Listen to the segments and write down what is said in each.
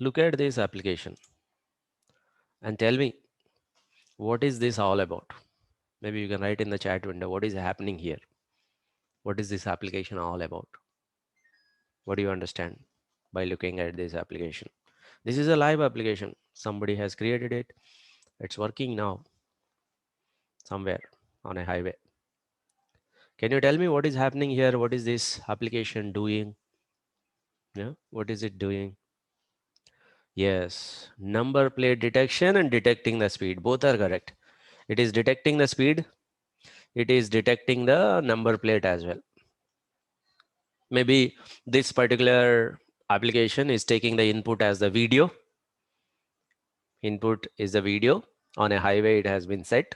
Look at this application and tell me, what is this all about? Maybe you can write in the chat window, what is happening here? What is this application all about? What do you understand by looking at this application? This is a live application. Somebody has created it. It's working now somewhere on a highway. Can you tell me what is happening here? What is this application doing? Yeah, what is it doing? Yes, number plate detection and detecting the speed. Both are correct. It is detecting the speed. It is detecting the number plate as well. Maybe this particular application is taking the input as the video. Input is the video. On a highway, it has been set.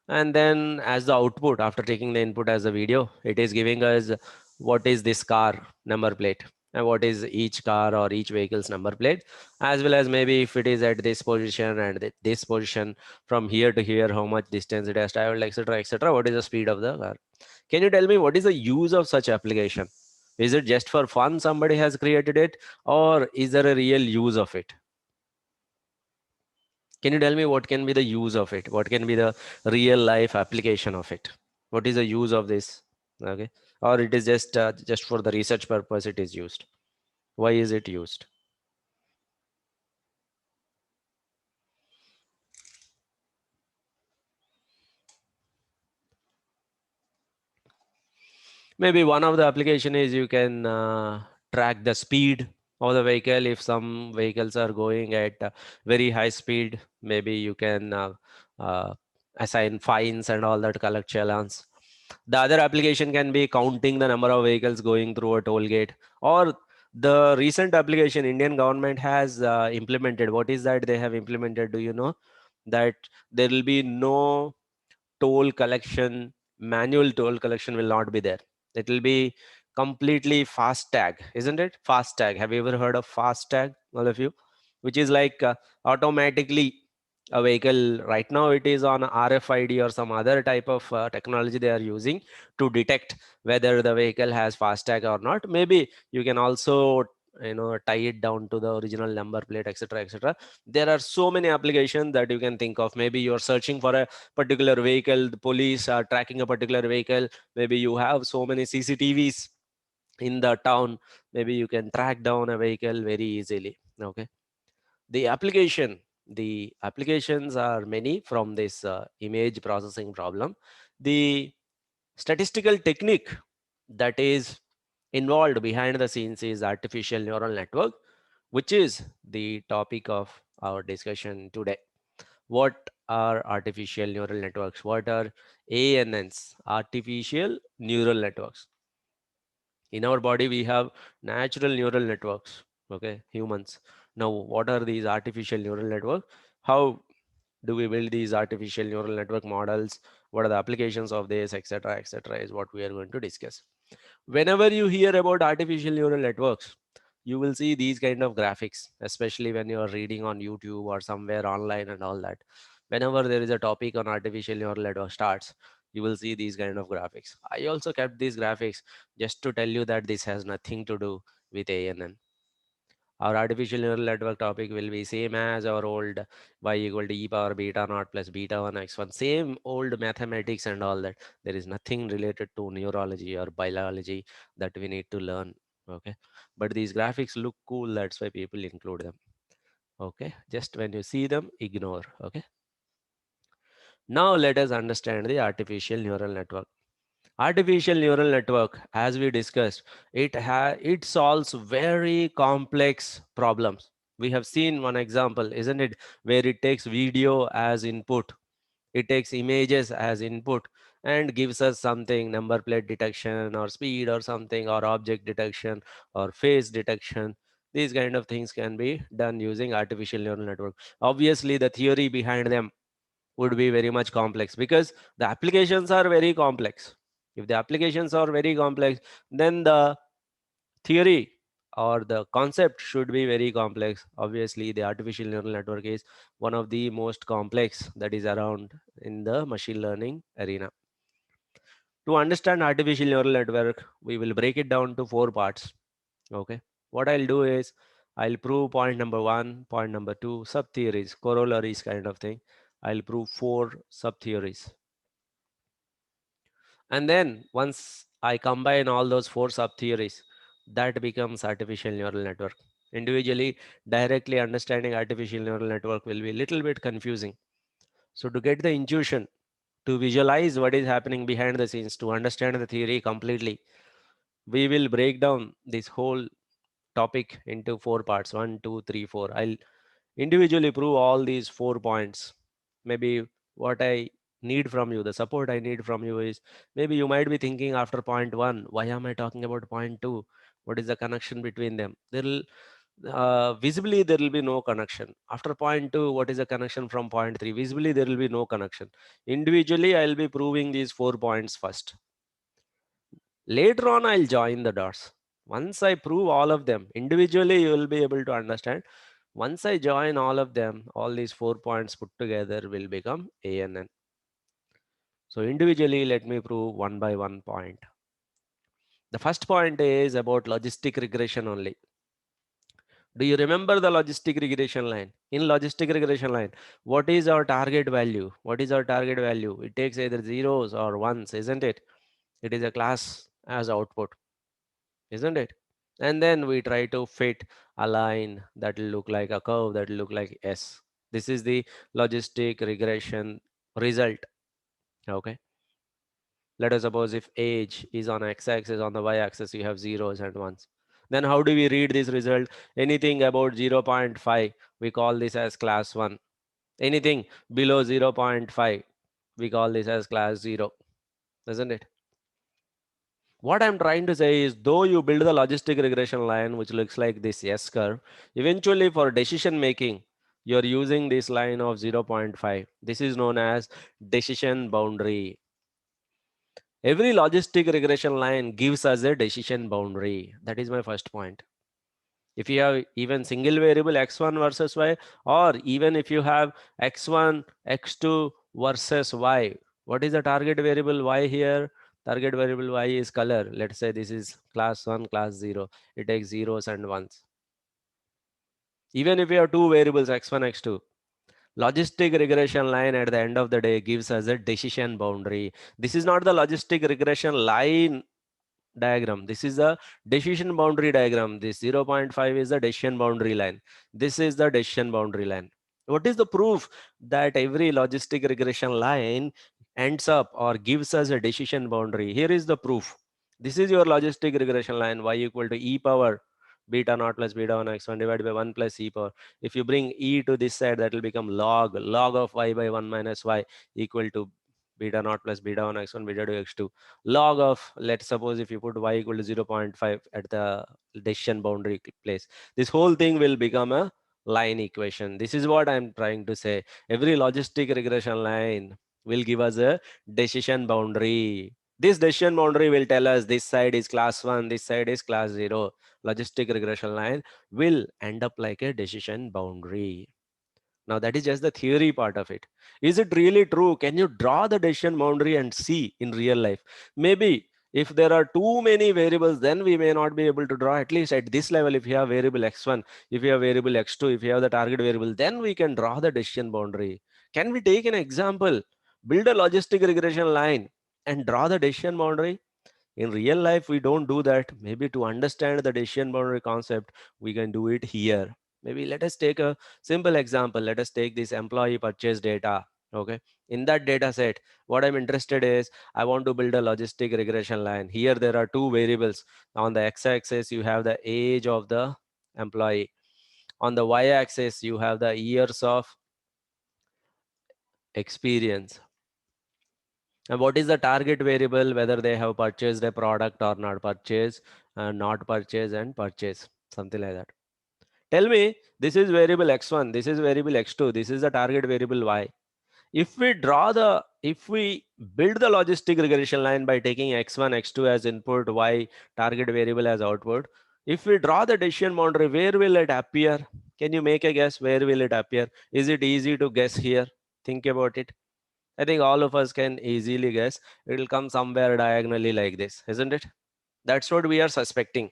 And then as the output, after taking the input as a video, it is giving us what is this car number plate and what is each car or each vehicle's number plate, as well as maybe if it is at this position and this position, from here to here, how much distance it has traveled, etc., etc. What is the speed of the car? Can you tell me what is the use of such application? Is it just for fun somebody has created it, or is there a real use of it? Can you tell me what can be the use of it? What can be the real life application of it? What is the use of this? Okay, or it is just for the research purpose it is used? Why is it used? Maybe one of the application is you can track the speed of the vehicle. If some vehicles are going at very high speed, maybe you can uh, assign fines and all that, collect challans. The other application can be counting the number of vehicles going through a toll gate, or the recent application Indian government has implemented. What is that they have implemented? Do you know that there will be no toll collection, manual toll collection will not be there. It will be completely fast tag, isn't it? Fast tag. Have you ever heard of fast tag, all of you? Which is like automatically a vehicle. Right now it is on RFID or some other type of technology they are using to detect whether the vehicle has fast tag or not. Maybe you can also tie it down to the original number plate, etc., etc. There are so many applications that you can think of. Maybe you're searching for a particular vehicle, the police are tracking a particular vehicle. Maybe you have so many CCTVs in the town. Maybe you can track down a vehicle very easily. Okay, the applications are many from this image processing problem. The statistical technique that is involved behind the scenes is artificial neural network, which is the topic of our discussion today. What are artificial neural networks? What are ANNs? Artificial neural networks. In our body, we have natural neural networks. Okay, humans. Now, what are these artificial neural networks? How do we build these artificial neural network models? What are the applications of this, etc., etc., is what we are going to discuss. Whenever you hear about artificial neural networks, you will see these kind of graphics, especially when you are reading on YouTube or somewhere online and all that. Whenever there is a topic on artificial neural network starts, you will see these kind of graphics. I also kept these graphics just to tell you that this has nothing to do with ANN. Our artificial neural network topic will be same as our old y equal to e power beta naught plus beta 1 x1. Same old mathematics and all that. There is nothing related to neurology or biology that we need to learn. Okay. But these graphics look cool. That's why people include them. Okay. Just when you see them, ignore. Okay. Now let us understand the artificial neural network. Artificial neural network, as we discussed, it solves very complex problems. We have seen one example, isn't it, where it takes video as input, it takes images as input, and gives us something, number plate detection or speed or something, or object detection or face detection. These kind of things can be done using artificial neural network. Obviously the theory behind them would be very much complex, because the applications are very complex. If the applications are very complex, then the theory or the concept should be very complex. Obviously the artificial neural network is one of the most complex that is around in the machine learning arena. To understand artificial neural network, we will break it down to 4 parts. Okay, what I'll do is I'll prove point number one, point number two, sub theories, corollaries kind of thing. I'll prove four sub theories. And then once I combine all those four sub theories, that becomes artificial neural network. Individually, directly understanding artificial neural network will be a little bit confusing. So to get the intuition, to visualize what is happening behind the scenes, to understand the theory completely, we will break down this whole topic into four parts: one, two, three, four. I'll individually prove all these 4 points. Maybe what I need from you, the support I need from you is, maybe you might be thinking after point one, why am I talking about point two? What is the connection between them? There will visibly there will be no connection. After point two, what is the connection from point three? Visibly there will be no connection. Individually, I'll be proving these 4 points first. Later on, I'll join the dots. Once I prove all of them individually, you will be able to understand. Once I join all of them, all these 4 points put together will become ANN. So individually, let me prove one by one point. The first point is about logistic regression only. Do you remember the logistic regression line? In logistic regression line, what is our target value? What is our target value? It takes either zeros or ones, isn't it? It is a class as output, isn't it? And then we try to fit a line that will look like a curve, that will look like S. This is the logistic regression result. Okay. Let us suppose if age is on x-axis, on the y-axis you have zeros and ones. Then how do we read this result? Anything about 0.5, we call this as class 1. Anything below 0.5, we call this as class 0, isn't it? What I'm trying to say is, though you build the logistic regression line, which looks like this S curve, eventually for decision making, you're using this line of 0.5. This is known as decision boundary. Every logistic regression line gives us a decision boundary. That is my first point. If you have even single variable x1 versus y, or even if you have x1, x2 versus y, what is the target variable y here? Target variable y is color. Let's say this is class 1, class 0. It takes zeros and ones. Even if you have two variables x1, x2, logistic regression line at the end of the day gives us a decision boundary. This is not the logistic regression line diagram. This is the decision boundary diagram. This 0.5 is the decision boundary line. This is the decision boundary line. What is the proof that every logistic regression line ends up or gives us a decision boundary? Here is the proof. This is your logistic regression line, y equal to e power beta naught plus beta 1 x1 divided by 1 plus e power. If you bring e to this side, that will become log of y by 1 minus y equal to beta naught plus beta 1 x1 beta 2 x2. Log of, let's suppose if you put y equal to 0.5 at the decision boundary place, this whole thing will become a line equation. This is what I'm trying to say. Every logistic regression line will give us a decision boundary. This decision boundary will tell us this side is class 1, this side is class 0. Logistic regression line will end up like a decision boundary. Now that is just the theory part of it. Is it really true? Can you draw the decision boundary and see in real life? Maybe if there are too many variables, then we may not be able to draw. At least at this level, if you have variable x1, if you have variable x2, if you have the target variable, then we can draw the decision boundary. Can we take an example? Build a logistic regression line and draw the decision boundary? In real life, we don't do that. Maybe to understand the decision boundary concept, we can do it here. Maybe let us take a simple example. Let us take this employee purchase data. Okay. In that data set, what I'm interested is, I want to build a logistic regression line. Here, there are two variables. On the x-axis, you have the age of the employee. On the y-axis, you have the years of experience. And what is the target variable? Whether they have purchased a product or not purchased, not purchase and purchase, something like that. Tell me, this is variable x1, this is variable x2, this is the target variable y. If we build the logistic regression line by taking x1, x2 as input, y target variable as output, if we draw the decision boundary, where will it appear? Can you make a guess? Where will it appear? Is it easy to guess here? Think about it. I think all of us can easily guess. It will come somewhere diagonally like this, isn't it? That's what we are suspecting.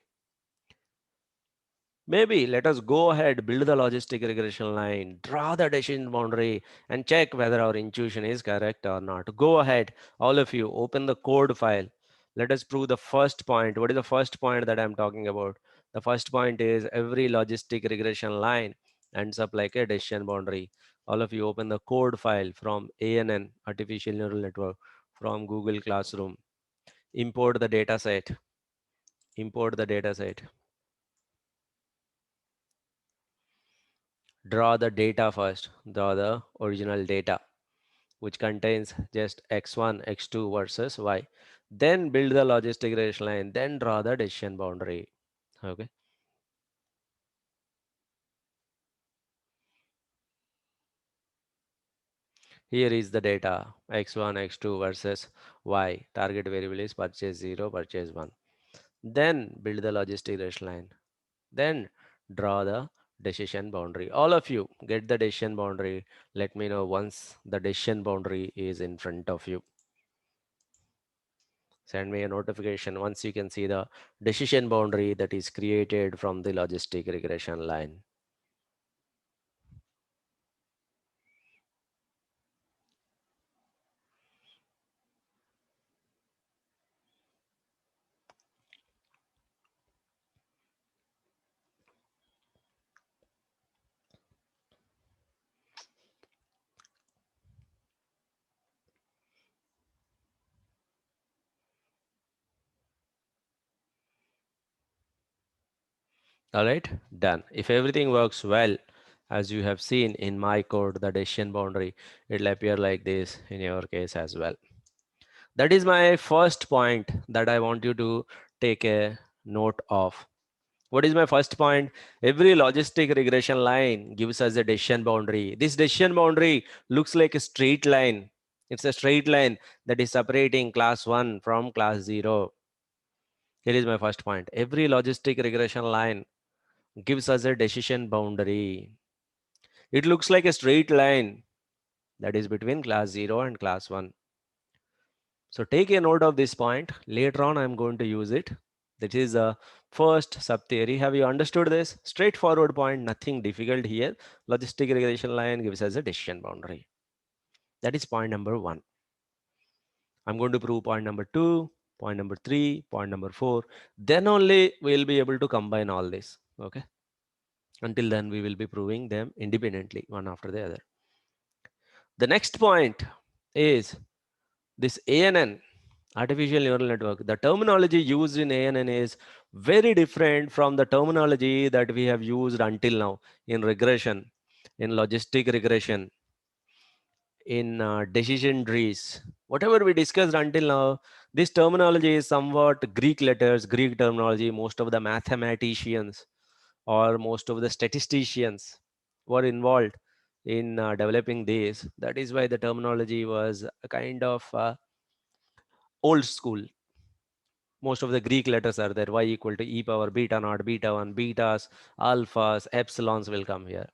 Maybe let us go ahead, build the logistic regression line, draw the decision boundary, and check whether our intuition is correct or not. Go ahead, all of you, open the code file. Let us prove the first point. What is the first point that I'm talking about? The first point is every logistic regression line ends up like a decision boundary. All of you open the code file from ANN, Artificial Neural Network, from Google Classroom. Import the data set. Import the data set. Draw the data first. Draw the original data, which contains just x1, x2 versus y. Then build the logistic regression line. Then draw the decision boundary. Okay. Here is the data x1, x2 versus y. Target variable is purchase 0, purchase 1. Then build the logistic regression line. Then draw the decision boundary. All of you get the decision boundary. Let me know once the decision boundary is in front of you. Send me a notification once you can see the decision boundary that is created from the logistic regression line. All right, done. If everything works well, as you have seen in my code, the decision boundary, it'll appear like this in your case as well. That is my first point that I want you to take a note of. What is my first point? Every logistic regression line gives us a decision boundary. This decision boundary looks like a straight line. It's a straight line that is separating class 1 from class 0. Here is my first point. Every logistic regression line gives us a decision boundary. It looks like a straight line that is between class 0 and class 1. So take a note of this point. Later on, I'm going to use it. This is the first sub-theory. Have you understood this? Straightforward point, nothing difficult here. Logistic regression line gives us a decision boundary. That is point number 1. I'm going to prove point number 2, point number 3, point number 4. Then only we'll be able to combine all this. Okay. Until then, we will be proving them independently, one after the other. The next point is this ANN, artificial neural network. The terminology used in ANN is very different from the terminology that we have used until now in regression, in logistic regression, in decision trees. Whatever we discussed until now, this terminology is somewhat Greek letters, Greek terminology. Most of the mathematicians or most of the statisticians were involved in developing this. That is why the terminology was a kind of old school. Most of the Greek letters are there. Y equal to e power beta naught, beta 1, betas, alphas, epsilons will come here.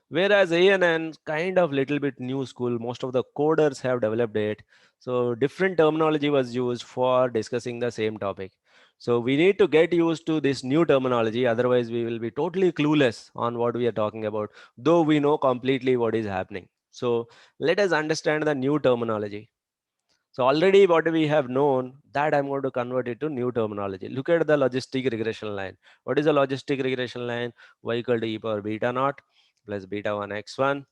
Whereas ANN kind of little bit new school. Most of the coders have developed it. So different terminology was used for discussing the same topic. So we need to get used to this new terminology. Otherwise, we will be totally clueless on what we are talking about, though we know completely what is happening. So let us understand the new terminology. So already what we have known that I'm going to convert it to new terminology. Look at the logistic regression line. What is a logistic regression line? Y equal to e power beta naught plus beta 1 x1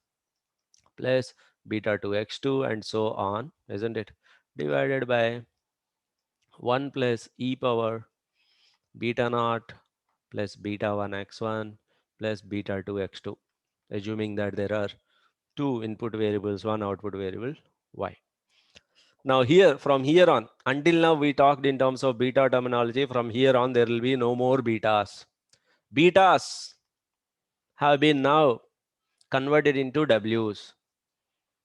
plus beta 2 x2 and so on, isn't it? Divided by 1 plus e power beta naught plus beta 1 x1 plus beta 2 x2, assuming that there are two input variables, one output variable y. Now here, from here on, until now we talked in terms of beta terminology. From here on, there will be no more betas. Betas have been now converted into W's.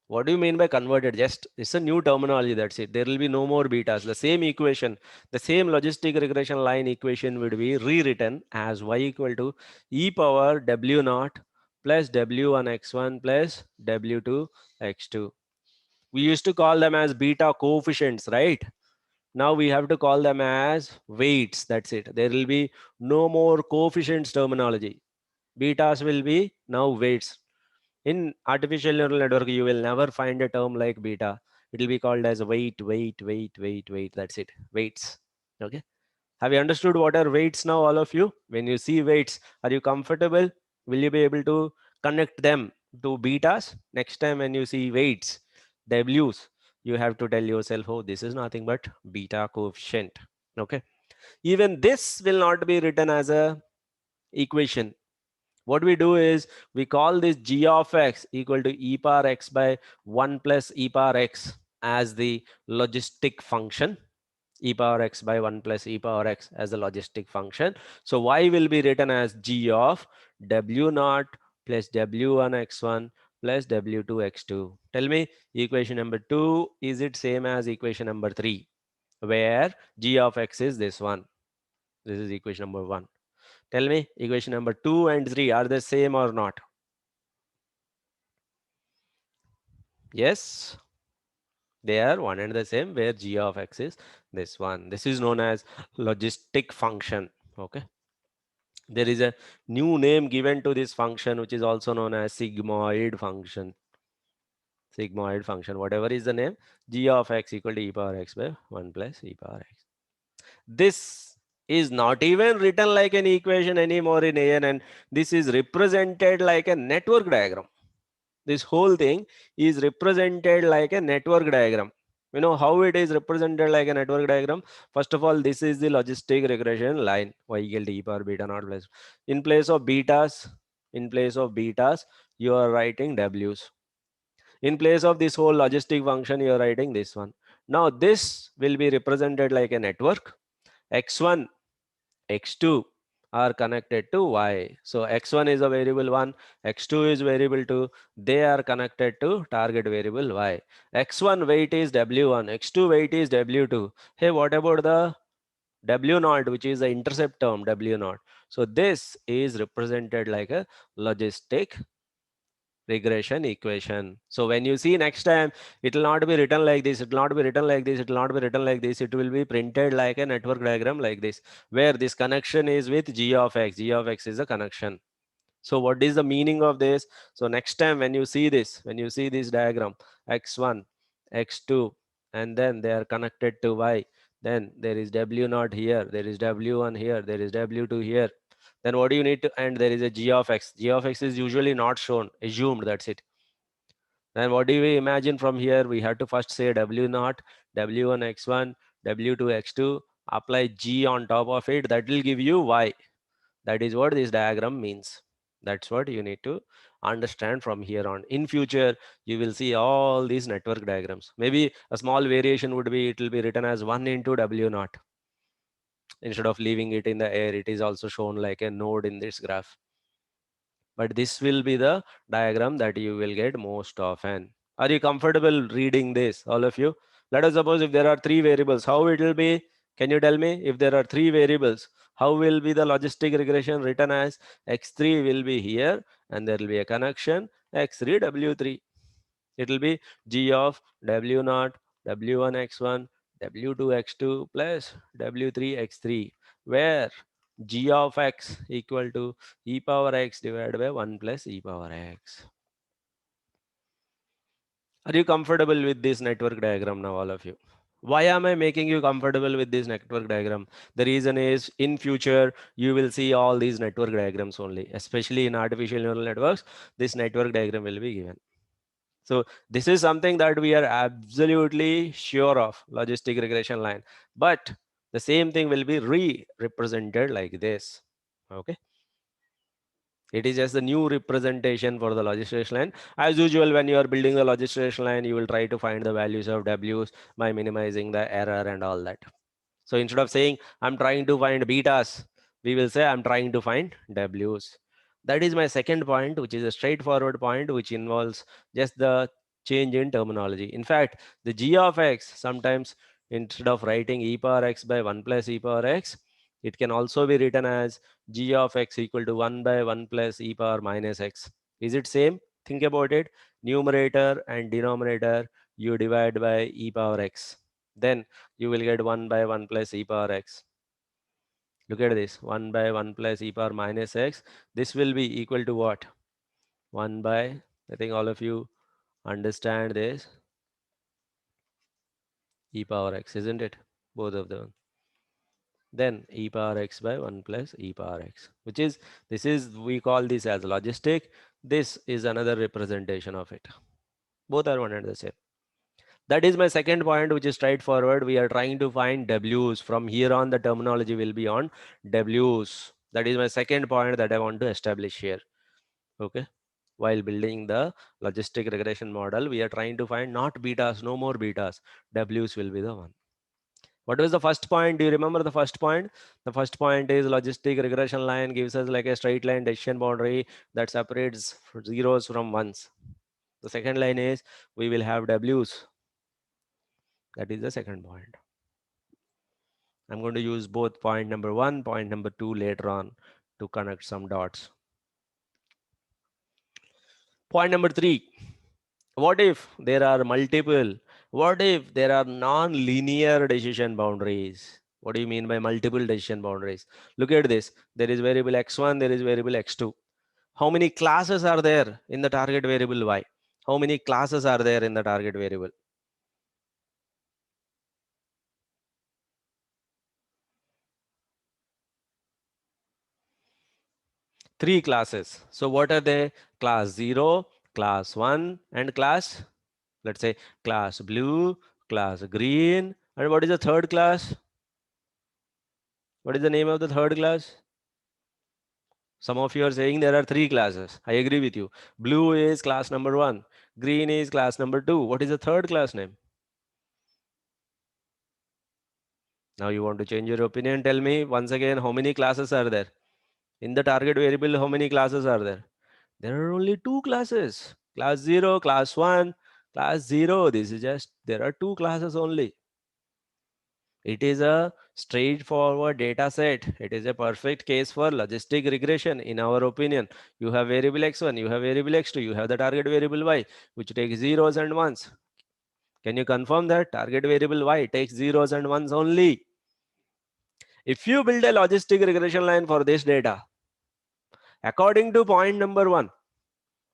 What do you mean by converted? Just it's a new terminology, that's it. There will be no more betas. The same equation, the same logistic regression line equation would be rewritten as y equal to e power w naught plus w1 x1 plus w2 x2. We used to call them as beta coefficients, right? Now we have to call them as weights. That's it. There will be no more coefficients terminology. Betas will be now weights. In artificial neural network, you will never find a term like beta. It will be called as weight. That's it. Weights. Okay. Have you understood what are weights now, all of you? When you see weights, are you comfortable? Will you be able to connect them to betas? Next time when you see weights, W's, you have to tell yourself, oh, this is nothing but beta coefficient. Okay. Even this will not be written as a equation. What we do is we call this g of x equal to e power x by 1 plus e power x as the logistic function, e power x by 1 plus e power x as a logistic function. So y will be written as g of w naught plus w1 x1 plus w2 x2. Tell me, equation number 2, is it same as equation number 3, where g of x is this one? This is equation number 1. Tell me, equation number 2 and 3, are they same or not? Yes, they are one and the same, where g of x is this one. This is known as logistic function. Okay. There is a new name given to this function, which is also known as sigmoid function. Sigmoid function, whatever is the name, g of x equal to e power x by 1 plus e power x. This is not even written like an equation anymore in ANN. This is represented like a network diagram. This whole thing is represented like a network diagram. You know how it is represented like a network diagram? First of all, this is the logistic regression line, y equal to e power beta naught plus. In place of betas, you are writing w's. In place of this whole logistic function, you are writing this one. Now this will be represented like a network. X1, x2 are connected to y. So x1 is a variable 1, x2 is variable 2. They are connected to target variable y. X1 weight is w1, x2 weight is w2. Hey, what about the w naught, which is the intercept term w naught? So this is represented like a logistic regression equation. So when you see next time, it will not be written like this, it will not be written like this, it will not be written like this, it will be printed like a network diagram like this, where this connection is with g of x. G of x is a connection. So what is the meaning of this? So next time when you see this, when you see this diagram, x1, x2, and then they are connected to y, then there is w naught here, there is w1 here, there is w2 here, then what do you need to, and there is a g of x. G of x is usually not shown, assumed, that's it. Then what do we imagine from here? We have to first say w naught, w1 x1, w2 x2, apply g on top of it, that will give you y. That is what this diagram means. That's what you need to understand from here on. In future, you will see all these network diagrams. Maybe a small variation would be, it will be written as 1 into w naught. Instead of leaving it in the air, it is also shown like a node in this graph. But this will be the diagram that you will get most often. Are you comfortable reading this, all of you? Let us suppose if there are 3 variables, how it will be? Can you tell me? If there are 3 variables, how will be the logistic regression written as? X3 will be here, and there will be a connection X3 W3. It will be G of W naught, W1 X1, W2 X2 plus W3 X3, where G of X equal to e power x divided by 1 plus e power x. Are you comfortable with this network diagram now, all of you? Why am I making you comfortable with this network diagram? The reason is, in future, you will see all these network diagrams only, especially in artificial neural networks. This network diagram will be given. So this is something that we are absolutely sure of, logistic regression line. But the same thing will be re-represented like this. Okay. It is just a new representation for the logistic line. As usual, when you are building the logistic line, you will try to find the values of W's by minimizing the error and all that. So instead of saying I'm trying to find betas, we will say I'm trying to find W's. That is my second point, which is a straightforward point, which involves just the change in terminology. In fact, the g of x, sometimes instead of writing e power x by 1 plus e power x, it can also be written as g of x equal to 1 by 1 plus e power minus x. Is it same? Think about it. Numerator and denominator, you divide by e power x. Then you will get 1 by 1 plus e power x. Look at this, 1 by 1 plus e power minus x. This will be equal to what? 1 by, I think all of you understand this, e power x, isn't it? Both of them. Then e power x by 1 plus e power x, which is, this is, we call this as logistic. This is another representation of it. Both are one and the same. That is my second point, which is straightforward. We are trying to find W's. From here on, the terminology will be on W's. That is my second point that I want to establish here. Okay. While building the logistic regression model, we are trying to find not betas, no more betas. W's will be the one. What was the first point? Do you remember the first point? The first point is logistic regression line gives us like a straight line decision boundary that separates zeros from ones. The second line is we will have W's. That is the second point. I'm going to use both point number 1, point number 2 later on to connect some dots. Point number 3. What if there are multiple? What if there are non-linear decision boundaries? What do you mean by multiple decision boundaries? Look at this. There is variable x1, there is variable x2. How many classes are there in the target variable y? How many classes are there in the target variable? 3 classes. So what are they? Class 0, class 1, and class, let's say, class blue, class green, and what is the third class? What is the name of the third class? Some of you are saying there are 3 classes. I agree with you. Blue is class number 1. Green is class number 2. What is the third class name? Now you want to change your opinion. Tell me once again, how many classes are there? In the target variable, how many classes are there? There are only 2 classes. Class 0, class 1, class 0. This is just, there are 2 classes only. It is a straightforward data set. It is a perfect case for logistic regression, in our opinion. You have variable x1, you have variable x2, you have the target variable y, which takes zeros and ones. Can you confirm that? Target variable y takes zeros and ones only. If you build a logistic regression line for this data, according to point number 1,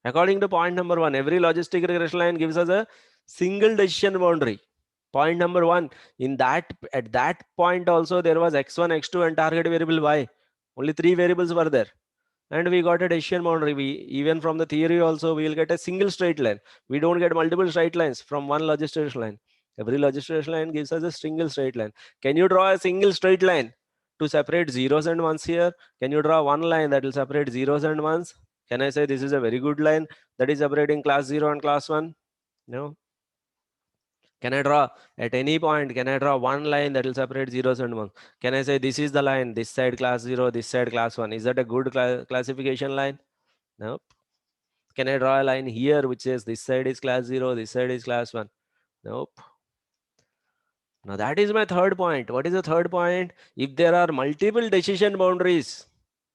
every logistic regression line gives us a single decision boundary. Point number 1, in that, at that point also there was x1, x2, and target variable y. Only 3 variables were there, and we got a decision boundary. We, even from the theory also, we will get a single straight line. We don't get multiple straight lines from one logistic line. Every logistic line gives us a single straight line. Can you draw a single straight line to separate zeros and ones here? Can you draw one line that will separate zeros and ones? Can I say this is a very good line that is separating class 0 and class 1? No. Can I draw at any point? Can I draw one line that will separate zeros and ones? Can I say this is the line, this side class 0, this side class 1? Is that a good classification line? Nope. Can I draw a line here which says this side is class 0, this side is class 1? Nope. Now that is my third point. What is the third point? If there are multiple decision boundaries,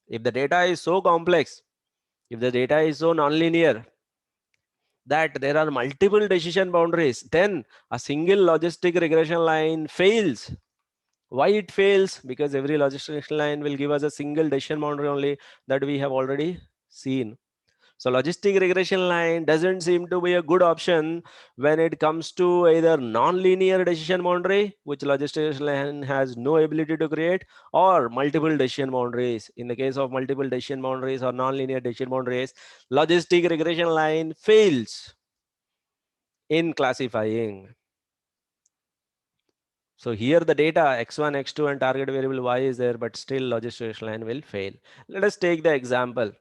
if the data is so complex, if the data is so nonlinear, that there are multiple decision boundaries, then a single logistic regression line fails. Why it fails? Because every logistic line will give us a single decision boundary only, that we have already seen. So logistic regression line doesn't seem to be a good option when it comes to either non-linear decision boundary, which logistic line has no ability to create, or multiple decision boundaries. In the case of multiple decision boundaries or non-linear decision boundaries, logistic regression line fails in classifying. So here the data x1, x2, and target variable y is there, but still logistic line will fail. Let us take the example.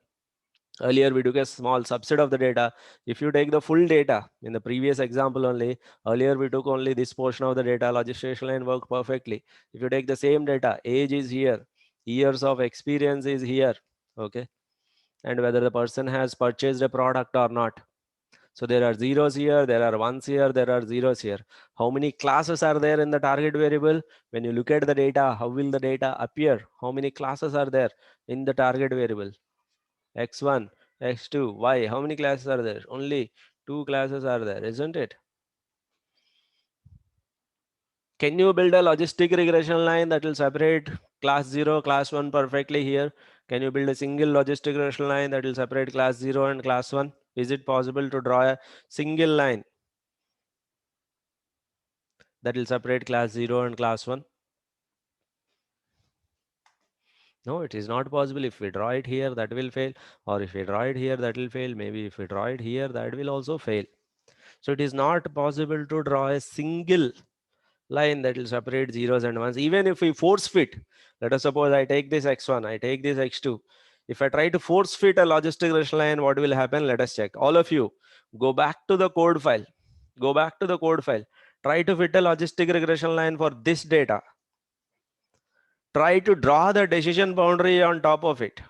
Earlier we took a small subset of the data. If you take the full data in the previous example only, earlier we took only this portion of the data, logistic line worked perfectly. If you take the same data, age is here, years of experience is here, okay, and whether the person has purchased a product or not. So there are zeros here, there are ones here, there are zeros here. How many classes are there in the target variable? When you look at the data, how will the data appear? How many classes are there in the target variable? X1, X2, Y. How many classes are there? Only 2 classes are there, isn't it? Can you build a logistic regression line that will separate class 0, class 1 perfectly here? Can you build a single logistic regression line that will separate class 0 and class 1? Is it possible to draw a single line that will separate class 0 and class 1? No, it is not possible. If we draw it here, that will fail. Or if we draw it here, that will fail. Maybe if we draw it here, that will also fail. So it is not possible to draw a single line that will separate zeros and ones. Even if we force fit, let us suppose I take this x1, I take this x2. If I try to force fit a logistic regression line, what will happen? Let us check. All of you, go back to the code file. Go back to the code file. Try to fit a logistic regression line for this data. Try to draw the decision boundary on top of it.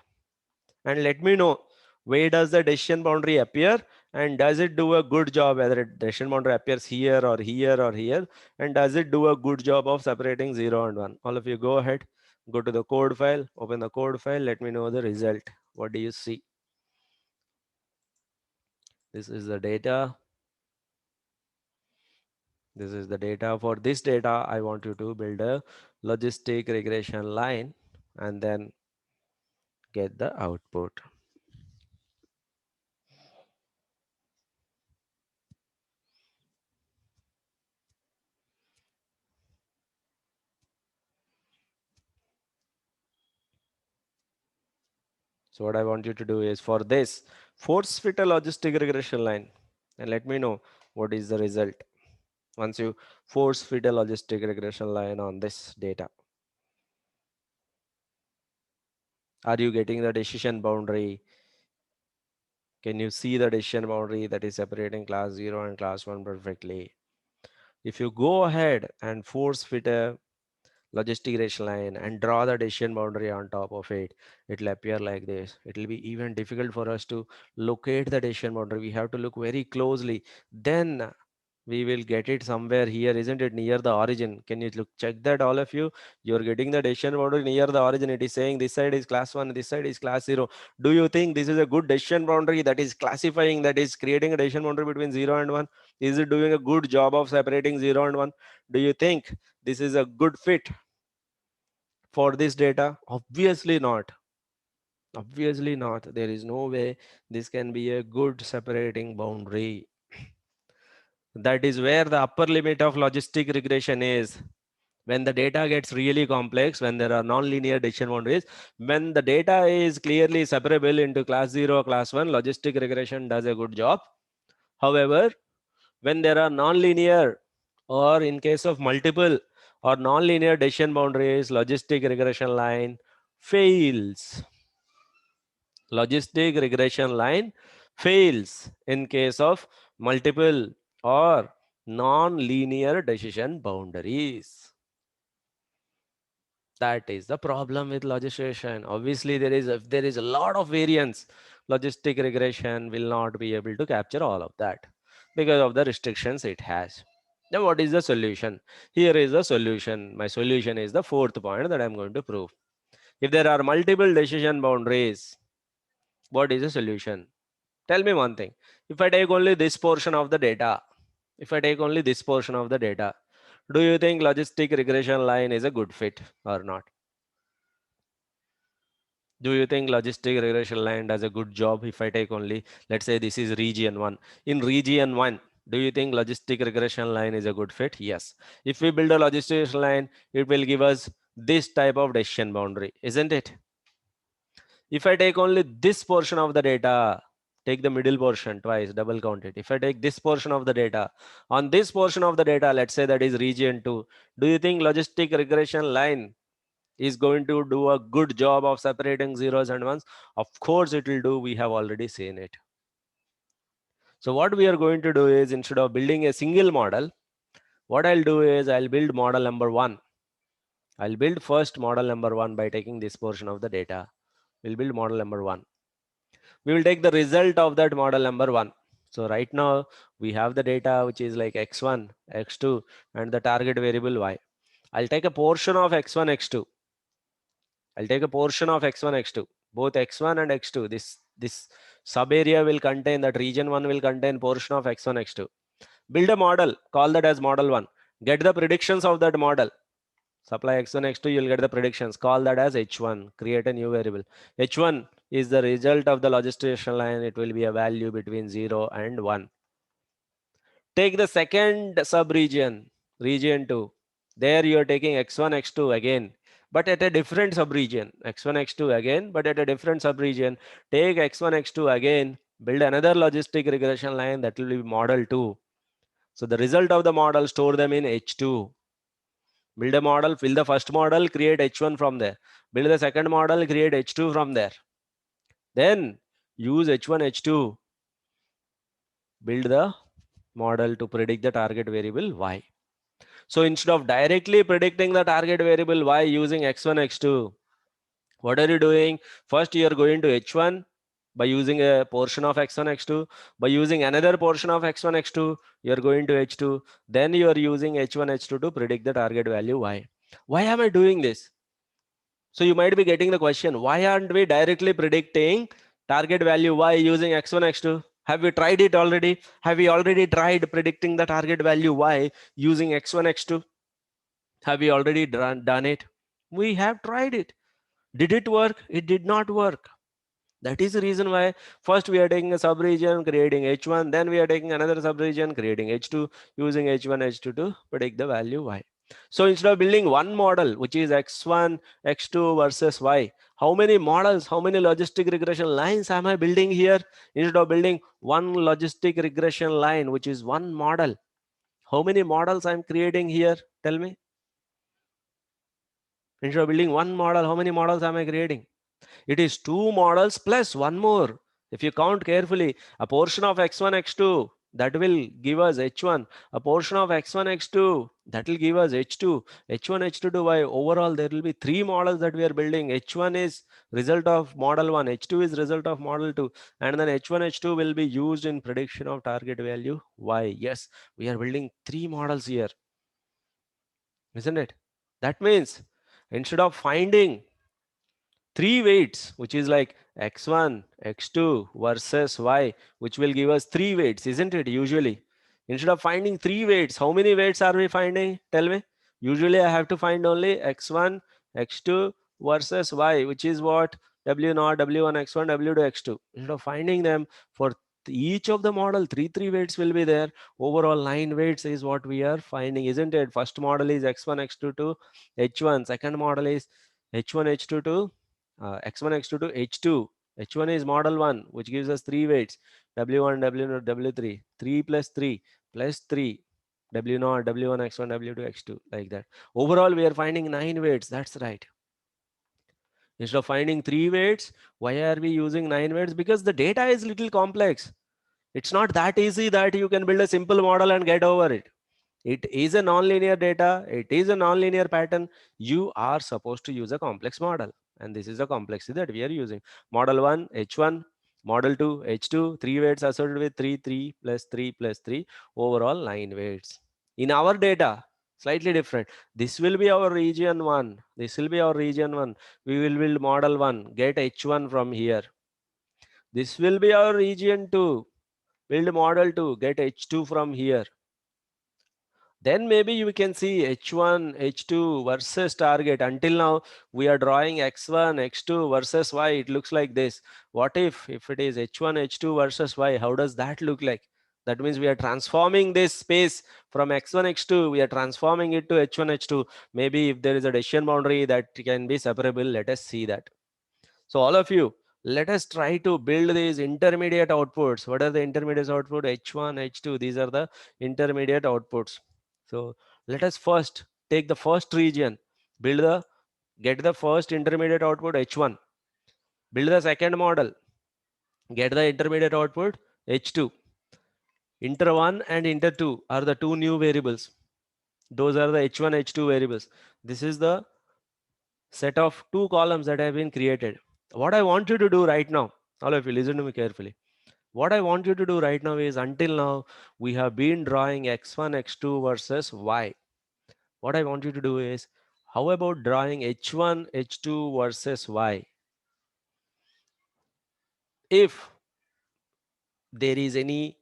And let me know, where does the decision boundary appear, and does it do a good job, whether it decision boundary appears here or here or here, and does it do a good job of separating 0 and 1? All of you go ahead, go to the code file, open the code file, let me know the result. What do you see? This is the data. This is the data. For this data, I want you to build a logistic regression line and then get the output. So what I want you to do is, for this, force fit a logistic regression line and let me know what is the result once you force fit a logistic regression line on this data. Are you getting the decision boundary? Can you see the decision boundary that is separating class 0 and class 1 perfectly? If you go ahead and force fit a logistic regression line and draw the decision boundary on top of it, it will appear like this. It will be even difficult for us to locate the decision boundary. We have to look very closely. Then we will get it somewhere here, isn't it, near the origin? Can you look, check that, all of you? You're getting the decision boundary near the origin. It is saying this side is class 1, this side is class 0. Do you think this is a good decision boundary that is classifying, that is creating a decision boundary between 0 and 1? Is it doing a good job of separating 0 and 1? Do you think this is a good fit for this data? Obviously not. Obviously not. There is no way this can be a good separating boundary. That is where the upper limit of logistic regression is. When the data gets really complex, when there are non-linear decision boundaries, when the data is clearly separable into class 0 or class 1, logistic regression does a good job. However, when there are non-linear, or in case of multiple or non-linear decision boundaries, logistic regression line fails. Logistic regression line fails in case of multiple or non-linear decision boundaries. That is the problem with logistration. Obviously, if there is a lot of variance, logistic regression will not be able to capture all of that because of the restrictions it has. Now, what is the solution? Here is the solution. My solution is the fourth point that I'm going to prove. If there are multiple decision boundaries, what is the solution? Tell me one thing. If I take only this portion of the data, if I take only this portion of the data, do you think logistic regression line is a good fit or not? Do you think logistic regression line does a good job if I take only, let's say this is region 1. In region 1, do you think logistic regression line is a good fit? Yes. If we build a logistic regression line, it will give us this type of decision boundary, isn't it? If I take only this portion of the data, take the middle portion twice, double count it. If I take this portion of the data, on this portion of the data, let's say that is region 2, do you think logistic regression line is going to do a good job of separating zeros and ones? Of course it will do. We have already seen it. So what we are going to do is, instead of building a single model, what I'll do is I'll build model number 1. I'll build first model number 1 by taking this portion of the data. We'll build model number 1. We will take the result of that model number 1. So right now we have the data which is like x1, x2 and the target variable y. I'll take a portion of x1, x2. I'll take a portion of x1, x2, both x1 and x2. This sub area will contain, that region 1 will contain portion of x1, x2. Build a model, call that as model 1. Get the predictions of that model. Supply x1, x2, you'll get the predictions. Call that as h1. Create a new variable. h1 is the result of the logistic line. It will be a value between 0 and 1. Take the second subregion, region 2. There you are taking x1, x2 again, but at a different subregion. x1, x2 again, but at a different subregion. Take x1, x2 again, build another logistic regression line that will be model 2. So the result of the model, store them in h2. Build a model, fill the first model, create h1 from there. Build the second model, create h2 from there. Then use h1, h2, build the model to predict the target variable y. So instead of directly predicting the target variable y using x1, x2, what are you doing? First, you are going to h1 by using a portion of x1, x2. By using another portion of x1, x2, you are going to h2. Then you are using h1, h2 to predict the target value y. Why am I doing this? So you might be getting the question, why aren't we directly predicting target value y using x1, x2? Have we tried it already? Have we already tried predicting the target value y using x1, x2? Have we already done it? We have tried it. Did it work? It did not work. That is the reason why first we are taking a subregion, creating h1, then we are taking another subregion, creating h2, using h1, h2 to predict the value y. So instead of building one model, which is x1, x2 versus y, how many models, how many logistic regression lines am I building here? Instead of building one logistic regression line, which is one model, how many models I'm creating here? Tell me. Instead of building one model, how many models am I creating? It is two models plus one more. If you count carefully, a portion of x1, x2, that will give us h1. A portion of x1, x2, that will give us h2. h1, h2 to y. Overall, there will be three models that we are building. h1 is result of model 1, h2 is result of model 2, and then h1, h2 will be used in prediction of target value y. Yes, we are building three models here, isn't it? That means instead of finding three weights, which is like x1, x2 versus y, which will give us three weights, isn't it? Usually, instead of finding three weights, how many weights are we finding? Tell me. Usually, I have to find only x1, x2 versus y, which is what? W0, W1, x1, W2, x2. Instead of finding them for each of the model, three weights will be there. Overall, 9 weights is what we are finding, isn't it? First model is x1, x2 to h1. Second model is h1, h2 to x1, x2 to h2. h1 is model 1, which gives us three weights, w1, w0, w3. 3 plus 3 plus 3, w0, w1, x1, w2, x2, like that. Overall, we are finding 9 weights. That's right. Instead of finding three weights, why are we using 9 weights? Because the data is little complex. It's not that easy that you can build a simple model and get over it. It is a nonlinear data. It is a nonlinear pattern. You are supposed to use a complex model. And this is the complexity that we are using. Model 1, H1. Model 2, H2. Three weights associated with 3, 3 plus 3 plus 3. Overall 9 weights. In our data, slightly different. This will be our region 1. This will be our region 1. We will build model 1. Get H1 from here. This will be our region 2. Build model 2. Get H2 from here. Then maybe you can see H1, H2 versus target. Until now, we are drawing X1, X2 versus Y. It looks like this. What if it is H1, H2 versus Y? How does that look like? That means we are transforming this space from X1, X2. We are transforming it to H1, H2. Maybe if there is a decision boundary that can be separable, let us see that. So all of you, let us try to build these intermediate outputs. What are the intermediate output? H1, H2. These are the intermediate outputs. So let us first take the first region, get the first intermediate output H1, build the second model, get the intermediate output H2. Inter 1 and inter 2 are the two new variables. Those are the H1, H2 variables. This is the set of two columns that have been created. What I want you to do right now, all of you listen to me carefully. What I want you to do right now is, until now, we have been drawing x1, x2 versus y. What I want you to do is, how about drawing h1, h2 versus y? If there is any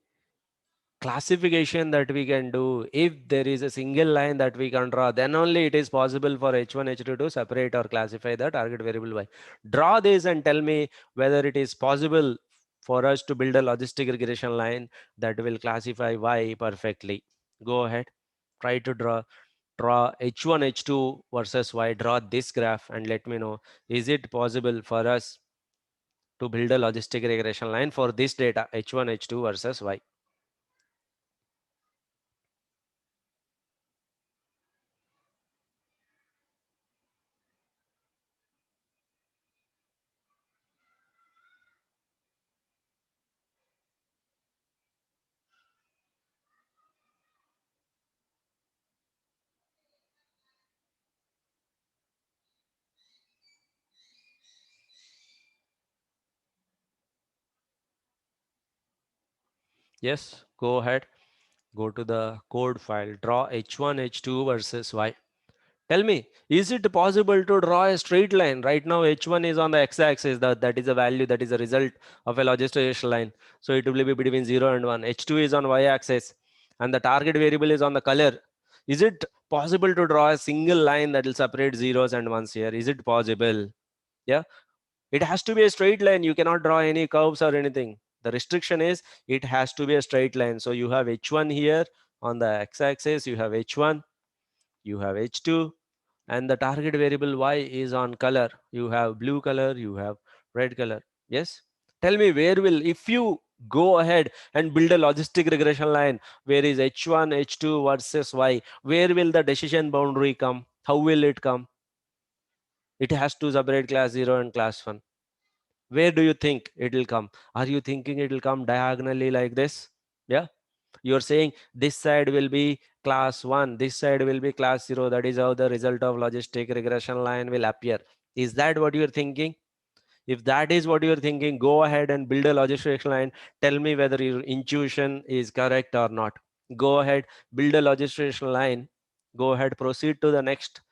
classification that we can do. If there is a single line that we can draw, then only it is possible for h1 h2 to separate or classify the target variable y. Draw this and tell me whether it is possible for us to build a logistic regression line that will classify y perfectly. Go ahead, try to draw h1 h2 versus y. Draw this graph and let me know, is it possible for us to build a logistic regression line for this data h1 h2 versus y. Yes, go ahead. Go to the code file, draw h1, h2 versus y. Tell me, is it possible to draw a straight line? Right now, h1 is on the x-axis, that is a value, that is a result of a logistic line. So it will be between 0 and 1. h2 is on y-axis, and the target variable is on the color. Is it possible to draw a single line that will separate zeros and ones here? Is it possible? Yeah, it has to be a straight line. You cannot draw any curves or anything. The restriction is it has to be a straight line. So you have h1 here on the x-axis, you have h1, you have h2, and the target variable y is on color. You have blue color, you have red color. Yes, tell me, where will, if you go ahead and build a logistic regression line, where is h1 h2 versus y, where will the decision boundary come? How will it come? It has to separate class 0 and class 1. Where do you think it will come? Are you thinking it will come diagonally like this? Yeah, you're saying this side will be class 1, this side will be class 0. That is how the result of logistic regression line will appear. Is that what you're thinking? If that is what you're thinking, go ahead and build a logistic regression line. Tell me whether your intuition is correct or not. Go ahead, build a logistic regression line. Go ahead, proceed to the next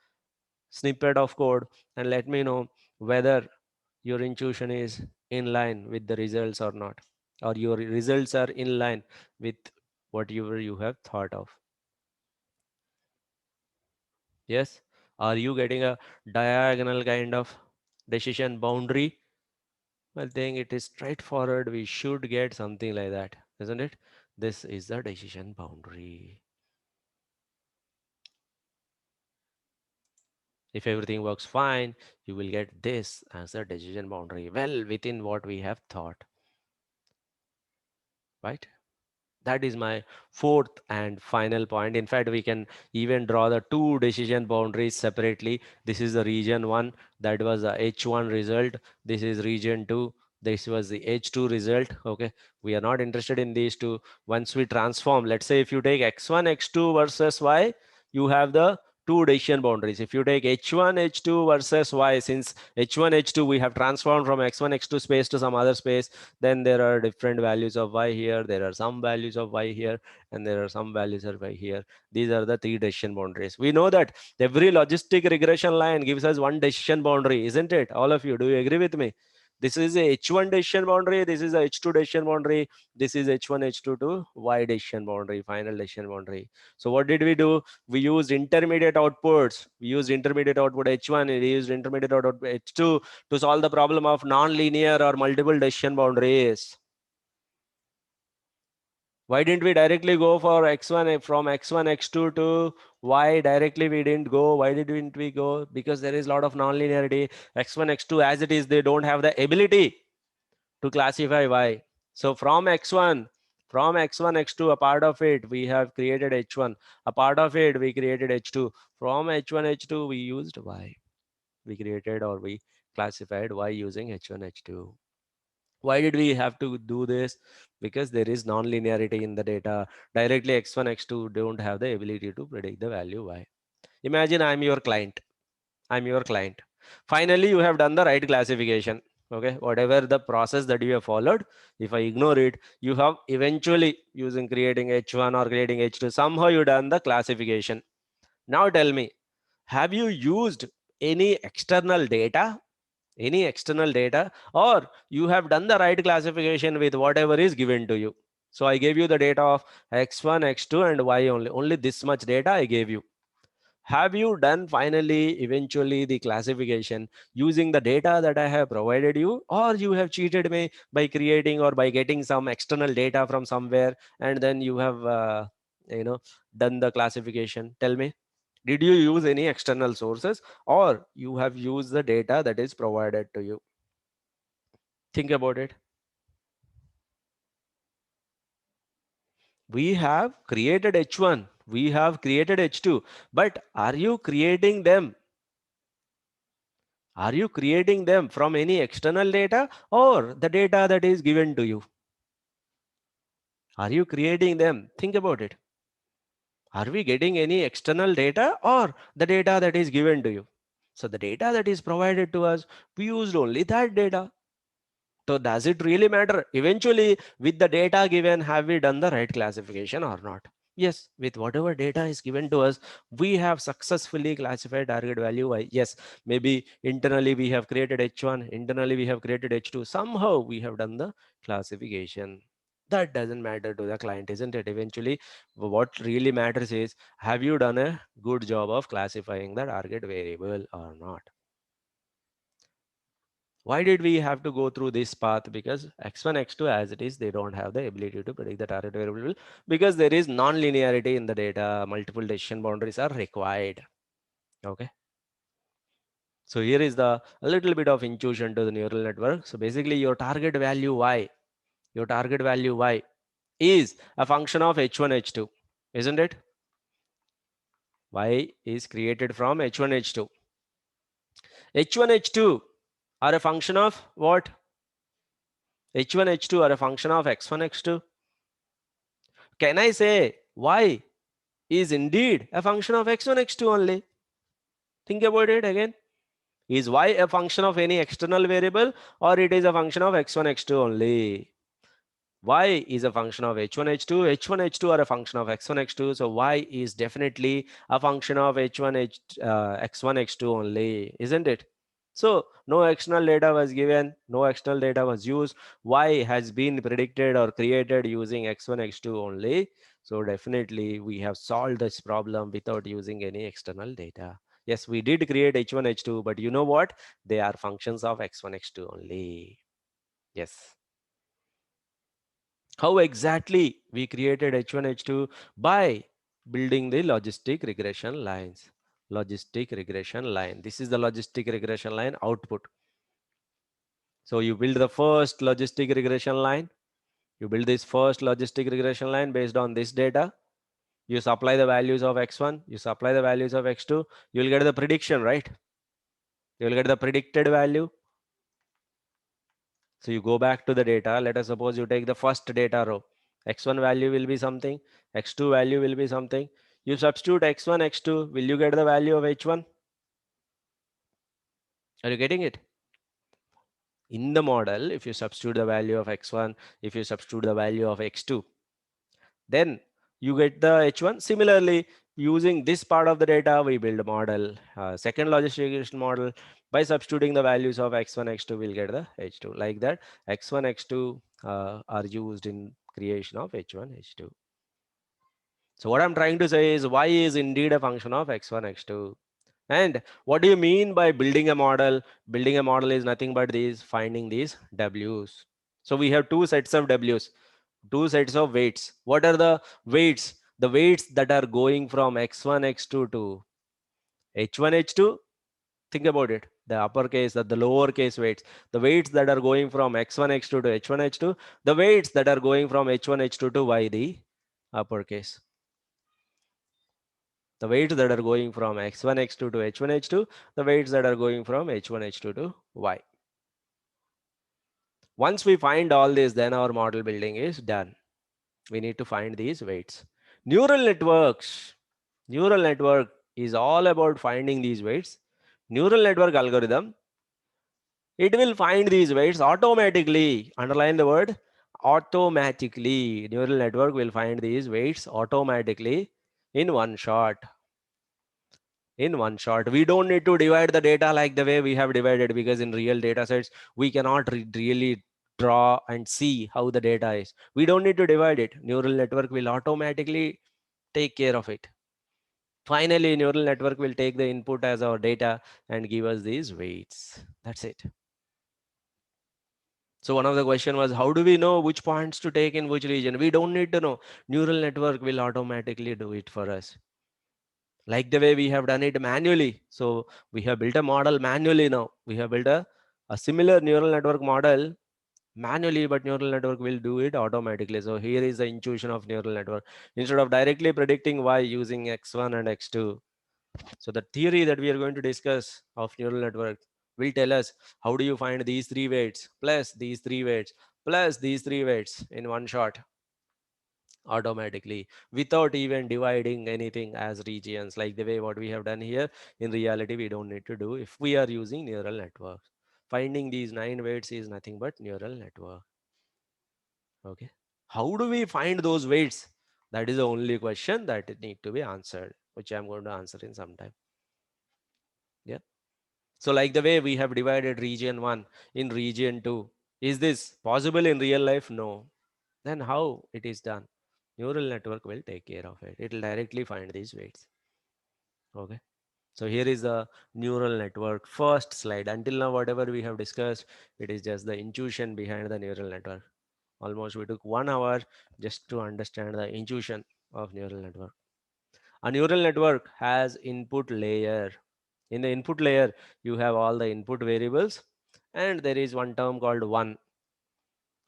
snippet of code and let me know whether your intuition is in line with the results or not, or your results are in line with whatever you have thought of. Yes, are you getting a diagonal kind of decision boundary? I think it is straightforward. We should get something like that, isn't it? This is the decision boundary. If everything works fine, you will get this as a decision boundary, well within what we have thought, right? That is my fourth and final point. In fact, we can even draw the two decision boundaries separately. This is the region 1, that was the h1 result. This is region 2, this was the h2 result. Okay, we are not interested in these two. Once we transform, let's say if you take x1 x2 versus y, you have the two decision boundaries. If you take h1 h2 versus y, since h1 h2 we have transformed from x1 x2 space to some other space, then there are different values of y here, there are some values of y here, and there are some values of y here. These are the three decision boundaries. We know that every logistic regression line gives us one decision boundary, isn't it? All of you, do you agree with me? This is a h1 decision boundary, this is a h2 decision boundary, this is h1 h2 to y decision boundary, final decision boundary. So what did we do? We used intermediate outputs. We used intermediate output h1, we used intermediate output h2 to solve the problem of non-linear or multiple decision boundaries. Why didn't we directly go for x1 from x1 x2 to y directly? We didn't go. Why didn't we go? Because there is a lot of non-linearity. x1 x2 as it is, they don't have the ability to classify y. So from x1 x2, a part of it we have created h1, a part of it we created h2. From h1 h2 we used y, we created or we classified y using h1 h2. Why did we have to do this? Because there is non-linearity in the data. Directly x1 x2 don't have the ability to predict the value y. Imagine I'm your client. I'm your client. Finally, you have done the right classification. Okay, whatever the process that you have followed, if I ignore it, you have eventually using creating h1 or creating h2, somehow you done the classification. Now tell me, have you used any external data? Any external data, or you have done the right classification with whatever is given to you? So I gave you the data of x1, x2, and y only. Only this much data I gave you. Have you done finally, eventually, the classification using the data that I have provided you, or you have cheated me by creating or by getting some external data from somewhere, and then you have, you know, done the classification? Tell me, did you use any external sources, or you have used the data that is provided to you? Think about it. We have created H1, we have created H2, but are you creating them? Are you creating them from any external data or the data that is given to you? Are you creating them? Think about it. Are we getting any external data or the data that is given to you? So the data that is provided to us, we used only that data. So does it really matter? Eventually, with the data given, have we done the right classification or not? Yes, with whatever data is given to us, we have successfully classified target value. Yes, maybe internally we have created H1, internally we have created H2. Somehow we have done the classification. That doesn't matter to the client, isn't it? Eventually, what really matters is, have you done a good job of classifying the target variable or not? Why did we have to go through this path? Because x1, x2 as it is, they don't have the ability to predict the target variable because there is non-linearity in the data. Multiple decision boundaries are required. Okay. So here is the a little bit of intrusion to the neural network. So basically your target value y, is a function of h1, h2, isn't it? Y is created from h1, h2. H1, h2 are a function of what? H1, h2 are a function of x1, x2. Can I say y is indeed a function of x1, x2 only? Think about it again. Is y a function of any external variable or it is a function of x1, x2 only? Y is a function of h1, h2. H1, h2 are a function of x1, x2. So y is definitely a function of h1, x1, x2 only, isn't it? So no external data was given, no external data was used. Y has been predicted or created using x1, x2 only. So definitely we have solved this problem without using any external data. Yes, we did create h1, h2, but you know what? They are functions of x1, x2 only. Yes. How exactly we created H1, H2? By building the logistic regression lines. Logistic regression line. This is the logistic regression line output. So you build the first logistic regression line. You build this first logistic regression line based on this data. You supply the values of x1. You supply the values of x2. You will get the prediction, right? You will get the predicted value. So you go back to the data. Let us suppose you take the first data row. X1 value will be something. X2 value will be something. You substitute x1, x2. Will you get the value of h1? Are you getting it? In the model, if you substitute the value of x1, if you substitute the value of x2, then you get the h1. Similarly, using this part of the data, we build a model, second logistic regression model. By substituting the values of x1, x2, we'll get the h2. Like that, x1, x2 are used in creation of h1, h2. So what I'm trying to say is y is indeed a function of x1, x2. And what do you mean by building a model? Building a model is nothing but finding these w's. So we have two sets of w's, two sets of weights. What are the weights? The weights that are going from x1, x2 to h1, h2. Think about it. The uppercase, the lowercase weights. The weights that are going from x1, x2 to h1, h2. The weights that are going from h1, h2 to y, the uppercase. The weights that are going from x1, x2 to h1, h2. The weights that are going from h1, h2 to y. Once we find all this, then our model building is done. We need to find these weights. Neural networks. Neural network is all about finding these weights. Neural network algorithm, it will find these weights automatically. Underline the word automatically. Neural network will find these weights automatically in one shot. In one shot. We don't need to divide the data like the way we have divided, because in real data sets, we cannot really draw and see how the data is. We don't need to divide it. Neural network will automatically take care of it. Finally, neural network will take the input as our data and give us these weights. That's it. So one of the question was, how do we know which points to take in which region? We don't need to know. Neural network will automatically do it for us. Like the way we have done it manually. So we have built a model manually now. We have built a similar neural network model manually, but neural network will do it automatically. So here is the intuition of neural network. Instead of directly predicting y using x1 and x2, so the theory that we are going to discuss of neural network will tell us how do you find these three weights plus these three weights plus these three weights in one shot automatically without even dividing anything as regions like the way what we have done here. In reality, we don't need to do if we are using neural networks. Finding these 9 weights is nothing but neural network. Okay, how do we find those weights? That is the only question that need to be answered, which I'm going to answer in some time. Yeah. So like the way we have divided region 1 in region 2, is this possible in real life? No. Then how it is done? Neural network will take care of it. It will directly find these weights. Okay. So here is the neural network first slide. Until now, whatever we have discussed, it is just the intuition behind the neural network. Almost we took 1 hour just to understand the intuition of neural network. A neural network has input layer. In the input layer, you have all the input variables, and there is one term called one.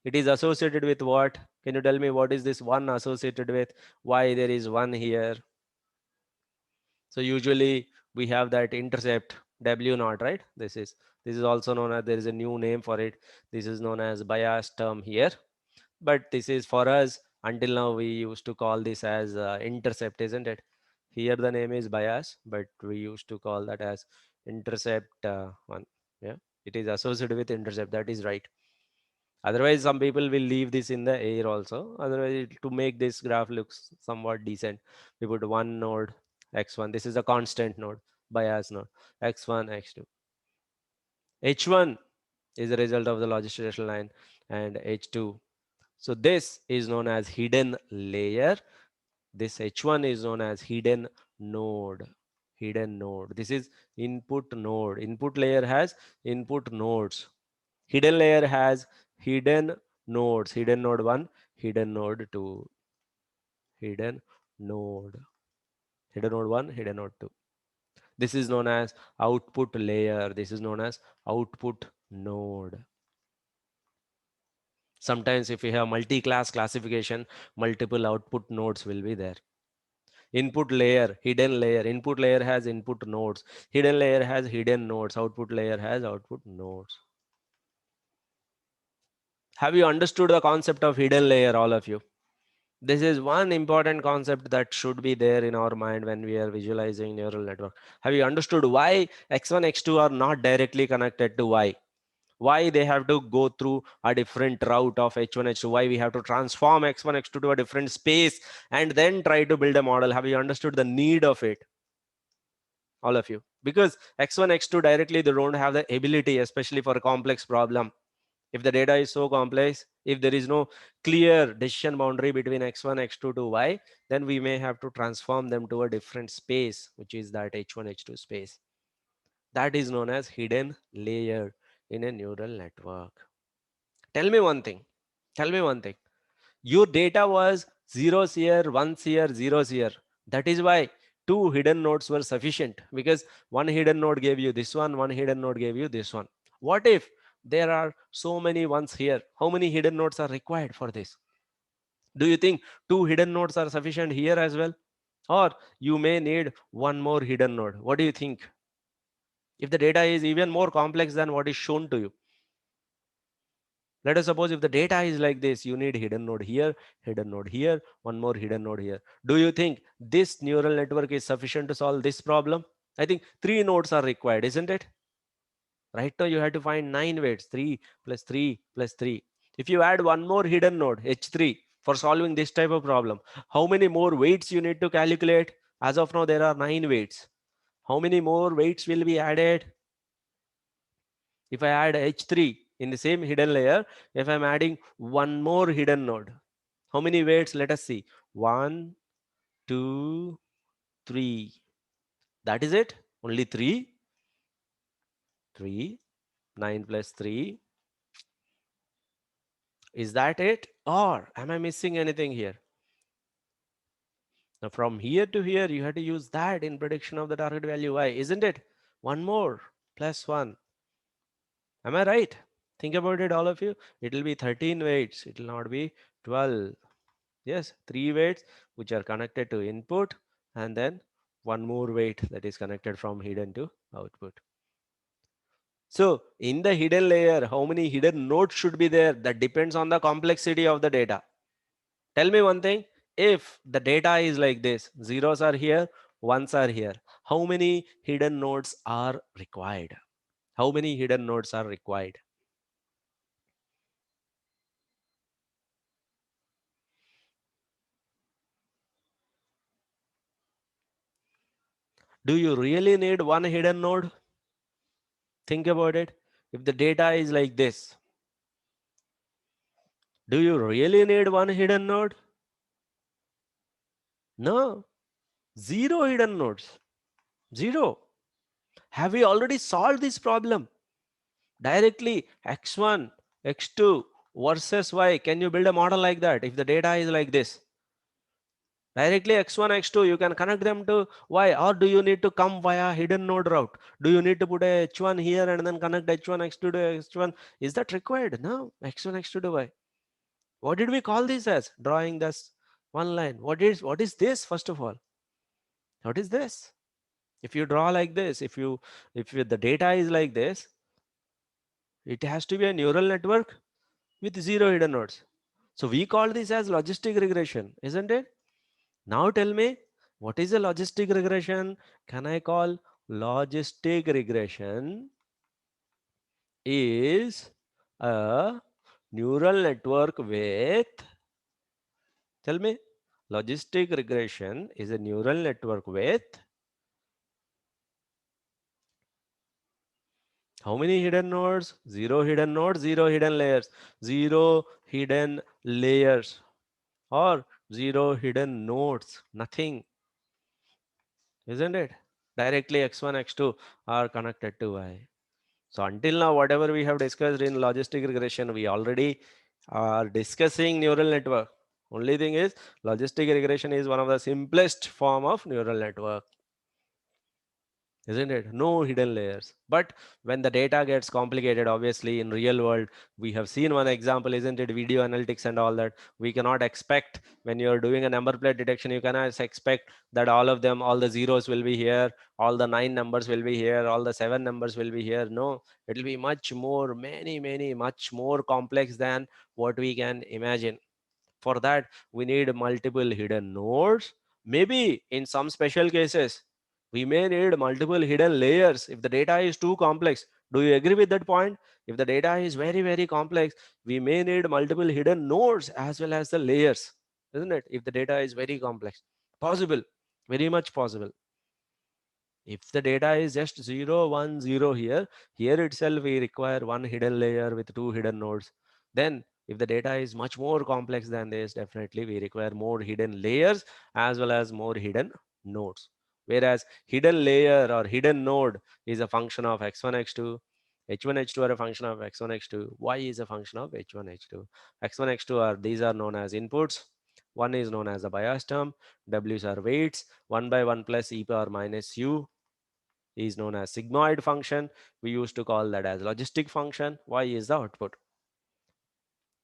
It is associated with what? Can you tell me what is this one associated with? Why there is one here? So usually we have that intercept W naught, right? This is also known as, there is a new name for it. This is known as bias term here. But this is for us, until now we used to call this as intercept, isn't it? Here the name is bias, but we used to call that as intercept one. Yeah, it is associated with intercept. That is right. Otherwise, some people will leave this in the air also. Otherwise, to make this graph looks somewhat decent, we put one node x1. This is a constant node, bias node, x1, x2. H1 is the result of the logistic regression line, and H2. So this is known as hidden layer. This H1 is known as hidden node. Hidden node. This is input node. Input layer has input nodes. Hidden layer has hidden nodes. Hidden node 1, hidden node 2. Hidden node. Hidden node 1, hidden node 2. This is known as output layer. This is known as output node. Sometimes if we have multi-class classification, multiple output nodes will be there. Input layer, hidden layer. Input layer has input nodes. Hidden layer has hidden nodes. Output layer has output nodes. Have you understood the concept of hidden layer, all of you? This is one important concept that should be there in our mind when we are visualizing neural network. Have you understood why x1, x2 are not directly connected to y? Why they have to go through a different route of h1, h2? Why we have to transform x1, x2 to a different space and then try to build a model? Have you understood the need of it? All of you. Because x1, x2 directly, they don't have the ability, especially for a complex problem. If the data is so complex, if there is no clear decision boundary between x1, x2 to y, then we may have to transform them to a different space, which is that h1, h2 space. That is known as hidden layer in a neural network. Tell me one thing. Tell me one thing. Your data was zeros here, ones here, zeros here. That is why two hidden nodes were sufficient, because one hidden node gave you this one hidden node gave you this one. What if there are so many ones here? How many hidden nodes are required for this? Do you think two hidden nodes are sufficient here as well? Or you may need one more hidden node? What do you think? If the data is even more complex than what is shown to you, let us suppose if the data is like this, you need hidden node here, hidden node here, one more hidden node here. Do you think this neural network is sufficient to solve this problem? I think 3 nodes are required, isn't it? Right now you have to find 9 weights, 3 plus 3 plus 3. If you add one more hidden node, H3, for solving this type of problem, how many more weights you need to calculate? As of now, there are 9 weights. How many more weights will be added? If I add H3, In the same hidden layer, if I'm adding one more hidden node, how many weights? Let us see. 1, 2, 3. That is it? Only 3? 3. 9 plus 3. Is that it? Or am I missing anything here? Now from here to here, you have to use that in prediction of the target value y, isn't it? One more plus 1. Am I right? Think about it, all of you. It will be 13 weights. It will not be 12. Yes, 3 weights which are connected to input, and then one more weight that is connected from hidden to output. So in the hidden layer, how many hidden nodes should be there? That depends on the complexity of the data. Tell me one thing. If the data is like this, zeros are here, ones are here, how many hidden nodes are required? How many hidden nodes are required? Do you really need one hidden node? Think about it. If the data is like this, do you really need one hidden node? No. Zero hidden nodes. Zero. Have we already solved this problem? Directly x1, x2 versus y. Can you build a model like that if the data is like this? Directly x1, x2, you can connect them to y, or do you need to come via hidden node route? Do you need to put a h1 here and then connect h1, x2 to x1? Is that required? No, x1, x2 to y. What did we call this as? Drawing this one line. What is this, first of all? What is this? If you draw like this, if the data is like this, it has to be a neural network with zero hidden nodes. So we call this as logistic regression, isn't it? Now tell me, what is a logistic regression? Can I call logistic regression is a neural network with, tell me, logistic regression is a neural network with how many hidden nodes? Zero hidden nodes, zero hidden layers, zero hidden layers, or zero hidden nodes, nothing, isn't it? Directly x1, x2 are connected to y. So until now, whatever we have discussed in logistic regression, we already are discussing neural network. Only thing is, logistic regression is one of the simplest form of neural network, isn't it? No hidden layers. But when the data gets complicated, obviously in real world, we have seen one example, isn't it? Video analytics and all that. We cannot expect when you're doing a number plate detection, you cannot expect that all of them, all the zeros will be here, all the 9 numbers will be here, all the 7 numbers will be here. No, it will be much more, much more complex than what we can imagine. For that, we need multiple hidden nodes. Maybe in some special cases, we may need multiple hidden layers if the data is too complex. Do you agree with that point? If the data is very complex, we may need multiple hidden nodes as well as the layers, isn't it? If the data is very complex. Possible, very much possible. If the data is just 0, 1, 0 here itself we require one hidden layer with two hidden nodes. Then if the data is much more complex than this, definitely we require more hidden layers as well as more hidden nodes. Whereas hidden layer or hidden node is a function of x1, x2, h1, h2 are a function of x1, x2, y is a function of h1, h2. x1, x2 are, these are known as inputs. One is known as a bias term. W's are weights. 1 by 1 plus e power minus u is known as sigmoid function. We used to call that as logistic function. Y is the output.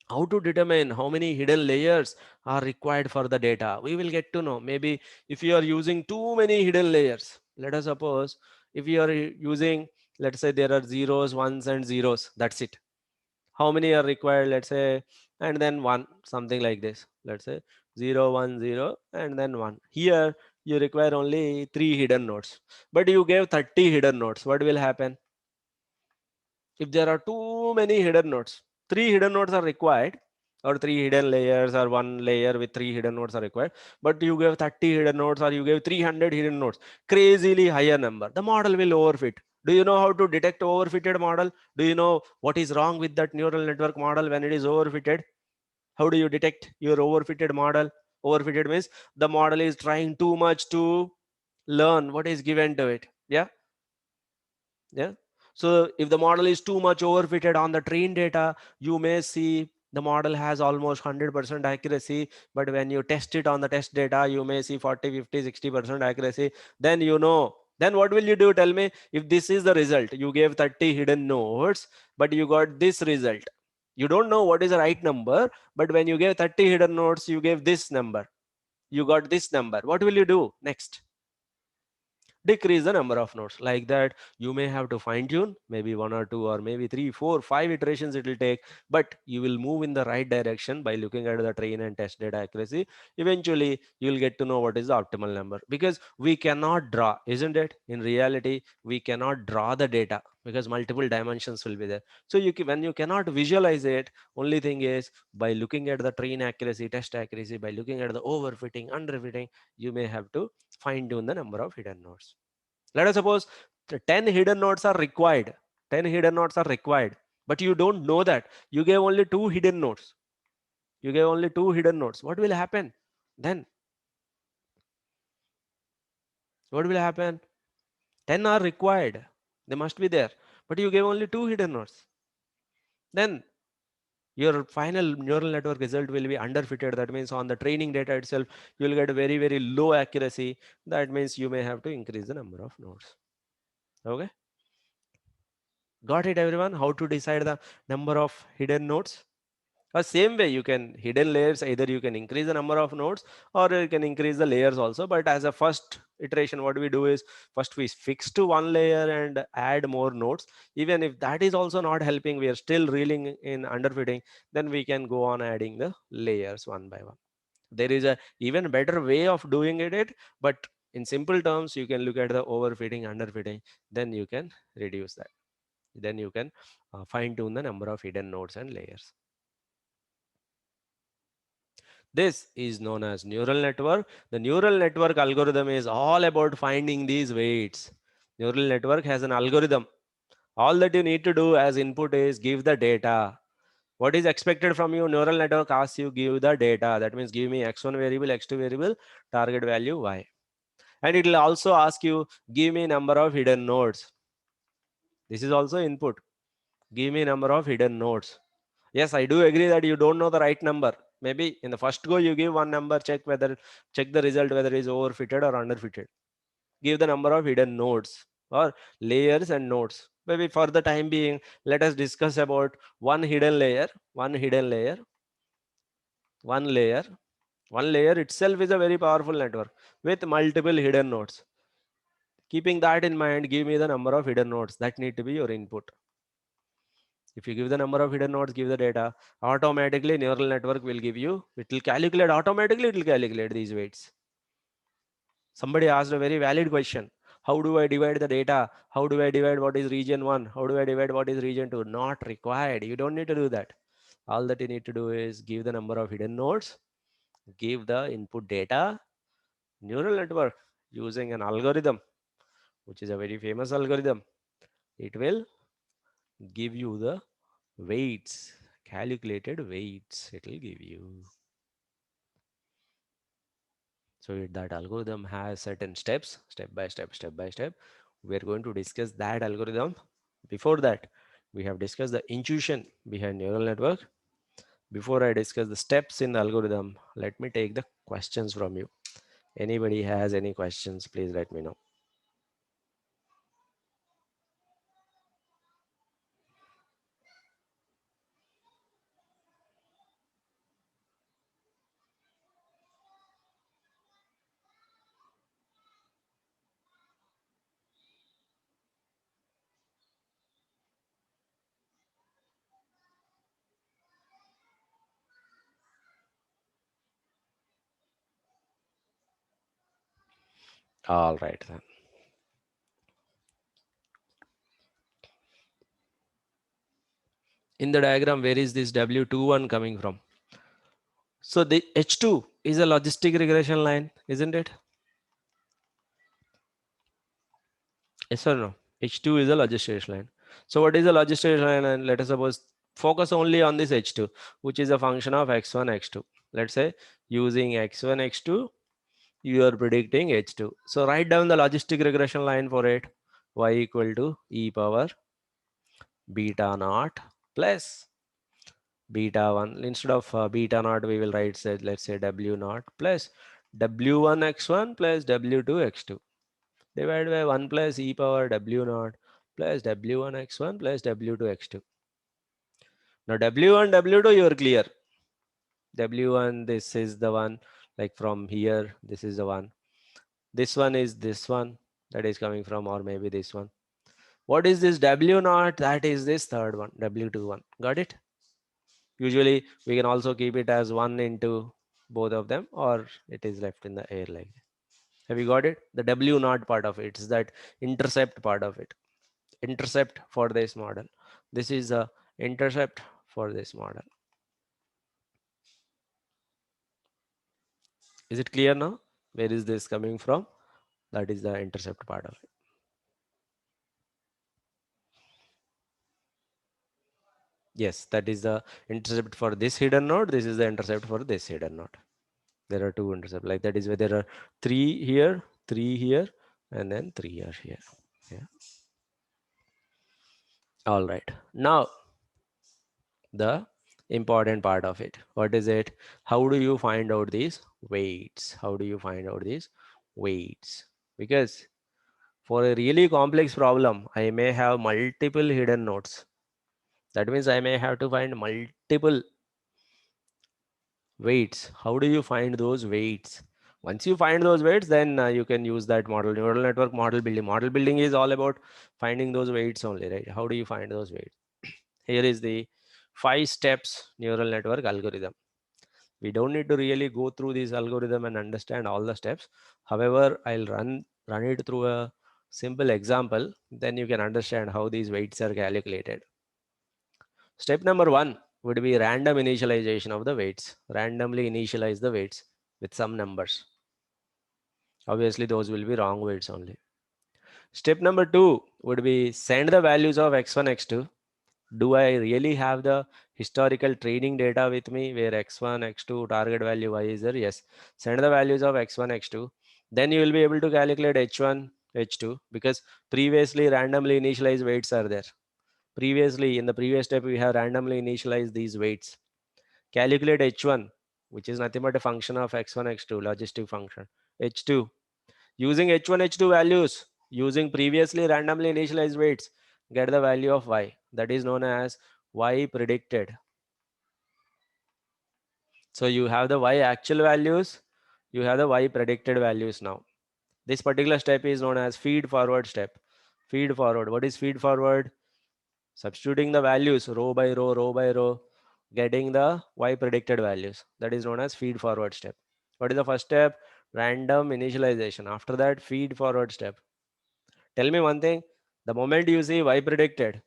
How to determine how many hidden layers are required for the data? We will get to know. Maybe if you are using too many hidden layers, let us suppose if you are using, let's say there are zeros, ones and zeros, that's it. How many are required? Let's say, and then one, something like this. Let's say 0, 1, 0, and then 1. Here you require only 3 hidden nodes, but you gave 30 hidden nodes. What will happen? If there are too many hidden nodes, 3 hidden nodes are required, or 3 hidden layers, or 1 layer with 3 hidden nodes are required, but you gave 30 hidden nodes, or you gave 300 hidden nodes, crazily higher number, the model will overfit. Do you know how to detect overfitted model? Do you know what is wrong with that neural network model when it is overfitted? How do you detect your overfitted model? Overfitted means the model is trying too much to learn what is given to it. Yeah. Yeah. So if the model is too much overfitted on the trained data, you may see the model has almost 100% accuracy, but when you test it on the test data, you may see 40, 50, 60% accuracy. Then you know, then what will you do? Tell me. If this is the result, you gave 30 hidden nodes, but you got this result. You don't know what is the right number, but when you gave 30 hidden nodes, you gave this number. You got this number. What will you do next? Decrease the number of nodes. Like that, you may have to fine tune, maybe one or two or maybe three, four, five iterations it will take, but you will move in the right direction by looking at the train and test data accuracy. Eventually you will get to know what is the optimal number, because we cannot draw, isn't it? In reality, we cannot draw the data because multiple dimensions will be there. So when you cannot visualize it, only thing is by looking at the train accuracy, test accuracy, by looking at the overfitting, underfitting, you may have to fine tune the number of hidden nodes. Let us suppose the 10 hidden nodes are required. 10 hidden nodes are required, but you don't know that. You gave only two hidden nodes. You gave only two hidden nodes. What will happen then? What will happen? 10 are required. They must be there, but you gave only two hidden nodes. Then your final neural network result will be underfitted. That means on the training data itself, you will get very, very low accuracy. That means you may have to increase the number of nodes. Okay. Got it, everyone? How to decide the number of hidden nodes? Same way, you can hidden layers, either you can increase the number of nodes or you can increase the layers also. But as a first iteration, what we do is first we fix to one layer and add more nodes. Even if that is also not helping, we are still reeling in underfitting, then we can go on adding the layers one by one. There is a even better way of doing it, but in simple terms, you can look at the overfitting, underfitting, then you can reduce that. Then you can fine tune the number of hidden nodes and layers. This is known as neural network. The neural network algorithm is all about finding these weights. Neural network has an algorithm. All that you need to do as input is give the data. What is expected from you? Neural network asks you give the data. That means give me x1 variable, x2 variable, target value y. And it will also ask you give me number of hidden nodes. This is also input. Give me number of hidden nodes. Yes, I do agree that you don't know the right number. Maybe in the first go you give one number, check the result whether it is overfitted or underfitted. Give the number of hidden nodes or layers and nodes. Maybe for the time being, let us discuss about one hidden layer, one hidden layer, one layer. One layer itself is a very powerful network with multiple hidden nodes. Keeping that in mind, give me the number of hidden nodes that need to be your input. If you give the number of hidden nodes, give the data, automatically neural network will give you, it will calculate automatically, it will calculate these weights. Somebody asked a very valid question. How do I divide the data? How do I divide what is region 1? How do I divide what is region 2? Not required. You don't need to do that. All that you need to do is give the number of hidden nodes, give the input data, neural network using an algorithm, which is a very famous algorithm. It will give you the weights, calculated weights it will give you. So that algorithm has certain steps, step by step, step by step. We are going to discuss that algorithm. Before that, we have discussed the intuition behind neural network. Before I discuss the steps in the algorithm, let me take the questions from you. Anybody has any questions, please let me know. All right then. In the diagram, where is this W21 coming from? So the H2 is a logistic regression line, isn't it? Yes or no? H2 is a logistic line. So what is a logistic line? And let us suppose focus only on this H2, which is a function of x1, x2. Let's say using x1, x2, you are predicting H2. So write down the logistic regression line for it. Y equal to e power beta naught plus beta 1. Instead of beta naught, we will write, say, let's say w naught plus w1 x1 plus w2 x2 divided by 1 plus e power w naught plus w1 x1 plus w2 x2. Now w1, w2, you are clear. W1, this is the one, like from here, this is the one. This one is this one that is coming from, or maybe this one. What is this W naught? That is this third one, W2 one. Got it? Usually we can also keep it as 1 into both of them, or it is left in the air like that. Have you got it? The W naught part of it is that intercept part of it. Intercept for this model. This is a intercept for this model. Is it clear now? Where is this coming from? That is the intercept part of it. Yes, that is the intercept for this hidden node. This is the intercept for this hidden node. There are two intercepts like that is where there are three here, and then three here. Yeah. All right. Now the important part of it. What is it? How do you find out these weights? How do you find out these weights? Because for a really complex problem, I may have multiple hidden nodes. That means I may have to find multiple weights. How do you find those weights? Once you find those weights, then you can use that model, neural network model building. Model building is all about finding those weights only, right? How do you find those weights? Here is the 5 steps neural network algorithm. We don't need to really go through this algorithm and understand all the steps. However, I'll run it through a simple example. Then you can understand how these weights are calculated. Step number 1 would be random initialization of the weights. Randomly initialize the weights with some numbers. Obviously, those will be wrong weights only. Step number 2 would be send the values of x1, x2. Do I really have the historical training data with me where x1, x2 target value y is there? Yes. Send the values of x1, x2. Then you will be able to calculate h1, h2 because previously randomly initialized weights are there. Previously, in the previous step, we have randomly initialized these weights. Calculate h1, which is nothing but a function of x1, x2, logistic function. h2, using h1, h2 values, using previously randomly initialized weights, get the value of y. That is known as y predicted. So you have the y actual values, you have the y predicted values now. This particular step is known as feed forward step. Feed forward. What is feed forward? Substituting the values row by row, getting the y predicted values. That is known as feed forward step. What is the first step? Random initialization. After that, feed forward step. Tell me one thing. The moment you see y predicted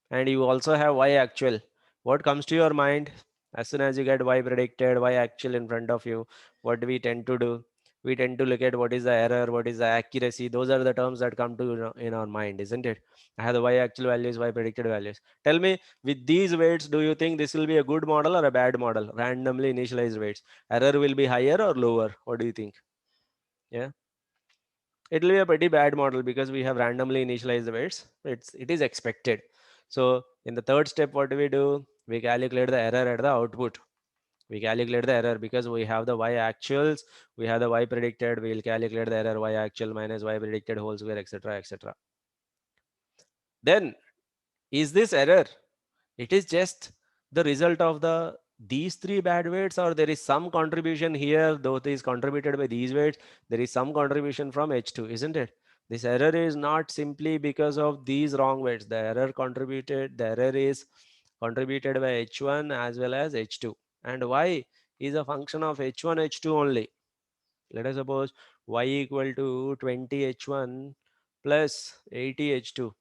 and you also have y actual, what comes to your mind as soon as you get y predicted, y actual in front of you? What do we tend to do? We tend to look at what is the error, what is the accuracy. Those are the terms that come to in our mind, isn't it? I have the y actual values, y predicted values. Tell me, with these weights, do you think this will be a good model or a bad model? Randomly initialized weights. Error will be higher or lower? What do you think? Yeah, it will be a pretty bad model because we have randomly initialized the weights. It is expected. So in the third step, what do? We calculate the error at the output. We calculate the error because we have the y actuals, we have the y predicted. We will calculate the error y actual minus y predicted whole square, etc., etc. Then is this error? It is just the result of these three bad weights, or there is some contribution here, though it is contributed by these weights, there is some contribution from H2, isn't it? This error is not simply because of these wrong weights. The error is contributed by H1 as well as H2. And Y is a function of H1, H2 only. Let us suppose Y equal to 20 H1 plus 80 H2.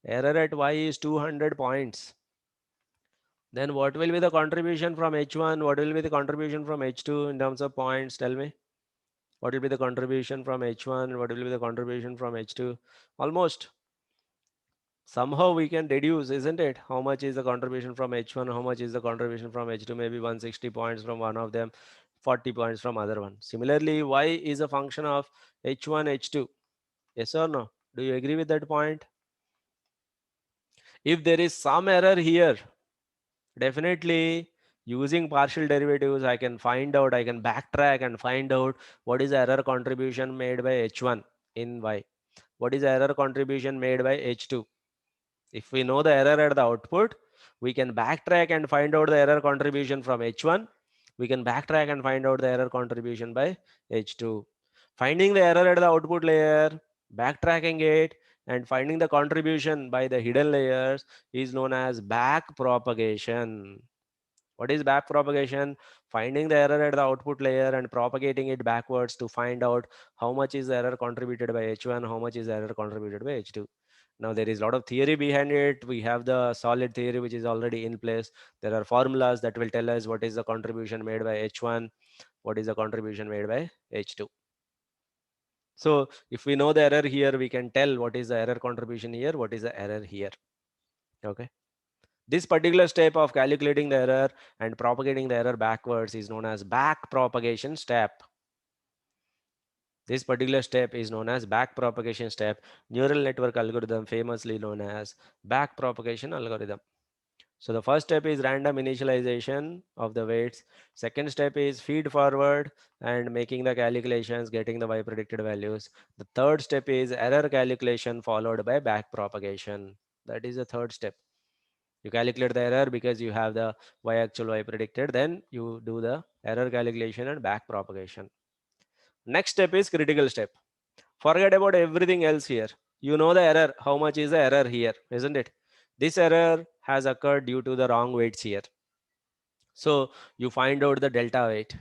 Error at Y is 200 points. Then what will be the contribution from H1? What will be the contribution from H2 in terms of points? Tell me. What will be the contribution from H1? What will be the contribution from H2? Almost Somehow we can reduce, isn't it? How much is the contribution from H1? How much is the contribution from H2? Maybe 160 points from one of them, 40 points from other one. Similarly, Y is a function of H1, H2. Yes or no? Do you agree with that point? If there is some error here, definitely using partial derivatives, I can find out, I can backtrack and find out what is the error contribution made by H1 in Y. What is the error contribution made by H2? If we know the error at the output, we can backtrack and find out the error contribution from H1. We can backtrack and find out the error contribution by H2. Finding the error at the output layer, backtracking it, and finding the contribution by the hidden layers is known as backpropagation. What is backpropagation? Finding the error at the output layer and propagating it backwards to find out how much is the error contributed by H1, how much is the error contributed by H2. Now there is a lot of theory behind it. We have the solid theory which is already in place. There are formulas that will tell us what is the contribution made by H1, what is the contribution made by H2. So if we know the error here, we can tell what is the error contribution here, what is the error here. Okay. This particular step of calculating the error and propagating the error backwards is known as backpropagation step. This particular step is known as backpropagation step. Neural network algorithm famously known as backpropagation algorithm. So the first step is random initialization of the weights. Second step is feed forward and making the calculations, getting the Y predicted values. The third step is error calculation followed by backpropagation. That is the third step. You calculate the error because you have the Y actual, Y predicted. Then you do the error calculation and backpropagation. Next step is critical step. Forget about everything else here. You know the error. How much is the error here, isn't it? This error has occurred due to the wrong weights here. So you find out the delta weight.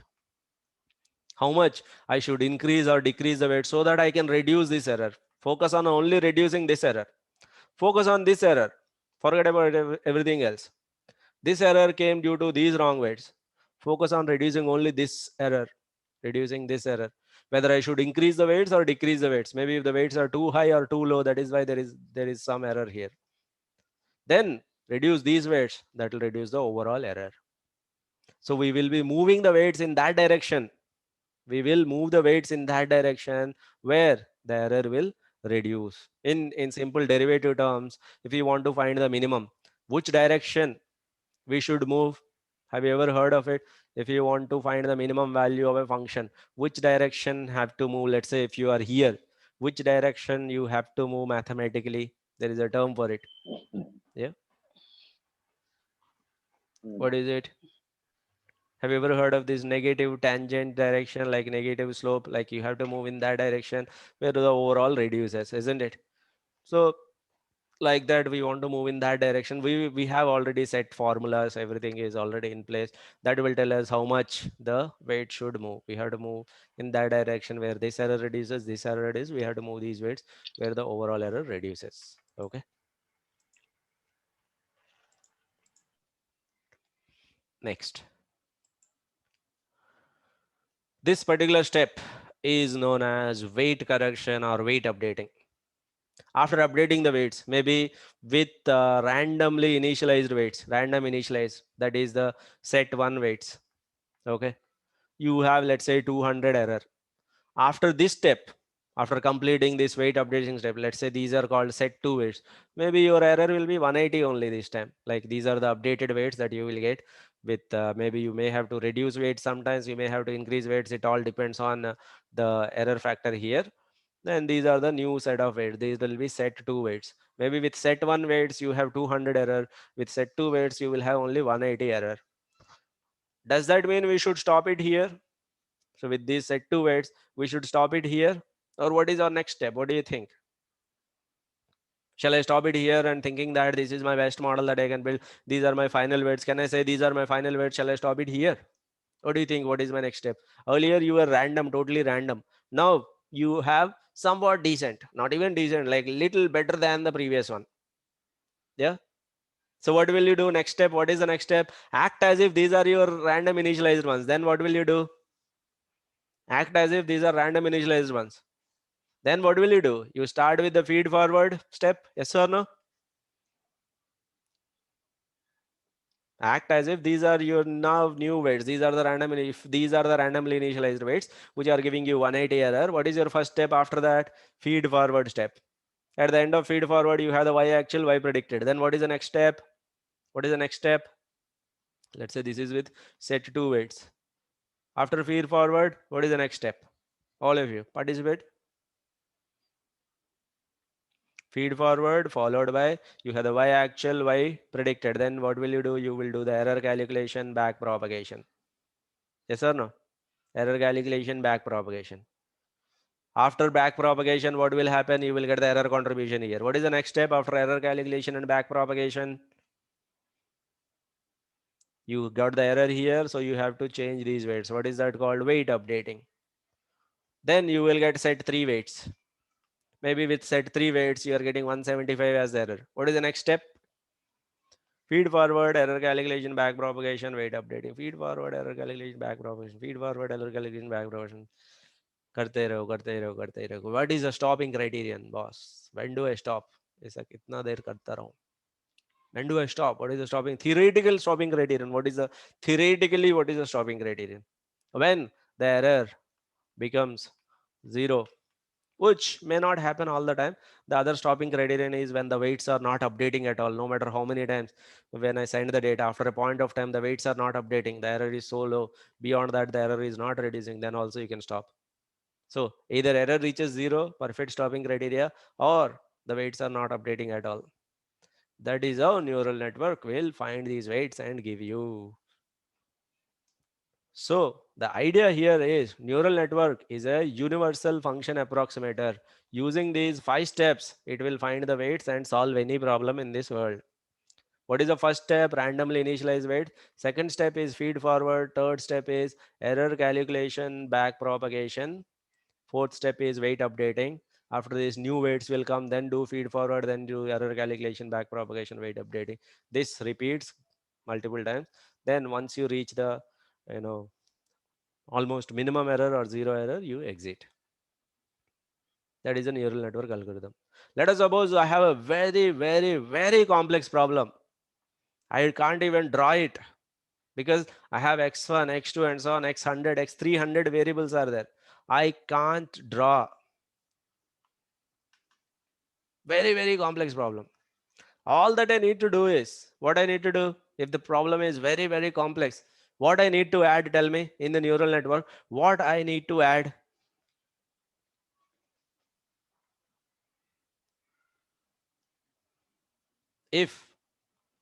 How much I should increase or decrease the weight so that I can reduce this error. Focus on only reducing this error. Focus on this error. Forget about everything else. This error came due to these wrong weights. Focus on reducing only this error, reducing this error. Whether I should increase the weights or decrease the weights. Maybe if the weights are too high or too low, that is why there is some error here. Then reduce these weights. That will reduce the overall error. So we will be moving the weights in that direction. We will move the weights in that direction where the error will reduce. In simple derivative terms, if you want to find the minimum, which direction we should move? Have you ever heard of it? If you want to find the minimum value of a function, which direction have to move? Let's say if you are here, which direction you have to move mathematically? There is a term for it. Yeah. Mm. What is it? Have you ever heard of this negative tangent direction, like negative slope? Like you have to move in that direction where the overall reduces, isn't it? So like that, we want to move in that direction. We have already set formulas, everything is already in place that will tell us how much the weight should move. We have to move in that direction where this error reduces, this error reduces. We have to move these weights where the overall error reduces. Okay. Next, this particular step is known as weight correction or weight updating. After updating the weights, maybe with randomly initialized weights, random initialized, that is the set one weights. Okay, you have, let's say, 200 error. After this step, after completing this weight updating step, let's say these are called set two weights, maybe your error will be 180 only this time. Like these are the updated weights that you will get with maybe you may have to reduce weights, sometimes you may have to increase weights. It all depends on the error factor here. Then these are the new set of weights. These will be set two weights. Maybe with set one weights you have 200 error. With set two weights you will have only 180 error. Does that mean we should stop it here? So with these set two weights, we should stop it here, or what is our next step? What do you think? Shall I stop it here and thinking that this is my best model that I can build? These are my final weights. Can I say these are my final weights? Shall I stop it here? What do you think? What is my next step? Earlier you were random, totally random. Now you have somewhat decent, not even decent, like little better than the previous one. Yeah. So what will you do next step? What is the next step? Act as if these are your random initialized ones. Then what will you do? Act as if these are random initialized ones. Then what will you do? You start with the feed forward step, yes or no? Act as if these are your now new weights. These are the random, if these are the randomly initialized weights which are giving you 180 error. What is your first step after that? Feed forward step. At the end of feed forward, you have the y actual, y predicted. Then what is the next step? What is the next step? Let's say this is with set two weights. After feed forward, what is the next step? All of you participate. Feed forward followed by you have the y actual, y predicted. Then what will you do? You will do the error calculation, back propagation. Yes or no? Error calculation, back propagation. After back propagation, what will happen? You will get the error contribution here. What is the next step after error calculation and back propagation? You got the error here, so you have to change these weights. What is that called? Weight updating. Then you will get set three weights. Maybe with set three weights, you are getting 175 as the error. What is the next step? Feed forward, error calculation, back propagation, weight updating. Feed forward, error calculation, back propagation. Feed forward, error calculation, back propagation. करते रहो करते रहो करते रहो. What is the stopping criterion, boss? When do I stop? ऐसा कितना देर करता रहूं? When do I stop? What is the stopping? Theoretical stopping criterion. What is the theoretically? What is the stopping criterion? When the error becomes zero, which may not happen all the time. The other stopping criterion is when the weights are not updating at all, no matter how many times when I send the data. After a point of time, the weights are not updating. The error is so low. Beyond that, the error is not reducing. Then also you can stop. So either error reaches zero, perfect stopping criteria, or the weights are not updating at all. That is how neural network will find these weights and give you. So the idea here is neural network is a universal function approximator. Using these 5 steps, it will find the weights and solve any problem in this world. What is the first step? Randomly initialize weight. Second step is feed forward. Third step is error calculation, back propagation. Fourth step is weight updating. After this, new weights will come, then do feed forward, then do error calculation, back propagation, weight updating. This repeats multiple times. Then once you reach the, you know, almost minimum error or zero error, you exit. That is a neural network algorithm. Let us suppose I have a very, very, very complex problem. I can't even draw it because I have x1, x2, and so on, x100, x300 variables are there. I can't draw. Very, very complex problem. All that I need to do is, what I need to do, if the problem is very, very complex, what I need to add, tell me in the neural network, what I need to add. If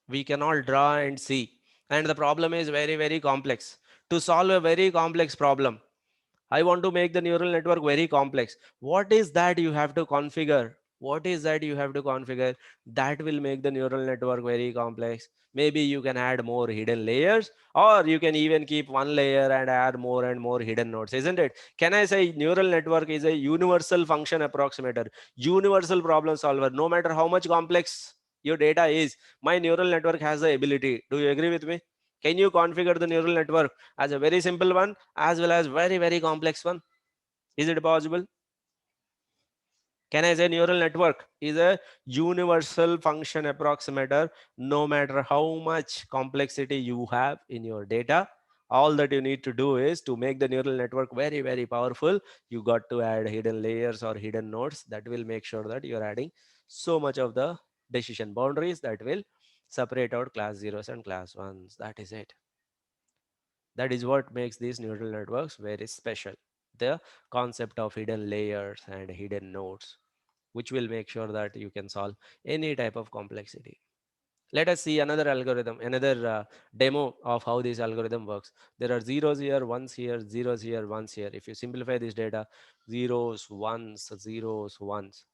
we cannot draw and see, and the problem is very, very complex, to solve a very complex problem, I want to make the neural network very complex. What is that you have to configure? What is that you have to configure that will make the neural network very complex? Maybe you can add more hidden layers, or you can even keep one layer and add more and more hidden nodes, isn't it? Can I say neural network is a universal function approximator, universal problem solver? No matter how much complex your data is, my neural network has the ability. Do you agree with me? Can you configure the neural network as a very simple one as well as very, very complex one? Is it possible? Can I say neural network is a universal function approximator? No matter how much complexity you have in your data, all that you need to do is to make the neural network very, very powerful. You got to add hidden layers or hidden nodes that will make sure that you're adding so much of the decision boundaries that will separate out class zeros and class ones. That is it. That is what makes these neural networks very special. The concept of hidden layers and hidden nodes, which will make sure that you can solve any type of complexity. Let us see another algorithm, another demo of how this algorithm works. There are zeros here, ones here, zeros here, ones here. If you simplify this data, zeros, ones, zeros, ones.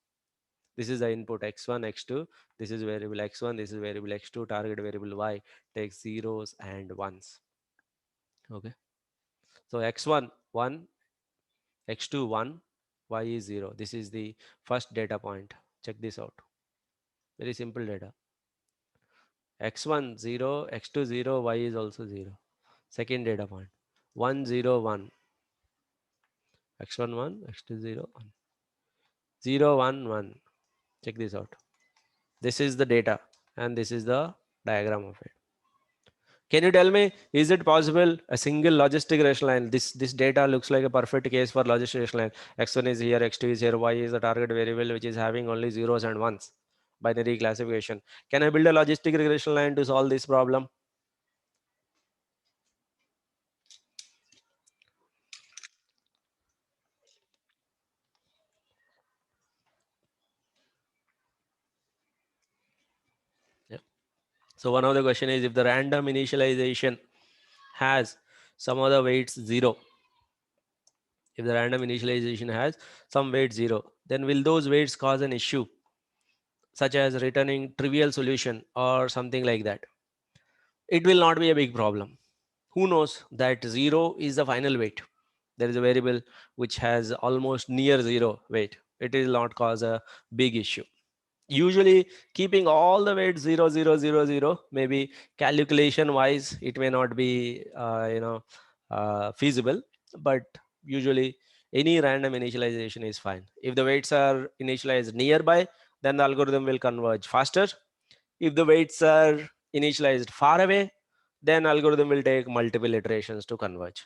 This is the input x1, x2. This is variable x1, this is variable x2, target variable y takes zeros and ones. Okay. So x1, 1, x2, 1, y is 0. This is the first data point. Check this out. Very simple data. x1, 0, x2, 0, y is also 0. Second data point. 1, 0, 1. x1, 1, x2, 0, 1. 0, 1, 1. Check this out. This is the data and this is the diagram of it. Can you tell me, is it possible a single logistic regression line? This data looks like a perfect case for logistic regression line. X1 is here, X2 is here, Y is the target variable which is having only zeros and ones. Binary classification. Can I build a logistic regression line to solve this problem? Yeah. So one of the question is, if the random initialization has some other weights 0, if the random initialization has some weight 0, then will those weights cause an issue such as returning trivial solution or something like that? It will not be a big problem. Who knows that 0 is the final weight? There is a variable which has almost near 0 weight. It will not cause a big issue. Usually keeping all the weights 0 0 0 0, maybe calculation wise it may not be feasible, but usually any random initialization is fine. If the weights are initialized nearby, then the algorithm will converge faster. If the weights are initialized far away, then algorithm will take multiple iterations to converge.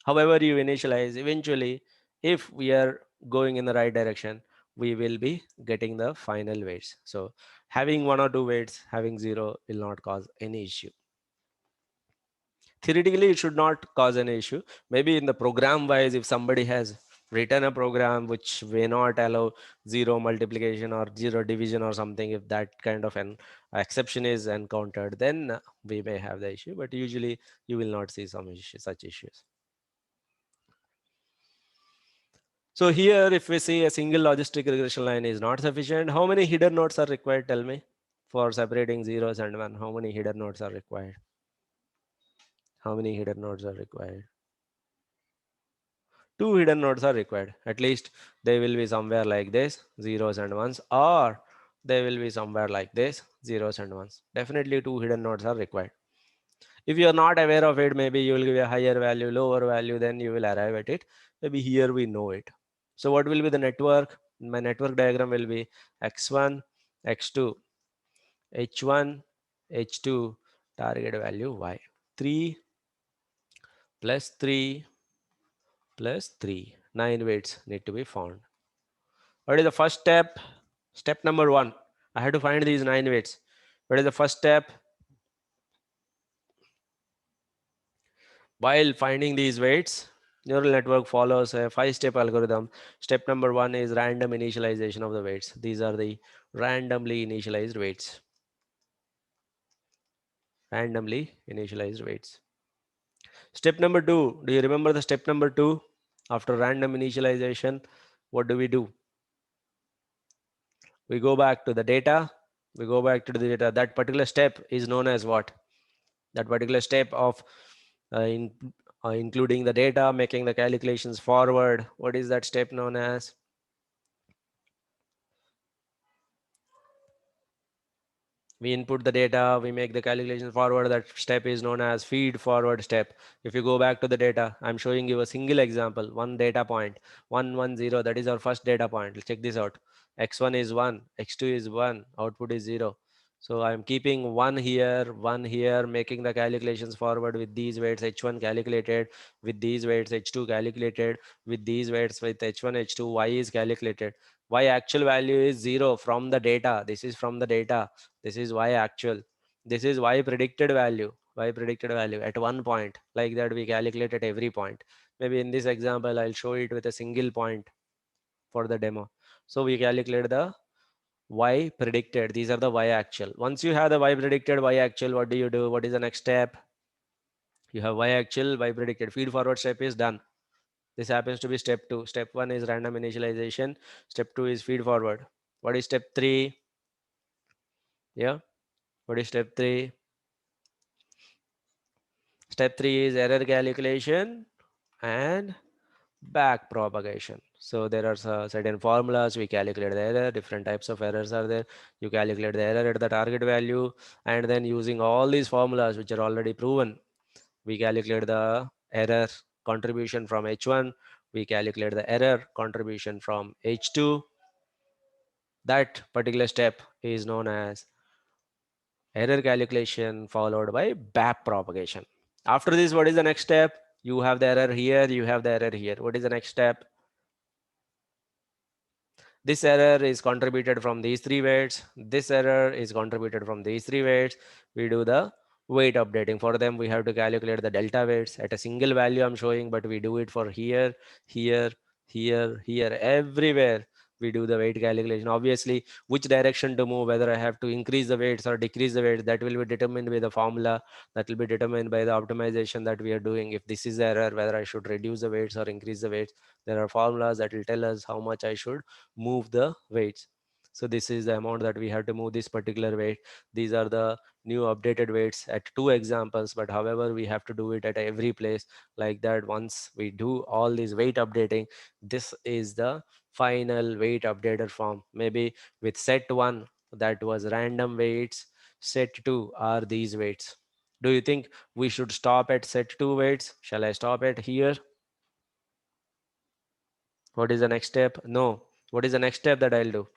However you initialize, eventually if we are going in the right direction, we will be getting the final weights. So having one or two weights, having 0 will not cause any issue. Theoretically it should not cause any issue. Maybe in the program wise, if somebody has written a program which may not allow 0 multiplication or 0 division or something, if that kind of an exception is encountered, then we may have the issue, but usually you will not see some issue, such issues. So here, if we see a single logistic regression line is not sufficient, how many hidden nodes are required? Tell me, for separating zeros and one, how many hidden nodes are required? How many hidden nodes are required? Two hidden nodes are required. At least they will be somewhere like this, zeros and ones, or they will be somewhere like this, zeros and ones. Definitely two hidden nodes are required. If you are not aware of it, maybe you will give a higher value, lower value, then you will arrive at it. Maybe here we know it. So what will be the network? My network diagram will be x1, x2, h1, h2, target value y. 3 plus 3 plus 3. 9 weights need to be found. What is the first step? Step number 1. I had to find these 9 weights. What is the first step? While finding these weights, neural network follows a 5-step algorithm. Step number 1 is random initialization of the weights. These are the randomly initialized weights. Randomly initialized weights. Step number 2. Do you remember the step number 2? After random initialization, what do? We go back to the data. We go back to the data. That particular step is known as what? That particular step of in, including the data, making the calculations forward. What is that step known as? We input the data, we make the calculation forward. That step is known as feed forward step. If you go back to the data, I'm showing you a single example, one data point, 110. That is our first data point. Let's check this out. X1 is 1, X2 is 1, output is 0. So I'm keeping 1 here, making the calculations forward with these weights H1 calculated, with these weights H2 calculated, with these weights with H1, H2, Y is calculated. Y actual value is 0 from the data. This is from the data. This is Y actual. This is Y predicted value. Y predicted value at one point. Like that we calculate at every point. Maybe in this example, I'll show it with a single point for the demo. So we calculate the Y predicted. These are the Y actual. Once you have the Y predicted, Y actual, what do you do? What is the next step? You have Y actual, Y predicted. Feed forward step is done. This happens to be step 2. Step 1 is random initialization. Step 2 is feed forward. What is step 3? Yeah. What is step 3? Step 3 is error calculation and back propagation. So there are certain formulas. We calculate the error. Different types of errors are there. You calculate the error at the target value, and then using all these formulas which are already proven, we calculate the error contribution from H1. We calculate the error contribution from H2. That particular step is known as error calculation followed by back propagation. After this, what is the next step? You have the error here, you have the error here. What is the next step? This error is contributed from these three weights. This error is contributed from these three weights. We do the weight updating. For them, we have to calculate the delta weights at a single value I'm showing, but we do it for here, here, here, everywhere. We do the weight calculation. Obviously, which direction to move, whether I have to increase the weights or decrease the weights, that will be determined by the formula. That will be determined by the optimization that we are doing. If this is error, whether I should reduce the weights or increase the weights, there are formulas that will tell us how much I should move the weights. So this is the amount that we have to move this particular weight. These are the new updated weights at two examples, but however we have to do it at every place like that. Once we do all this weight updating, this is the final weight updated form. Maybe with set 1 that was random weights, set 2 are these weights. Do you think we should stop at set 2 weights? Shall I stop at here? What is the next step? No. What is the next step that I'll do?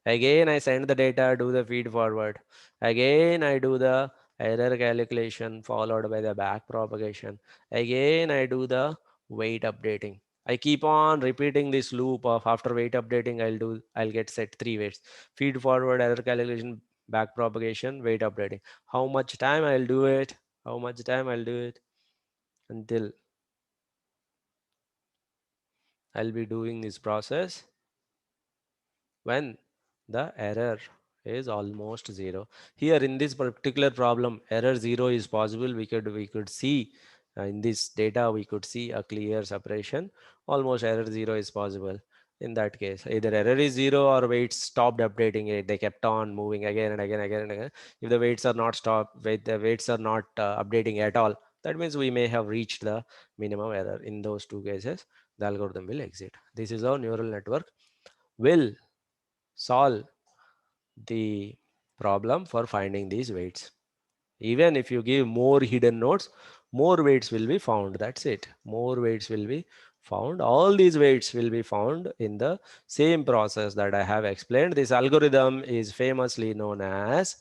Again, I send the data, do the feed forward. Again, I do the error calculation followed by the back propagation. Again, I do the weight updating. I keep on repeating this loop of after weight updating, I'll get set three weights. Feed forward, error calculation, back propagation, weight updating. How much time I'll do it? How much time I'll do it? Until I'll be doing this process when the error is almost zero. Here in this particular problem, error zero is possible. We could see in this data, we could see a clear separation. Almost error zero is possible. In that case, either error is zero or weights stopped updating it. They kept on moving again and again, again and again. If the weights are not stopped, the weights are not updating at all, that means we may have reached the minimum error. In those two cases, the algorithm will exit. This is how neural network will solve the problem for finding these weights. Even if you give more hidden nodes, more weights will be found. That's it. More weights will be found. All these weights will be found in the same process that I have explained. This algorithm is famously known as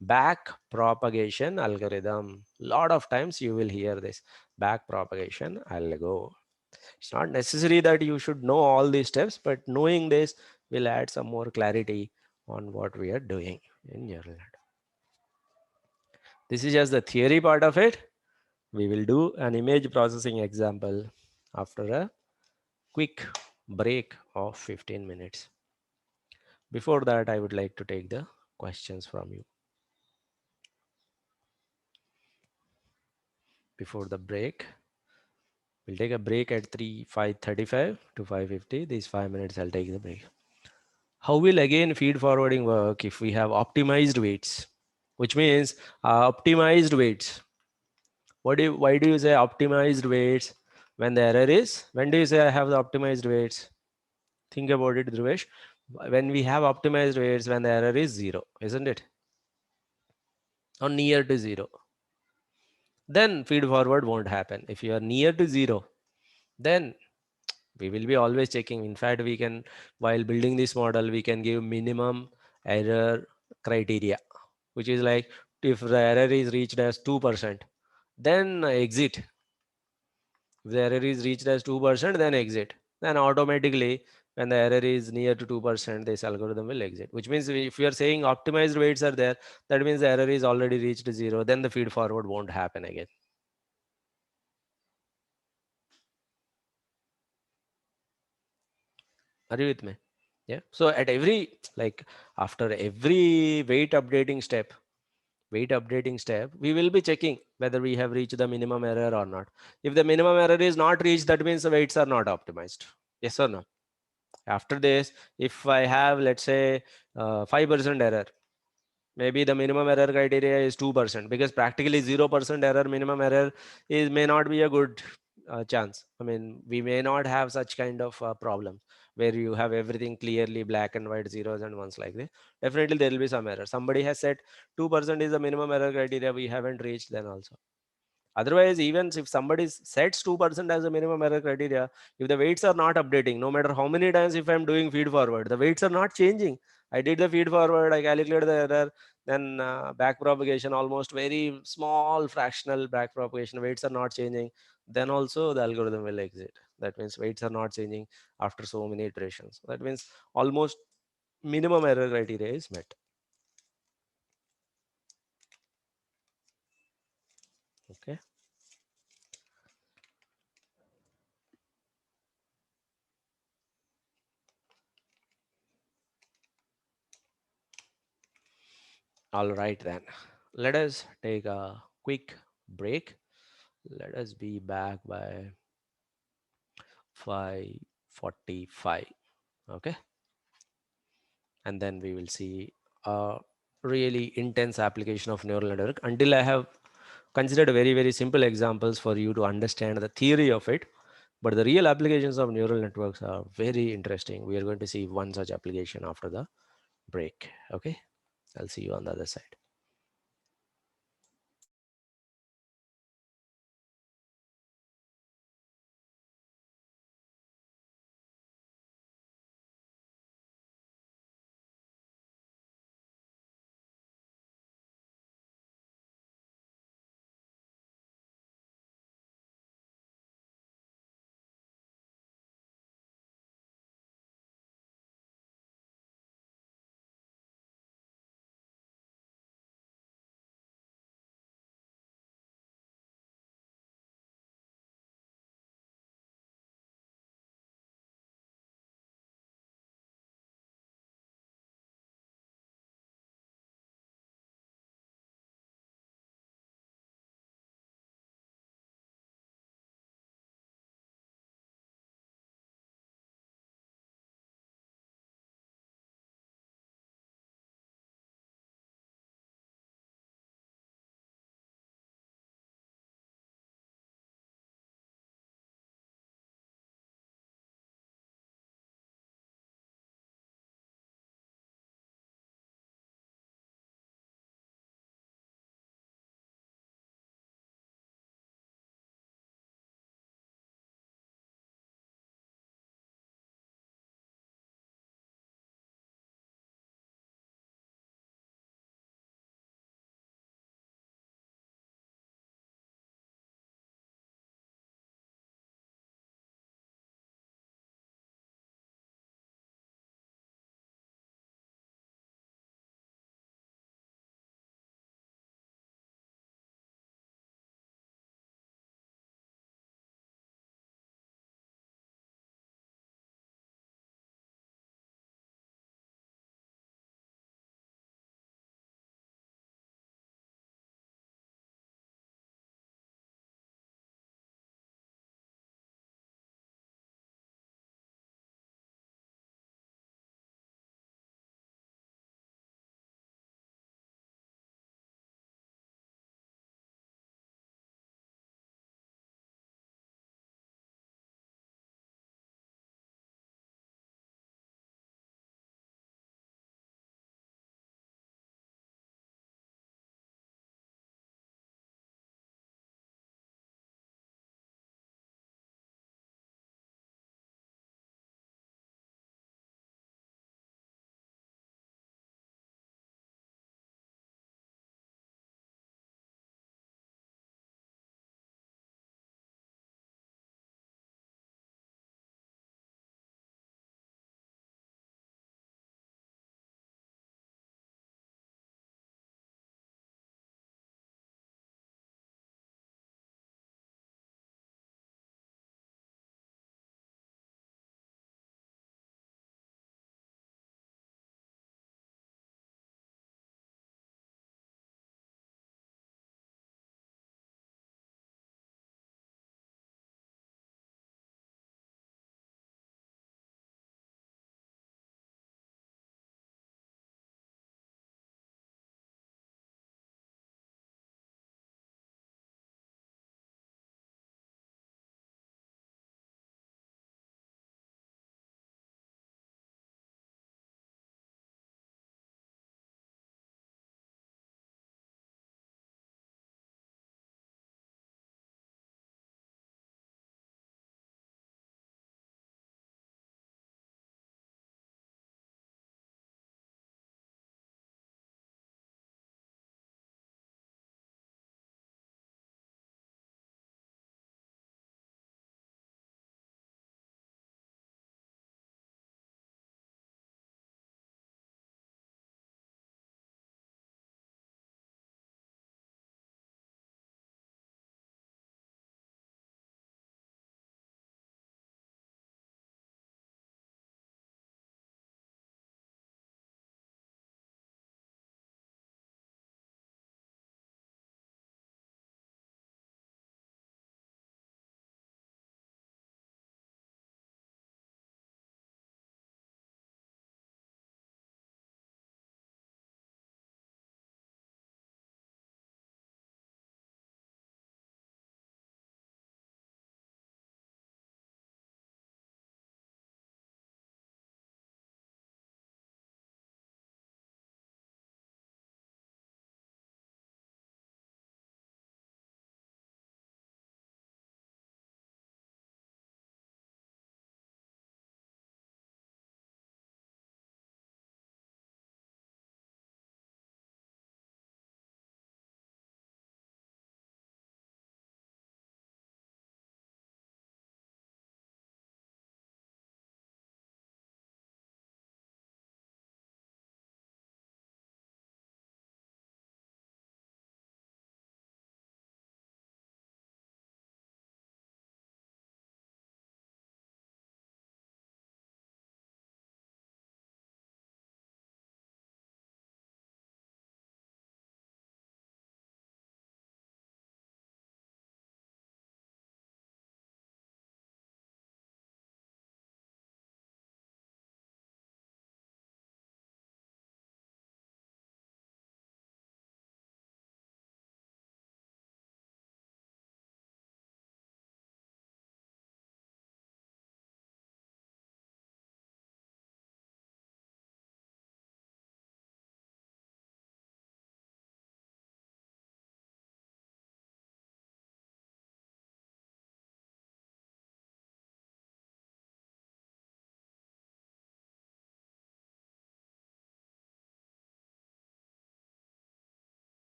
back propagation algorithm. Lot of times you will hear this back propagation algo. It's not necessary that you should know all these steps, but knowing this will add some more clarity on what we are doing in neural net. This is just the theory part of it. We will do an image processing example after a quick break of 15 minutes. Before that, I would like to take the questions from you. Before the break, we'll take a break at 5:35 to 5:50. These 5 minutes, I'll take the break. How will again feed forwarding work if we have optimized weights? Which means optimized weights. Why do you say optimized weights when the error is? When do you say I have the optimized weights? Think about it, Dhruvesh. When we have optimized weights, when the error is zero, isn't it? Or near to zero, then feed forward won't happen. If you are near to zero, then we will be always checking. In fact, we can, while building this model, we can give minimum error criteria, which is like if the error is reached as 2%, then exit. If the error is reached as 2%, then exit. Then automatically, when the error is near to 2%, this algorithm will exit. Which means if you are saying optimized weights are there, that means the error is already reached zero. Then the feed forward won't happen again. Are you with me? Yeah. So at every, like after every weight updating step, we will be checking whether we have reached the minimum error or not. If the minimum error is not reached, that means the weights are not optimized. Yes or no? After this, if I have, let's say, 5% error, maybe the minimum error criteria is 2%, because practically 0% error, minimum error is may not be a good chance. I mean, we may not have such kind of problems where you have everything clearly black and white, zeros and ones like this. Definitely there will be some error. Somebody has said 2% is the minimum error criteria, we haven't reached, then also Otherwise, even if somebody sets 2% as a minimum error criteria, if the weights are not updating, no matter how many times if I'm doing feed forward, the weights are not changing. I did the feed forward, I calculated the error, then back propagation, almost very small fractional back propagation, weights are not changing, then also the algorithm will exit. That means weights are not changing after so many iterations. That means almost minimum error criteria is met. Okay. All right, then. Let us take a quick break. Let us be back by 5:45. Okay. And then we will see a really intense application of neural network. Until I have considered very, very simple examples for you to understand the theory of it. But the real applications of neural networks are very interesting. We are going to see one such application after the break. Okay. I'll see you on the other side.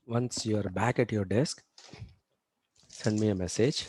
Once you are back at your desk, send me a message.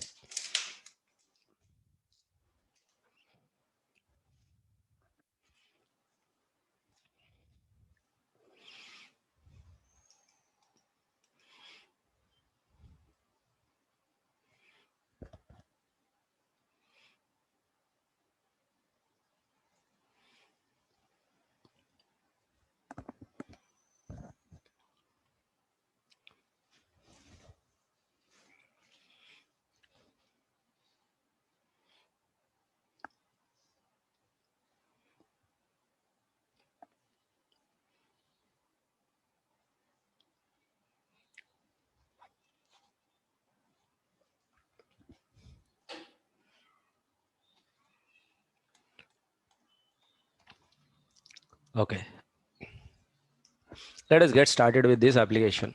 Okay, let us get started with this application.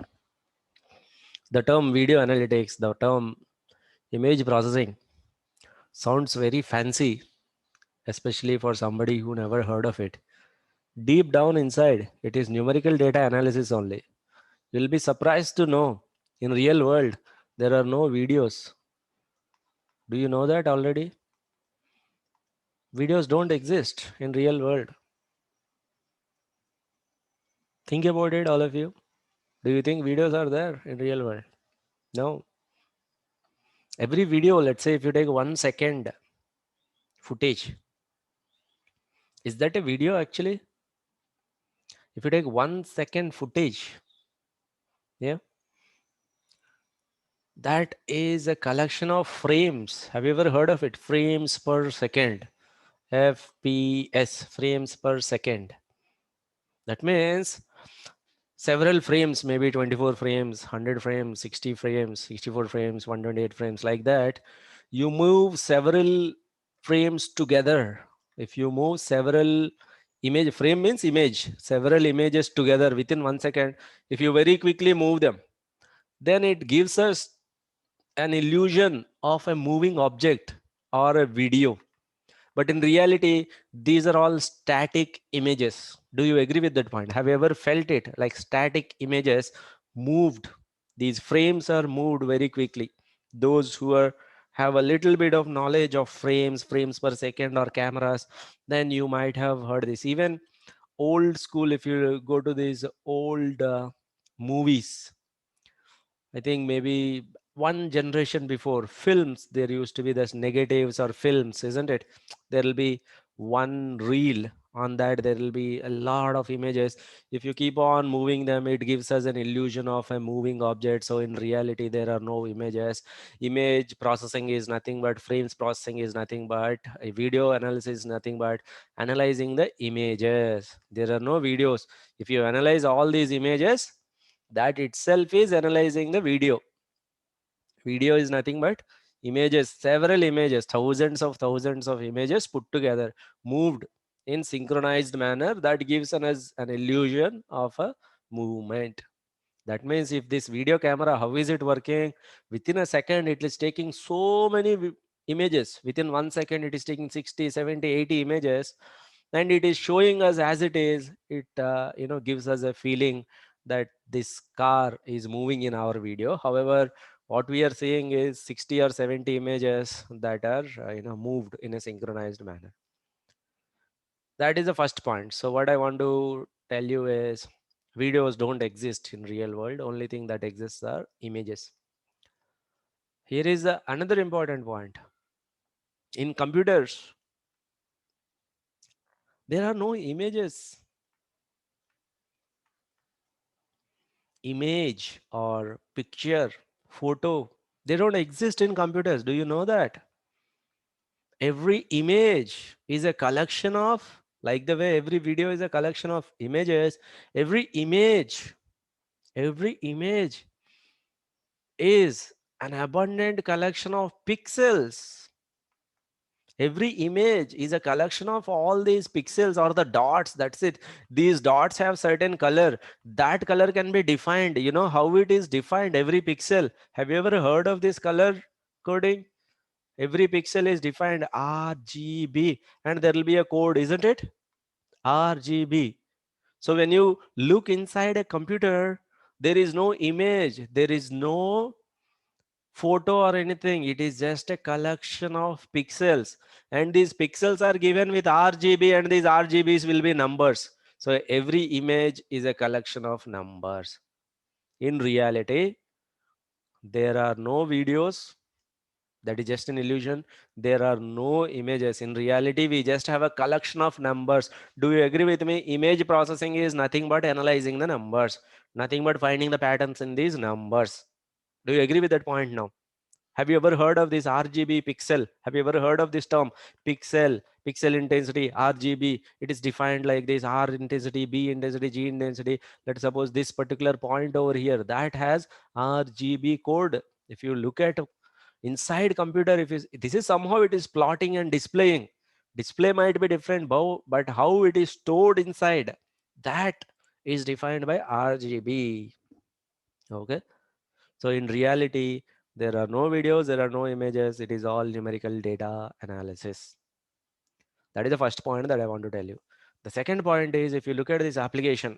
The term video analytics, the term image processing sounds very fancy, especially for somebody who never heard of it. Deep down inside, it is numerical data analysis only. You'll be surprised to know in real world there are no videos. Do you know that already? Videos don't exist in real world. Think about it, all of you. Do you think videos are there in real world? No. Every video, let's say if you take 1 second footage, is that a video actually? If you take 1 second footage, yeah, that is a collection of frames. Have you ever heard of it? Frames per second. FPS, frames per second. That means several frames, maybe 24 frames, 100 frames, 60 frames, 64 frames, 128 frames, like that. You move several frames together. If you move several image, frame means image, several images together within 1 second, if you very quickly move them, then it gives us an illusion of a moving object or a video. But in reality, these are all static images. Do you agree with that point? Have you ever felt it like static images moved? These frames are moved very quickly. Those who are have a little bit of knowledge of frames per second or cameras, then you might have heard this. Even old school, if you go to these old movies, I think maybe one generation before films, there used to be this negatives or films, isn't it? There will be one reel on that. There will be a lot of images. If you keep on moving them, it gives us an illusion of a moving object. So in reality, there are no images. Image processing is nothing but frames processing is nothing but a video analysis is nothing but analyzing the images. There are no videos. If you analyze all these images, that itself is analyzing the video. Video is nothing but images, several images, thousands of images put together, moved in synchronized manner, that gives us an illusion of a movement. That means if this video camera, how is it working? Within a second, it is taking so many images. Within 1 second, it is taking 60, 70, 80 images, and it is showing us as it is. It gives us a feeling that this car is moving in our video. However, what we are seeing is 60 or 70 images that are moved in a synchronized manner. That is the first point. So what I want to tell you is videos don't exist in real world. Only thing that exists are images. Here is another important point. In computers, there are no images. Image or picture, photo, they don't exist in computers. Do you know that? Every image is a collection of, like the way every video is a collection of images, every image is an abundant collection of pixels. Every image is a collection of all these pixels or the dots. That's it. These dots have certain color. That color can be defined. You know how it is defined? Every pixel. Have you ever heard of this color coding? Every pixel is defined RGB, and there will be a code, isn't it? RGB. So when you look inside a computer, There is no image, there is no photo or anything. It is just a collection of pixels, and these pixels are given with RGB, and these RGBs will be numbers. So every image is a collection of numbers. In reality, there are no videos. That is just an illusion. There are no images. In reality, we just have a collection of numbers. Do you agree with me? Image processing is nothing but analyzing the numbers, nothing but finding the patterns in these numbers. Do you agree with that point now? Have you ever heard of this RGB pixel? Have you ever heard of this term? Pixel, pixel intensity, RGB. It is defined like this: R intensity, B intensity, G intensity. Let's suppose this particular point over here that has RGB code. If you look at inside computer, if this is somehow it is plotting and displaying. Display might be different, but how it is stored inside, that is defined by RGB. Okay. So in reality, there are no videos, there are no images. It is all numerical data analysis. That is the first point that I want to tell you. The second point is, if you look at this application,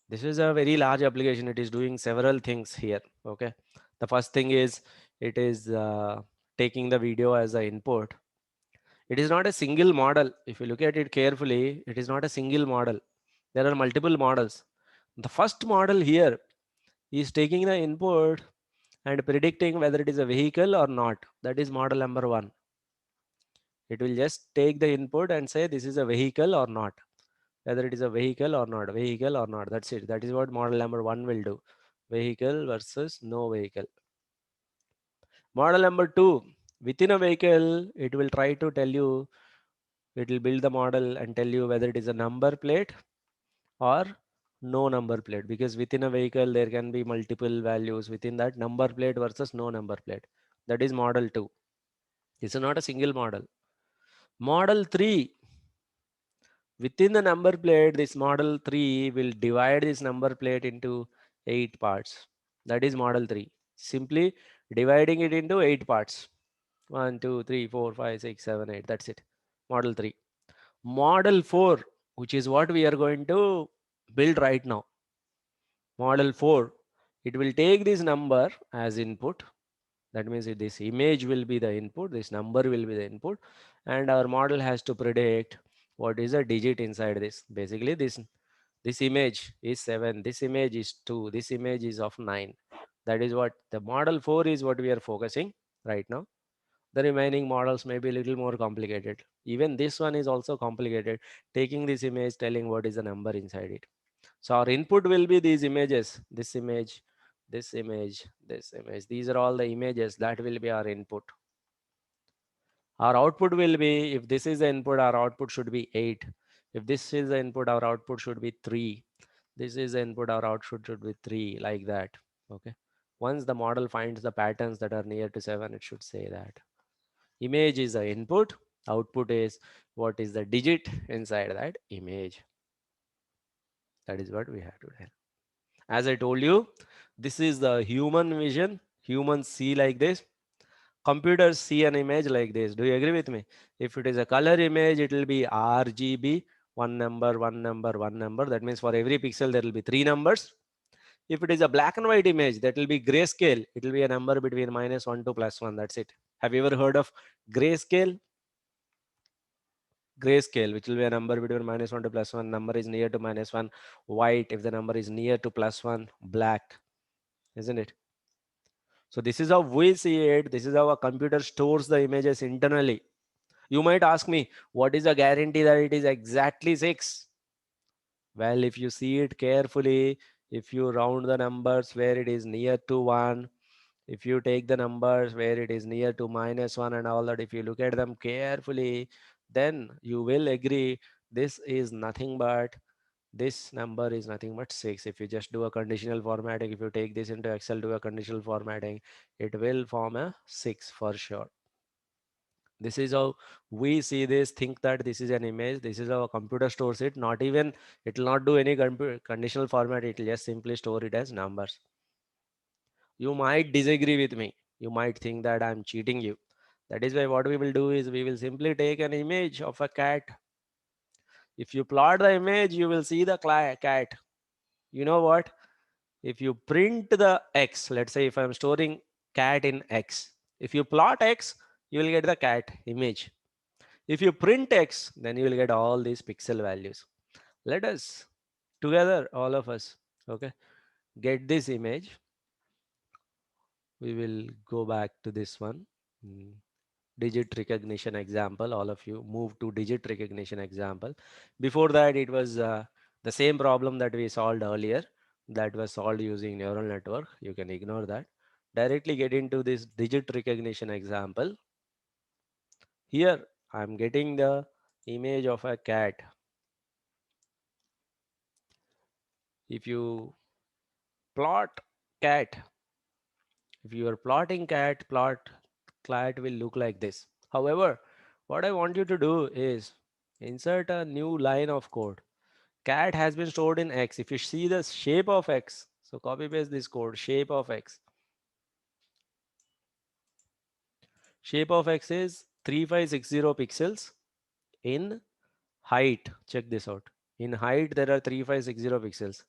this is a very large application. It is doing several things here. Okay. The first thing is it is taking the video as an input. It is not a single model. If you look at it carefully, it is not a single model. There are multiple models. The first model here is taking the input and predicting whether it is a vehicle or not. That is model number one. It will just take the input and say this is a vehicle or not, whether it is a vehicle or not, vehicle or not. That's it. That is what model number one will do. Vehicle versus no vehicle. Model number two, within a vehicle, it will try to tell you, it will build the model and tell you whether it is a number plate or no number plate, because within a vehicle there can be multiple values within that number plate versus no number plate. That is model 2. This is not a single model. Model 3, within the number plate, this model 3 will divide this number plate into 8 parts. That is model 3, simply dividing it into 8 parts. 1 2 3 4 5 6 7 8. That's it. Model 3. Model 4, which is what we are going to build right now. Model 4, it will take this number as input. That means this image will be the input, this number will be the input, and our model has to predict what is a digit inside this. Basically, this image is 7, this image is 2, this image is of 9. That is what the model 4 is, what we are focusing right now. The remaining models may be a little more complicated. Even this one is also complicated, taking this image, telling what is the number inside it. So our input will be these images, this image, this image, this image. These are all the images that will be our input. Our output will be, if this is the input, our output should be 8. If this is the input, our output should be 3. This is the input, our output should be 3, like that. Okay. Once the model finds the patterns that are near to 7, it should say that. Image is the input, output is what is the digit inside that image. That is what we have to tell. As I told you, this is the human vision. Humans see like this. Computers see an image like this. Do you agree with me? If it is a color image, it will be RGB, one number, one number, one number. That means for every pixel, there will be 3 numbers. If it is a black and white image, that will be grayscale. It will be a number between -1 to +1. That's it. Have you ever heard of grayscale? Grayscale, which will be a number between -1 to +1. Number is near to -1. White, if the number is near to +1. Black, isn't it? So this is how we see it. This is how a computer stores the images internally. You might ask me, what is the guarantee that it is exactly 6? Well, if you see it carefully, if you round the numbers where it is near to 1, if you take the numbers where it is near to -1 and all that, if you look at them carefully, then you will agree this is nothing but, this number is nothing but 6. If you just do a conditional formatting, if you take this into Excel, do a conditional formatting, it will form a 6 for sure. This is how we see this, think that this is an image. This is how a computer stores it. Not even, it will not do any conditional format. It will just simply store it as numbers. You might disagree with me. You might think that I'm cheating you. That is why what we will do is we will simply take an image of a cat. If you plot the image, you will see the cat. You know what? if you print the x, let's say if I'm storing cat in x, if you plot x, you will get the cat image. If you print x, then you will get all these pixel values. Let us together, all of us, okay, get this image. We will go back to this one. Mm, digit recognition example. All of you move to digit recognition example. Before that, it was the same problem that we solved earlier, that was solved using neural network. You can ignore that. Directly get into this digit recognition example. Here I'm getting the image of a cat. If you plot cat, if you are plotting cat will look like this. However, what I want you to do is insert a new line of code. Cat has been stored in X. If you see the shape of X, so copy paste this code, shape of X. Shape of X is 3560 pixels in height. Check this out. In height, there are 3560 pixels.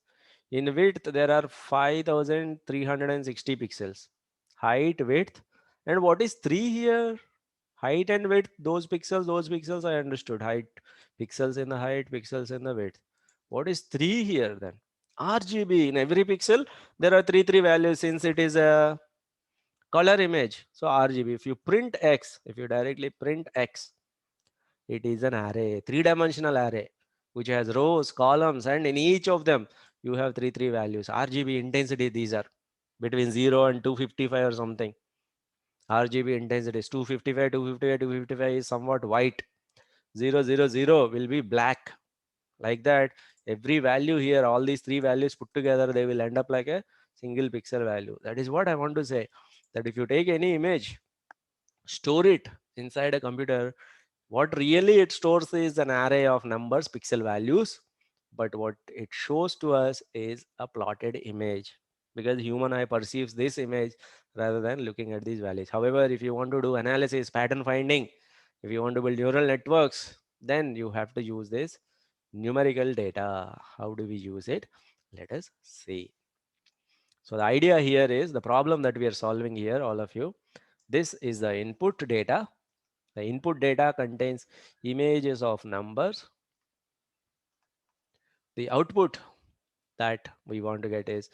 In width, there are 5360 pixels. Height, width, and what is 3 here? Height and width, those pixels I understood. Height, pixels in the height, pixels in the width. What is 3 here then? RGB. In every pixel, there are three values since it is a color image. So RGB. If you print X, if you directly print X, it is an array, three-dimensional array, which has rows, columns, and in each of them, you have three values. RGB intensity, these are between 0 and 255 or something. RGB intensity is 255, 255, 255 is somewhat white. 000 will be black. Like that, every value here, all these three values put together, they will end up like a single pixel value. That is what I want to say. That if you take any image, store it inside a computer, what really it stores is an array of numbers, pixel values, but what it shows to us is a plotted image, because human eye perceives this image rather than looking at these values. However, if you want to do analysis, pattern finding, if you want to build neural networks, then you have to use this numerical data. How do we use it? Let us see. So the idea here is the problem that we are solving here, all of you. This is the input data. The input data contains images of numbers. The output that we want to get is,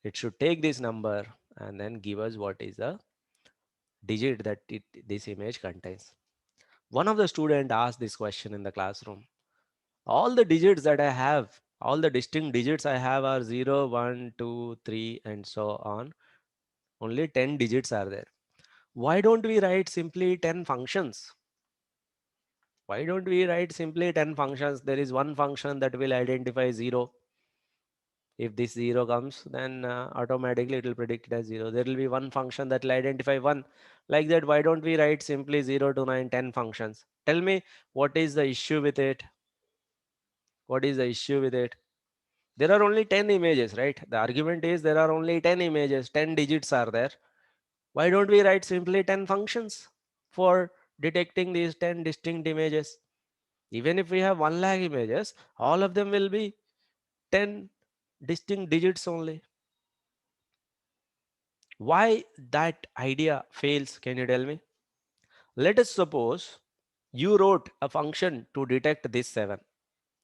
it should take this number and then give us what is the digit that this image contains. One of the students asked this question in the classroom. All the digits that I have, all the distinct digits I have are 0, 1, 2, 3, and so on. Only 10 digits are there. Why don't we write simply 10 functions? Why don't we write simply 10 functions? There is one function that will identify 0. If this 0 comes, then automatically it will predict it as 0. There will be one function that will identify 1. Like that, why don't we write simply 0 to 9, 10 functions? Tell me, what is the issue with it? What is the issue with it? There are only 10 images, right? The argument is there are only 10 images, 10 digits are there. Why don't we write simply 10 functions for detecting these 10 distinct images? Even if we have 1 lakh images, all of them will be 10 distinct digits only. Why that idea fails? Can you tell me? Let us suppose you wrote a function to detect this 7.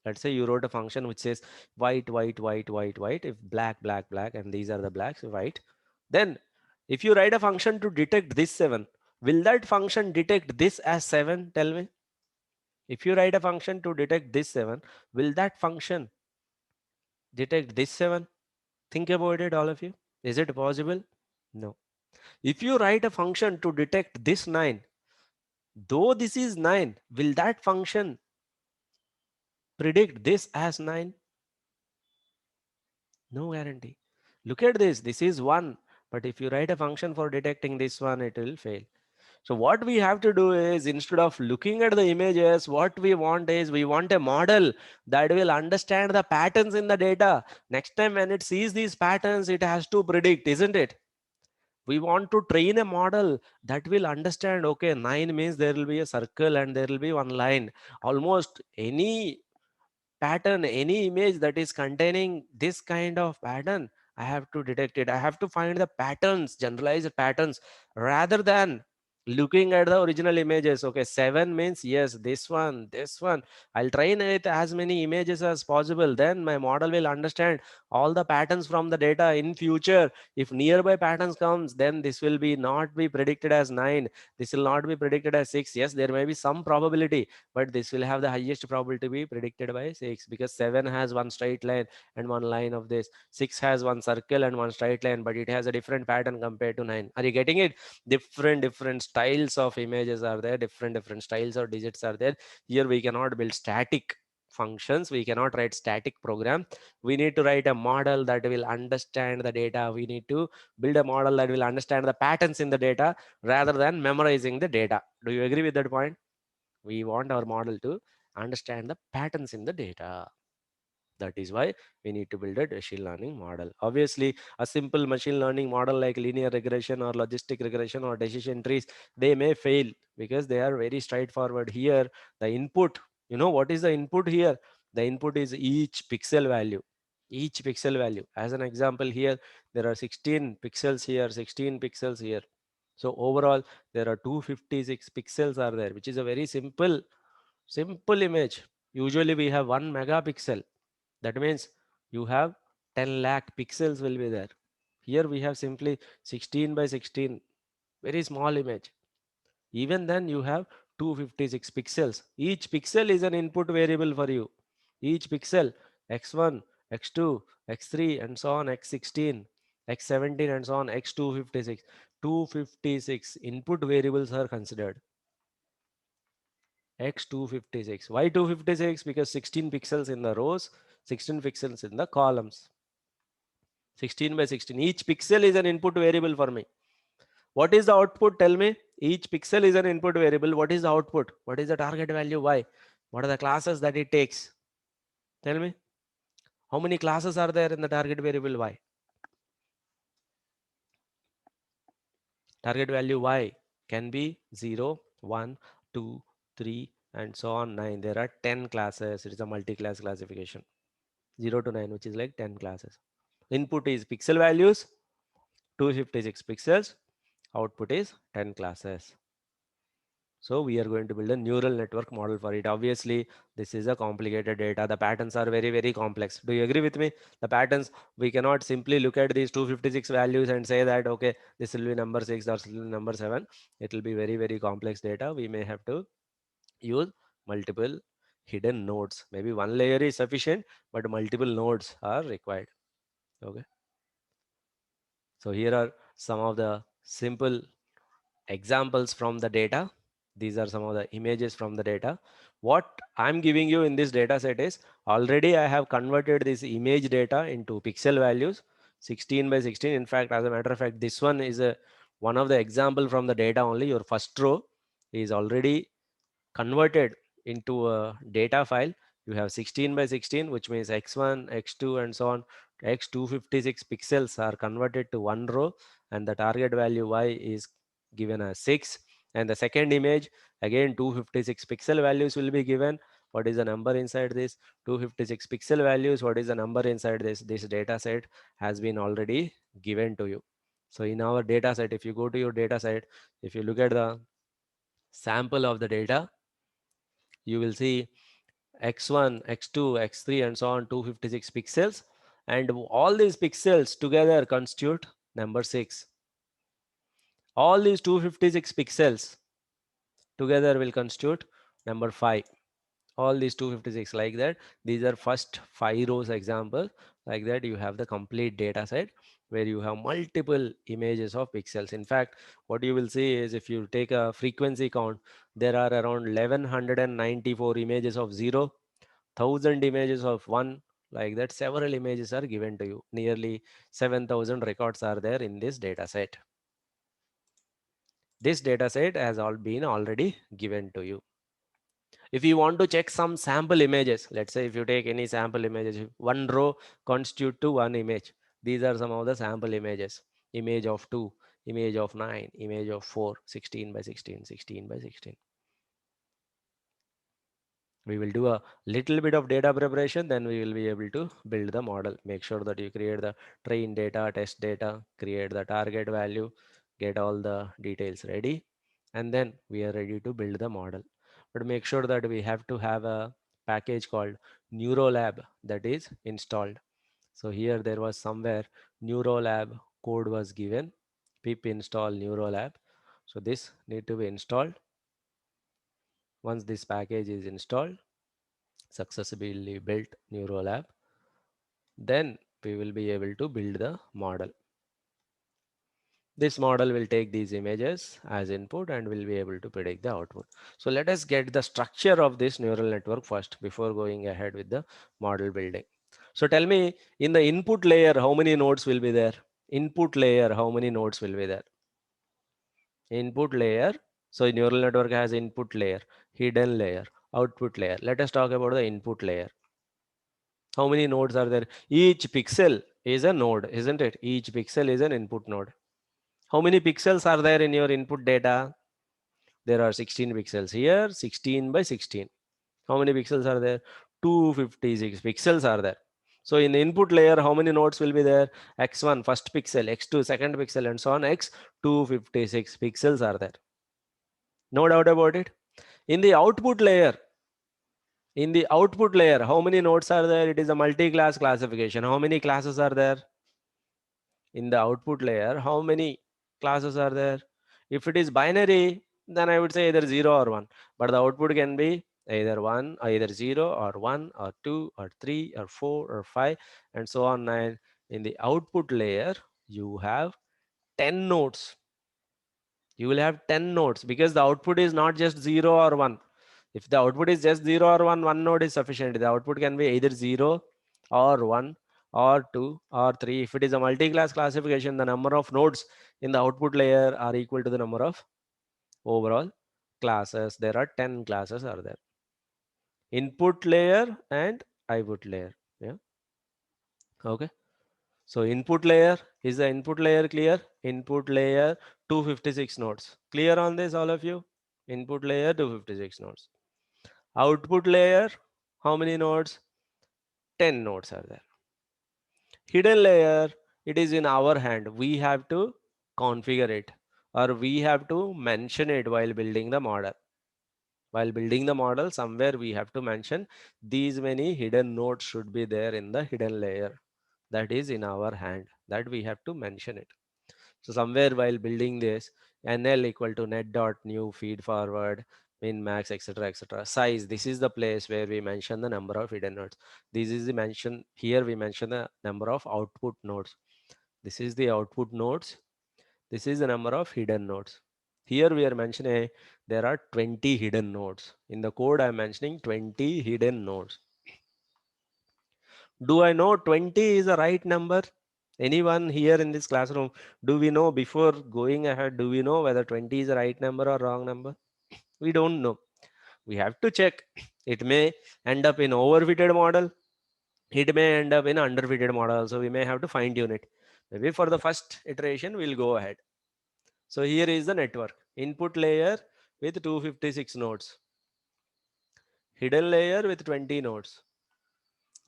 Let's say you wrote a function which says white, white, white, white, white, if black, black, black, and these are the blacks, white. Then if you write a function to detect this 7, will that function detect this as 7? Tell me. If you write a function to detect this 7, will that function detect this 7? Think about it, all of you. Is it possible? No. If you write a function to detect this 9, though this is 9, will that function predict this as 9? No guarantee. Look at this. This is 1. But if you write a function for detecting this one, it will fail. So what we have to do is, instead of looking at the images, what we want is, we want a model that will understand the patterns in the data. Next time when it sees these patterns, it has to predict, isn't it? We want to train a model that will understand, okay, 9 means there will be a circle and there will be one line. Almost any pattern, any image that is containing this kind of pattern, I have to detect it. I have to find the patterns, generalized patterns, rather than looking at the original images. Okay, 7 means yes, this one. I'll train it as many images as possible. Then my model will understand all the patterns from the data in future. If nearby patterns comes, then this will be not be predicted as 9. This will not be predicted as 6. Yes, there may be some probability, but this will have the highest probability to be predicted by 6, because 7 has one straight line and one line of this. 6 has one circle and one straight line, but it has a different pattern compared to 9. Are you getting it? Different styles of images are there, different styles of digits are there. Here we cannot build static functions, we cannot write static program. We need to write a model that will understand the data. We need to build a model that will understand the patterns in the data rather than memorizing the data. Do you agree with that point? We want our model to understand the patterns in the data. That is why we need to build a machine learning model. Obviously, a simple machine learning model like linear regression or logistic regression or decision trees, they may fail because they are very straightforward. Here, the input, you know what is the input here? The input is each pixel value. Each pixel value. As an example here, there are 16 pixels here, 16 pixels here. So overall, there are 256 pixels are there, which is a very simple image. Usually we have 1 megapixel. That means you have 10 lakh pixels will be there. Here we have simply 16 by 16, very small image. Even then you have 256 pixels. Each pixel is an input variable for you. Each pixel, x1, x2, x3, and so on, x16, x17, and so on, x256. 256 input variables are considered. X256. Why 256? Because 16 pixels in the rows, 16 pixels in the columns. 16 by 16. Each pixel is an input variable for me. What is the output? Tell me. Each pixel is an input variable. What is the output? What is the target value? Why? What are the classes that it takes? Tell me. How many classes are there in the target variable Y? Target value Y can be 0, 1, 2, 3, and so on 9. There are 10 classes. It is a multi-class classification. 0 to 9, which is like 10 classes. Input is pixel values, 256 pixels. Output is 10 classes. So we are going to build a neural network model for it. Obviously, this is a complicated data. The patterns are very complex. Do you agree with me? The patterns, we cannot simply look at these 256 values and say that, okay, this will be number 6 or this will be number 7. It will be very complex data. We may have to use multiple hidden nodes. Maybe one layer is sufficient, but multiple nodes are required. Okay. So here are some of the simple examples from the data. These are some of the images from the data. What I'm giving you in this data set is already I have converted this image data into pixel values, 16 by 16. In fact, as a matter of fact, this one is one of the example from the data only. Your first row is already converted into a data file. You have 16 by 16, which means x1, x2, and so on. X256 pixels are converted to one row, and the target value y is given as 6. And the second image, again 256 pixel values will be given. What is the number inside this? 256 pixel values. What is the number inside this? This data set has been already given to you. So in our data set, if you go to your data set, if you look at the sample of the data, you will see x1, x2, x3, and so on, 256 pixels. And all these pixels together constitute number 6. All these 256 pixels together will constitute number 5. All these 256 like that. These are first 5 rows example. Like that, you have the complete data set where you have multiple images of pixels. In fact, what you will see is if you take a frequency count, there are around 1194 images of 0, 1000 images of 1, like that. Several images are given to you. Nearly 7000 records are there in this data set. This data set has all been already given to you. If you want to check some sample images, let's say if you take any sample images, one row constitute to one image. These are some of the sample images. Image of 2, image of 9, image of 4, 16 by 16, 16 by 16. We will do a little bit of data preparation, then we will be able to build the model. Make sure that you create the train data, test data, create the target value, get all the details ready, and then we are ready to build the model. But make sure that we have to have a package called Neurolab that is installed. So here there was somewhere Neurolab code was given, pip install Neurolab. So this need to be installed. Once this package is installed, successfully built Neurolab, then we will be able to build the model. This model will take these images as input and will be able to predict the output. So let us get the structure of this neural network first before going ahead with the model building. So tell me, in the input layer, how many nodes will be there? Input layer, how many nodes will be there? Input layer. So neural network has input layer, hidden layer, output layer. Let us talk about the input layer. How many nodes are there? Each pixel is a node, isn't it? Each pixel is an input node. How many pixels are there in your input data? There are 16 pixels here, 16 by 16. How many pixels are there? 256 pixels are there. So in the input layer, how many nodes will be there? X1 first pixel, X2 second pixel, and so on. X 256 pixels are there. No doubt about it. In the output layer, how many nodes are there? It is a multi-class classification. How many classes are there? In the output layer, how many classes are there? If it is binary, then I would say either 0 or 1, but the output can be either 1, either 0 or 1 or 2 or 3 or 4 or 5 and so on. 9. In the output layer, you have 10 nodes. You will have 10 nodes because the output is not just 0 or 1. If the output is just 0 or 1, one node is sufficient. The output can be either 0 or 1 or 2 or 3. If it is a multi-class classification, the number of nodes in the output layer are equal to the number of overall classes. There are 10 classes are there. Input layer and output layer. Yeah. Okay. So input layer, is the input layer clear? Input layer 256 nodes. Clear on this, all of you? Input layer 256 nodes. Output layer, how many nodes? 10 nodes are there. Hidden layer, it is in our hand. We have to configure it or we have to mention it while building the model. While building the model, somewhere we have to mention these many hidden nodes should be there in the hidden layer. That is in our hand. That we have to mention it. So somewhere while building this, NL equal to net dot new feed forward, min max, etc. Size. This is the place where we mention the number of hidden nodes. This is the mention here. We mention the number of output nodes. This is the output nodes. This is the number of hidden nodes. Here we are mentioning there are 20 hidden nodes. In the code, I am mentioning 20 hidden nodes. Do I know 20 is the right number? Anyone here in this classroom, do we know before going ahead, do we know whether 20 is the right number or wrong number? We don't know. We have to check. It may end up in overfitted model. It may end up in underfitted model. So we may have to fine tune it. Maybe for the first iteration, we'll go ahead. So here is the network. Input layer with 256 nodes. Hidden layer with 20 nodes.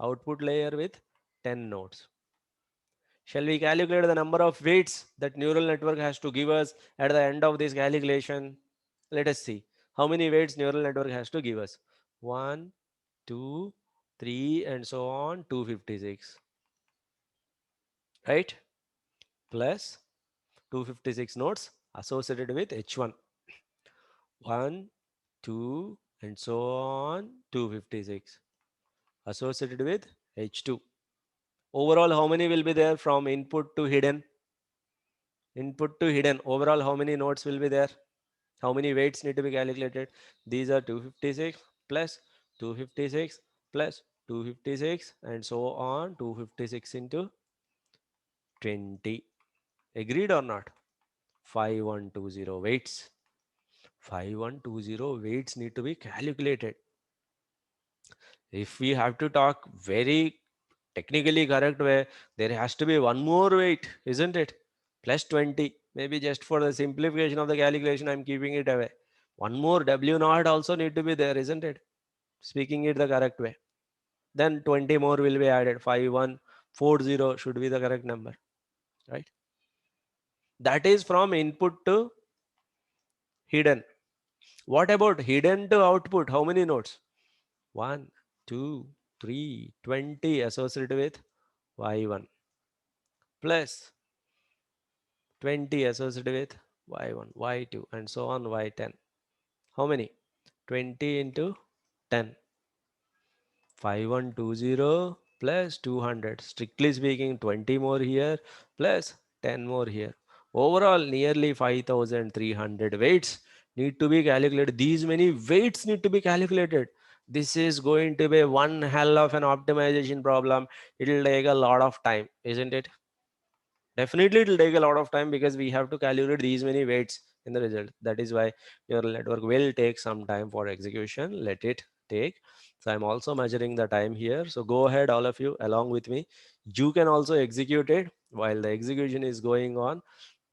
Output layer with 10 nodes. Shall we calculate the number of weights that neural network has to give us at the end of this calculation? Let us see. How many weights neural network has to give us? 1, 2, 3 and so on, 256. Right? Plus 256 nodes associated with H1. 1, 2 and so on, 256. Associated with H2. Overall, how many will be there from input to hidden? Input to hidden. Overall, how many nodes will be there? How many weights need to be calculated? These are 256 plus 256 plus 256 and so on. 256 into 20. Agreed or not? 5120 weights. 5120 weights need to be calculated. If we have to talk very technically correct way, there has to be one more weight, isn't it? Plus 20. Maybe just for the simplification of the calculation, I'm keeping it away. One more W naught also need to be there, isn't it? speaking it the correct way. Then 20 more will be added. 5140 should be the correct number, right? That is from input to hidden. What about hidden to output? How many nodes? 1, 2, 3, 20 associated with y1 plus 20 associated with y1, y2, and so on y10. How many? 20 into 10. 5120 plus 200. Strictly speaking, 20 more here plus 10 more here. Overall, nearly 5300 weights need to be calculated. These many weights need to be calculated. This is going to be one hell of an optimization problem. It'll take a lot of time, isn't it? Definitely, it will take a lot of time because we have to calculate these many weights in the result. That is why your network will take some time for execution. Let it take. So I'm also measuring the time here. So go ahead, all of you, along with me. You can also execute it while the execution is going on.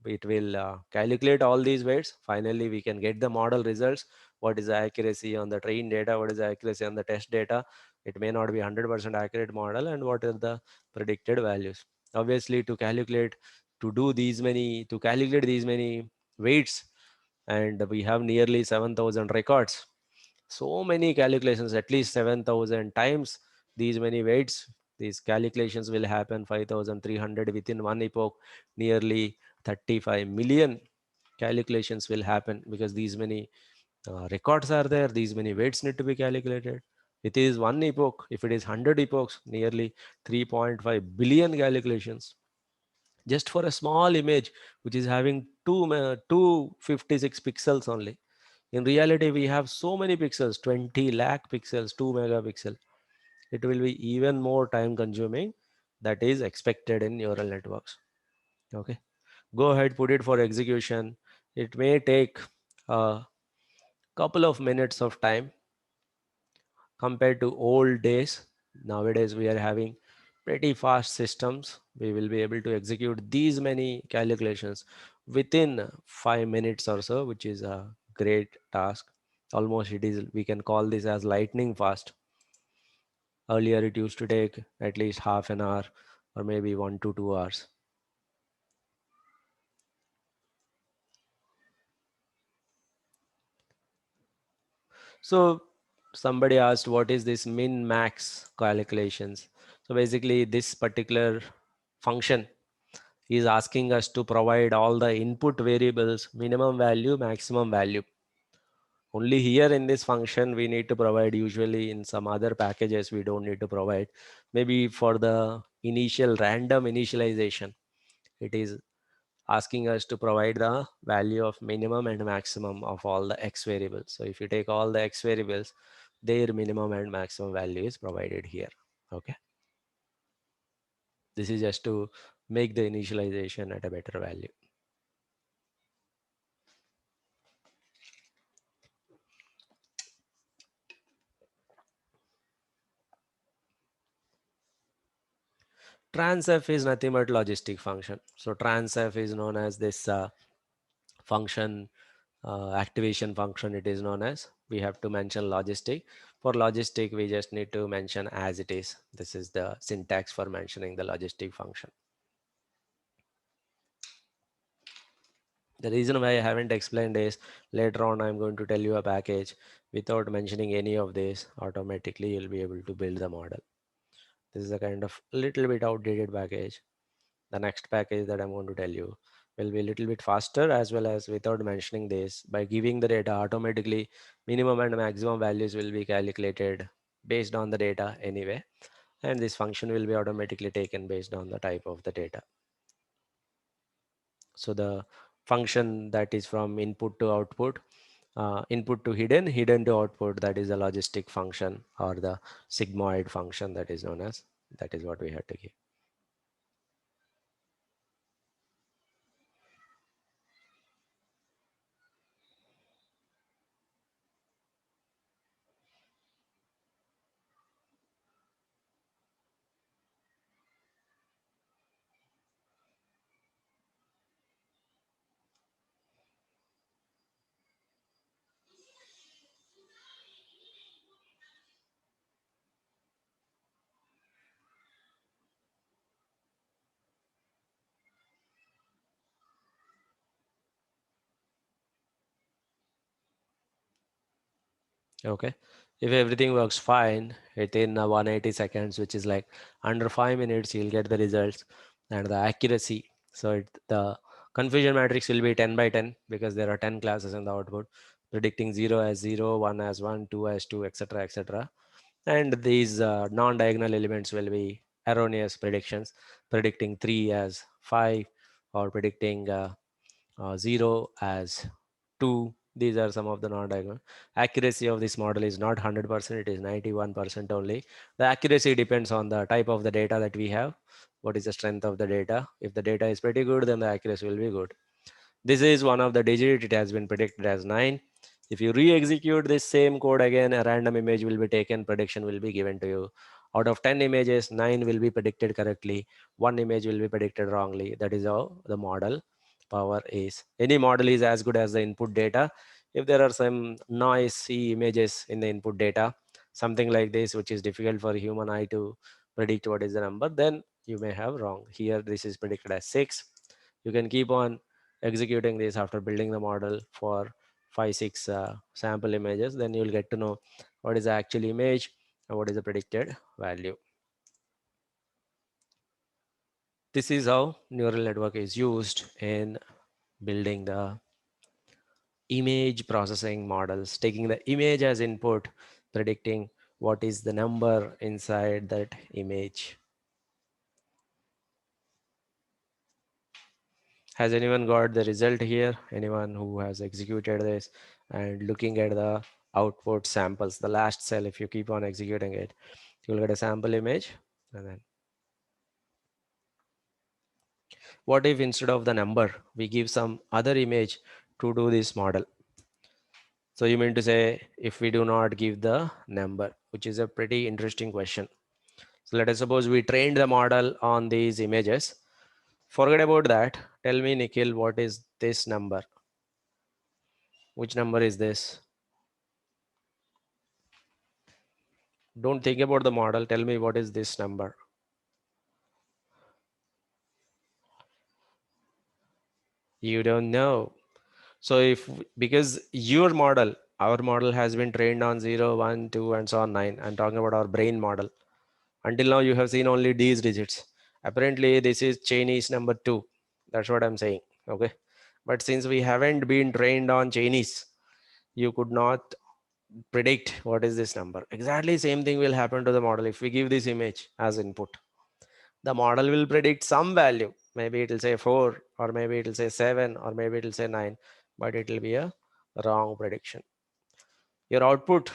It will calculate all these weights. Finally, we can get the model results. What is the accuracy on the trained data? What is the accuracy on the test data? It may not be 100% accurate model, and what are the predicted values? Obviously, to calculate these many weights, and we have nearly 7,000 records. So many calculations, at least 7,000 times these many weights. These calculations will happen 5,300 within one epoch. Nearly 35 million calculations will happen because these many records are there. These many weights need to be calculated. It is one epoch. If it is 100 epochs, nearly 3.5 billion calculations just for a small image which is having 256 pixels only. In reality, we have so many pixels, 20 lakh pixels, 2 megapixel. It will be even more time consuming. That is expected in neural networks. Okay, go ahead, put it for execution. It may take a couple of minutes of time compared to old days. Nowadays, we are having pretty fast systems. We will be able to execute these many calculations within 5 minutes or so, which is a great task. Almost it is, we can call this as lightning fast. Earlier, it used to take at least half an hour or maybe 1 to 2 hours. So somebody asked, what is this min max calculations? So basically this particular function is asking us to provide all the input variables, minimum value, maximum value. Only here in this function, we need to provide. Usually in some other packages, we don't need to provide. Maybe for the initial random initialization, it is asking us to provide the value of minimum and maximum of all the x variables. So if you take all the x variables, their minimum and maximum value is provided here. Okay. This is just to make the initialization at a better value. Transf is nothing but logistic function. So transf is known as this function, activation function it is known as. We have to mention logistic. For logistic, we just need to mention as it is. This is the syntax for mentioning the logistic function. The reason why I haven't explained is later on I'm going to tell you a package. Without mentioning any of this, automatically you'll be able to build the model. This is a kind of little bit outdated package. The next package that I'm going to tell you will be a little bit faster, as well as without mentioning this. By giving the data, automatically minimum and maximum values will be calculated based on the data anyway. And this function will be automatically taken based on the type of the data. So the function that is from input to output, input to hidden, hidden to output, that is a logistic function, or the sigmoid function that is known as. That is what we have to give. Okay. If everything works fine within 180 seconds, which is like under 5 minutes, you'll get the results and the accuracy. So the confusion matrix will be 10 by 10 because there are 10 classes in the output, predicting 0 as 0, 1 as 1, 2 as 2, etc. etc. And these non-diagonal elements will be erroneous predictions, predicting 3 as 5 or predicting 0 as 2. These are some of the non-diagonal. Accuracy of this model is not 100%, it is 91% only. The accuracy depends on the type of the data that we have. What is the strength of the data? If the data is pretty good, then the accuracy will be good. This is one of the digit. It has been predicted as 9. If you re-execute this same code again, a random image will be taken, prediction will be given to you. Out of 10 images, 9 will be predicted correctly. One image will be predicted wrongly. That is how the model power is. Any model is as good as the input data. If there are some noisy images in the input data, something like this, which is difficult for human eye to predict what is the number, then you may have wrong. Here, this is predicted as 6. You can keep on executing this after building the model for 5 6 sample images, then you'll get to know what is the actual image and what is the predicted value. This is how neural network is used in building the image processing models, taking the image as input, predicting what is the number inside that image. Has anyone got the result here? Anyone who has executed this and looking at the output samples, the last cell, if you keep on executing it, you'll get a sample image. And then what if instead of the number, we give some other image to do this model? So you mean to say if we do not give the number, which is a pretty interesting question. So let us suppose we trained the model on these images. Forget about that. Tell me, Nikhil, what is this number? Which number is this? Don't think about the model. Tell me what is this number? You don't know. So if because your model, our model has been trained on 0, 1, 2, and so on 9. I'm talking about our brain model. Until now, you have seen only these digits. Apparently, this is Chinese number 2. That's what I'm saying. Okay. But since we haven't been trained on Chinese, you could not predict what is this number. Exactly same thing will happen to the model if we give this image as input. The model will predict some value. Maybe it will say 4, or maybe it will say 7, or maybe it will say 9, but it will be a wrong prediction. Your output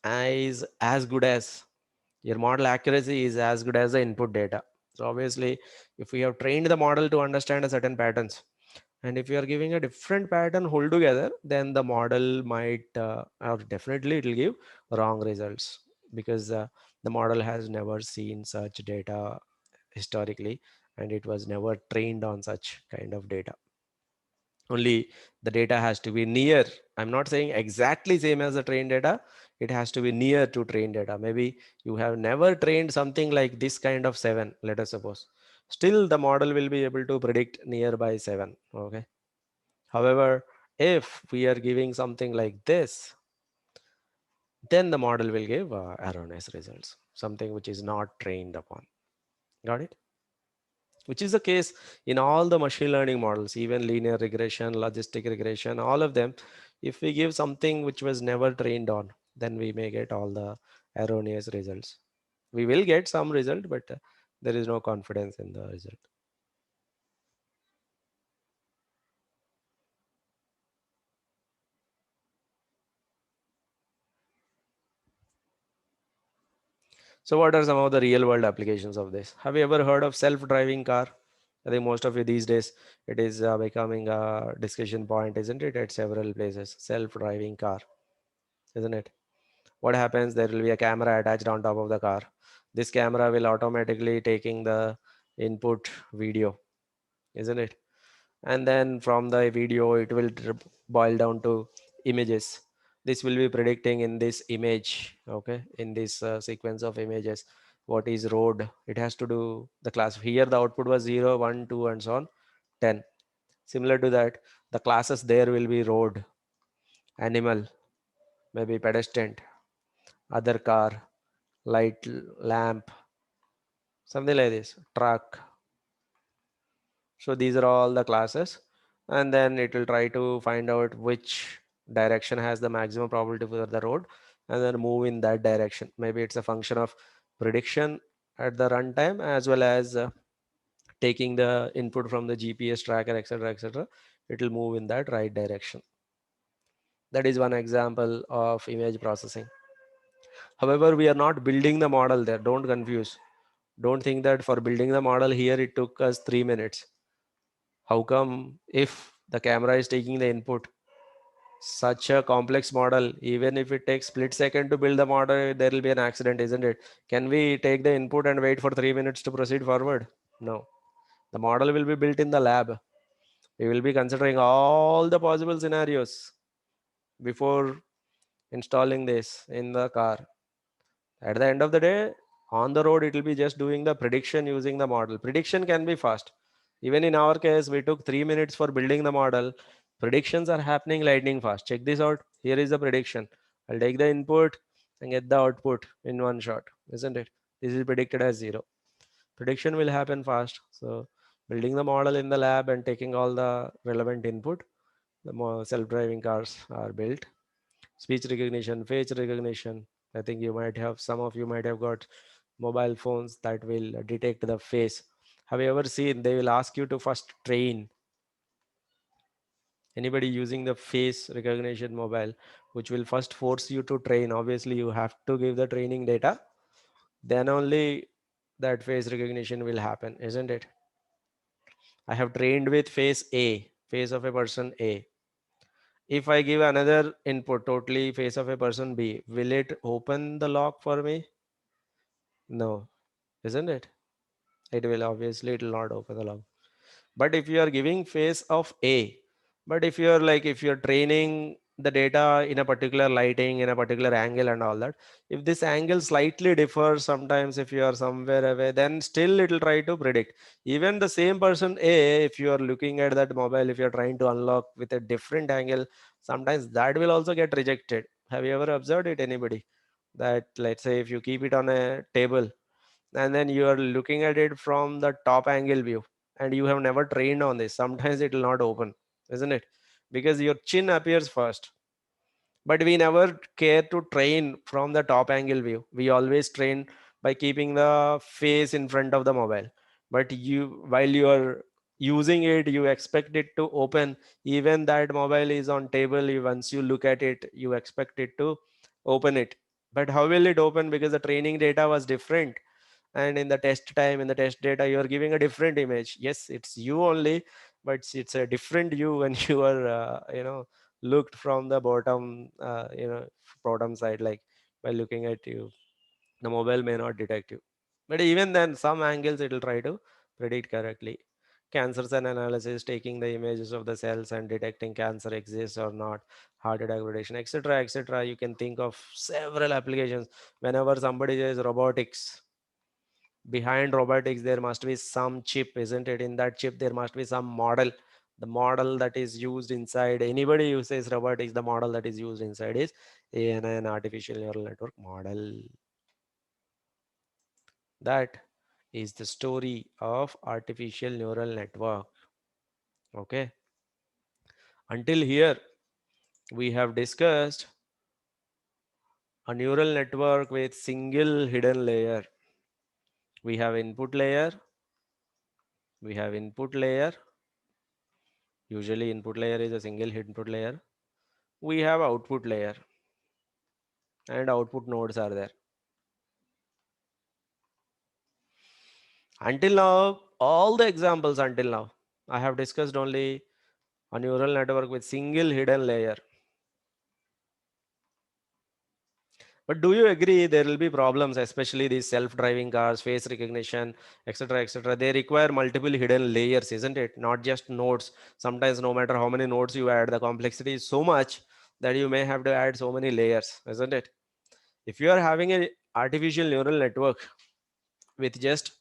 is as good as your model accuracy is as good as the input data. So obviously, if we have trained the model to understand a certain patterns, and if you are giving a different pattern altogether, then the model might, or definitely it will give wrong results because the model has never seen such data historically, and it was never trained on such kind of data. Only the data has to be near. I'm not saying exactly same as the trained data. It has to be near to trained data. Maybe you have never trained something like this kind of 7, let us suppose. Still the model will be able to predict nearby 7. Okay. However, if we are giving something like this, then the model will give erroneous results, something which is not trained upon. Got it? Which is the case in all the machine learning models, even linear regression, logistic regression, all of them. If we give something which was never trained on, then we may get all the erroneous results. We will get some result, but there is no confidence in the result. So what are some of the real world applications of this? Have you ever heard of self-driving car? I think most of you these days, it is becoming a discussion point, isn't it? At several places, self-driving car, isn't it? What happens? There will be a camera attached on top of the car. This camera will automatically taking the input video, isn't it? And then from the video, it will boil down to images. This will be predicting in this image, okay, in this sequence of images, what is road. It has to do the class. Here the output was 0, 1, 2, and so on 10. Similar to that, the classes there will be road, animal, maybe pedestrian, other car, light, lamp, something like this, truck. So these are all the classes, and then it will try to find out which direction has the maximum probability for the road, and then move in that direction. Maybe it's a function of prediction at the runtime, as well as taking the input from the GPS tracker, etc., etc. It will move in that right direction. That is one example of image processing. However, we are not building the model there. Don't confuse. Don't think that for building the model here it took us 3 minutes. How come if the camera is taking the input, such a complex model, even if it takes split second to build the model, there will be an accident, isn't it? Can we take the input and wait for 3 minutes to proceed forward? No. The model will be built in the lab. We will be considering all the possible scenarios before installing this in the car. At the end of the day, on the road, it will be just doing the prediction using the model. Prediction can be fast. Even in our case, we took 3 minutes for building the model. Predictions are happening lightning fast. Check this out. Here is the prediction. I'll take the input and get the output in one shot, isn't it? This is predicted as 0. Prediction will happen fast. So building the model in the lab and taking all the relevant input, the more self-driving cars are built. Speech recognition, face recognition. I think you might have, some of you might have got mobile phones that will detect the face. Have you ever seen, they will ask you to first train? Anybody using the face recognition mobile, which will first force you to train? Obviously you have to give the training data, then only that face recognition will happen, isn't it? I have trained with face A, face of a person A. If I give another input, totally face of a person B, will it open the lock for me? No, isn't it? It will, obviously it will not open the lock. But if you are giving face of A, but if you are like, if you're training the data in a particular lighting, in a particular angle and all that, if this angle slightly differs, sometimes if you are somewhere away, then still it will try to predict. Even the same person A, if you are looking at that mobile, if you're trying to unlock with a different angle, sometimes that will also get rejected. Have you ever observed it, anybody? That, let's say if you keep it on a table and then you are looking at it from the top angle view and you have never trained on this, sometimes it will not open, isn't it? Because your chin appears first, but we never care to train from the top angle view. We always train by keeping the face in front of the mobile, but you, while you are using it, you expect it to open. Even that mobile is on table, once you look at it, you expect it to open it. But how will it open? Because the training data was different, and in the test time, in the test data, you are giving a different image. Yes, it's you only, but it's a different you when you are looked from the bottom, bottom side, like by looking at you, the mobile may not detect you. But even then, some angles it will try to predict correctly. Cancer cell analysis, taking the images of the cells and detecting cancer exists or not, heart degradation, etc., etc. You can think of several applications. Whenever somebody says robotics, behind robotics there must be some chip, isn't it? In that chip there must be some model. The model that is used inside, anybody who says robotics, the model that is used inside is an artificial neural network model. That is the story of artificial neural network. Okay, until here we have discussed a neural network with single hidden layer. We have input layer, we have input layer. Usually input layer is a single input layer. We have output layer, and output nodes are there. Until now, all the examples until now, I have discussed only a neural network with single hidden layer. But do you agree there will be problems, especially these self-driving cars, face recognition, etc., etc. They require multiple hidden layers, isn't it? Not just nodes. Sometimes no matter how many nodes you add, the complexity is so much that you may have to add so many layers, isn't it? If you are having an artificial neural network with just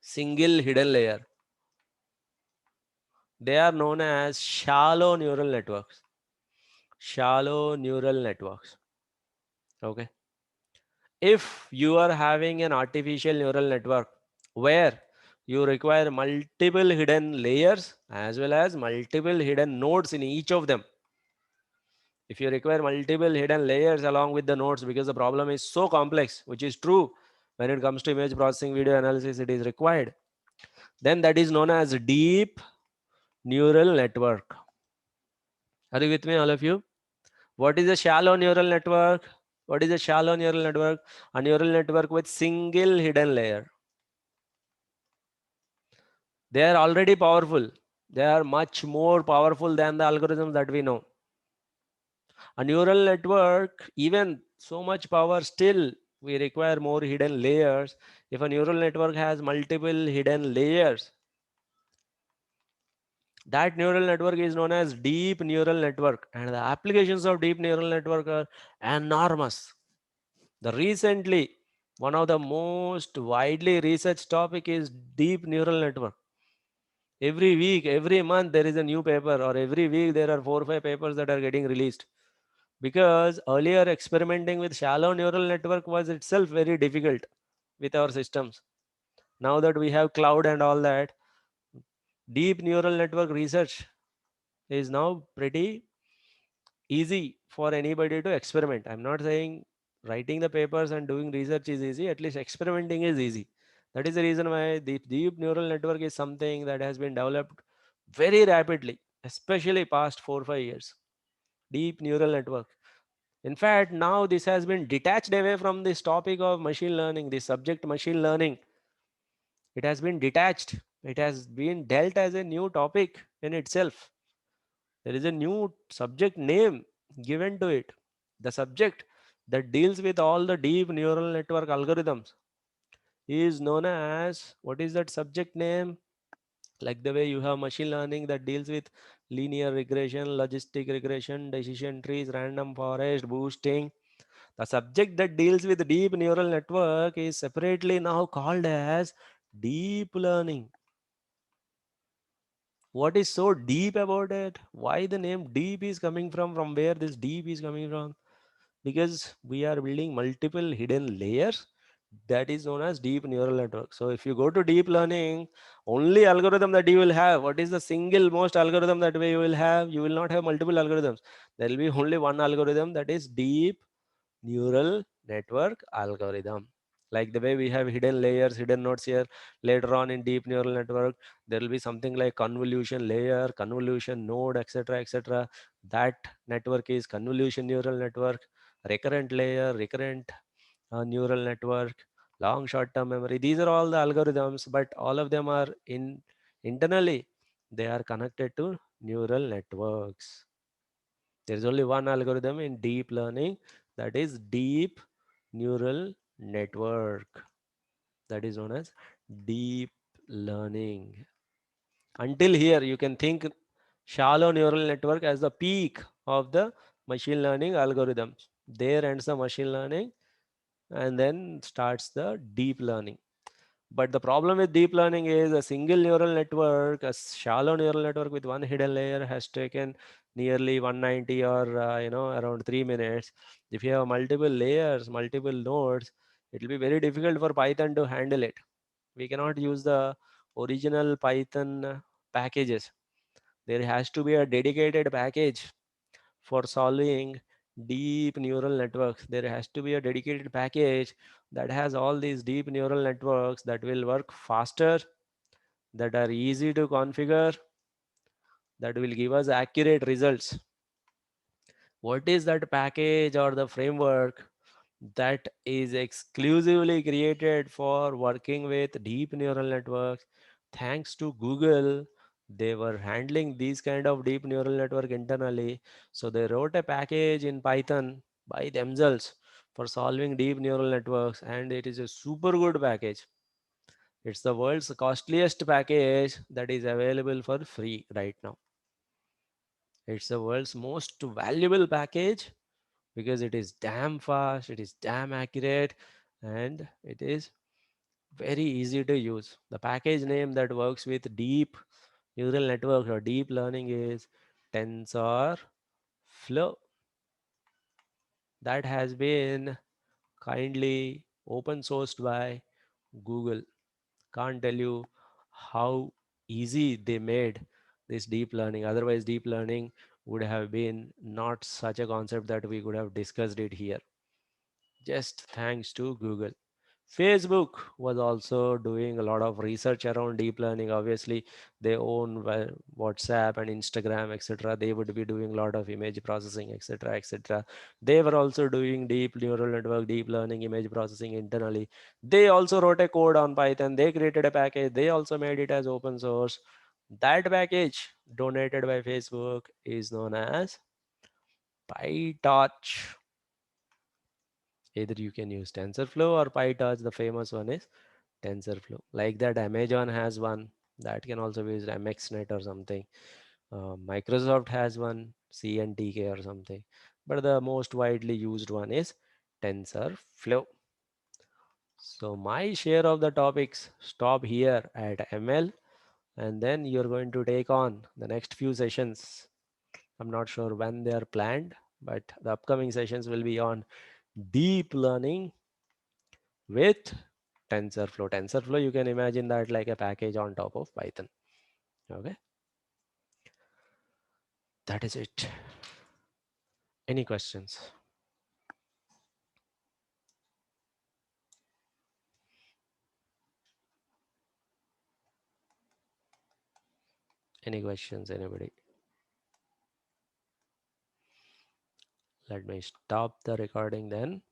single hidden layer, they are known as shallow neural networks. shallow neural networks. Okay, if you are having an artificial neural network where you require multiple hidden layers as well as multiple hidden nodes in each of them, if you require multiple hidden layers along with the nodes, because the problem is so complex, which is true when it comes to image processing, video analysis, it is required, then that is known as deep neural network. Are you with me, all of you? What is a shallow neural network? What is a shallow neural network? A neural network with single hidden layer. They are already powerful. They are much more powerful than the algorithms that we know. A neural network, even so much power, still we require more hidden layers. If a neural network has multiple hidden layers, that neural network is known as deep neural network, and the applications of deep neural network are enormous. The recently one of the most widely researched topic is deep neural network. Every week, every month there is a new paper, or every week there are 4 or 5 papers that are getting released, because earlier experimenting with shallow neural network was itself very difficult with our systems. Now that we have cloud and all that, deep neural network research is now pretty easy for anybody to experiment. I'm not saying writing the papers and doing research is easy, at least experimenting is easy. That is the reason why the deep neural network is something that has been developed very rapidly, especially past 4 or 5 years. Deep neural network. In fact, now this has been detached away from this topic of machine learning, the subject machine learning. It has been detached. It has been dealt as a new topic in itself. There is a new subject name given to it. The subject that deals with all the deep neural network algorithms is known as, what is that subject name? Like the way you have machine learning that deals with linear regression, logistic regression, decision trees, random forest, boosting. The subject that deals with deep neural network is separately now called as deep learning. What is so deep about it? Why the name deep is coming from where this deep is coming from? Because we are building multiple hidden layers, that is known as deep neural network. So if you go to deep learning, only algorithm that you will have, what is the single most algorithm that way you will have? You will not have multiple algorithms. There will be only one algorithm, that is deep neural network algorithm. Like the way we have hidden layers, hidden nodes here, later on in deep neural network there will be something like convolution layer, convolution node, etc, etc. That network is convolution neural network. Recurrent layer, recurrent neural network, long short term memory, these are all the algorithms, but all of them are in internally they are connected to neural networks. There is only one algorithm in deep learning, that is deep neural network, that is known as deep learning. Until here, you can think shallow neural network as the peak of the machine learning algorithms. There ends the machine learning and then starts the deep learning. But the problem with deep learning is a single neural network, a shallow neural network with one hidden layer has taken nearly 190 or around 3 minutes. If you have multiple layers, multiple nodes, it will be very difficult for Python to handle it. We cannot use the original Python packages. There has to be a dedicated package for solving deep neural networks. There has to be a dedicated package that has all these deep neural networks that will work faster, that are easy to configure, that will give us accurate results. What is that package or the framework? That is exclusively created for working with deep neural networks. Thanks to Google, they were handling these kind of deep neural network internally. So they wrote a package in Python by themselves for solving deep neural networks, and it is a super good package. It's the world's costliest package that is available for free right now. It's the world's most valuable package because it is damn fast, it is damn accurate, and it is very easy to use. The package name that works with deep neural network or deep learning is TensorFlow. that has been kindly open sourced by Google. Can't tell you how easy they made this deep learning. Otherwise, deep learning would have been not such a concept that we could have discussed it here, just thanks to Google. Facebook was also doing a lot of research around deep learning. Obviously, they own WhatsApp and Instagram, etc. They would be doing a lot of image processing, etc., etc. They were also doing deep neural network, deep learning, image processing internally. They also wrote a code on Python. They created a package. They also made it as open source. That package donated by Facebook is known as PyTorch. Either you can use TensorFlow or PyTorch. The famous one is TensorFlow. Like that, Amazon has one that can also be used, MXNet or something. Microsoft has one, CNTK or something. But the most widely used one is TensorFlow. So my share of the topics stop here at ML, and then you're going to take on the next few sessions. I'm not sure when they are planned, but the upcoming sessions will be on deep learning with TensorFlow. TensorFlow, you can imagine that like a package on top of Python. Okay, that is it. Any questions? Any questions, anybody? Let me stop the recording then.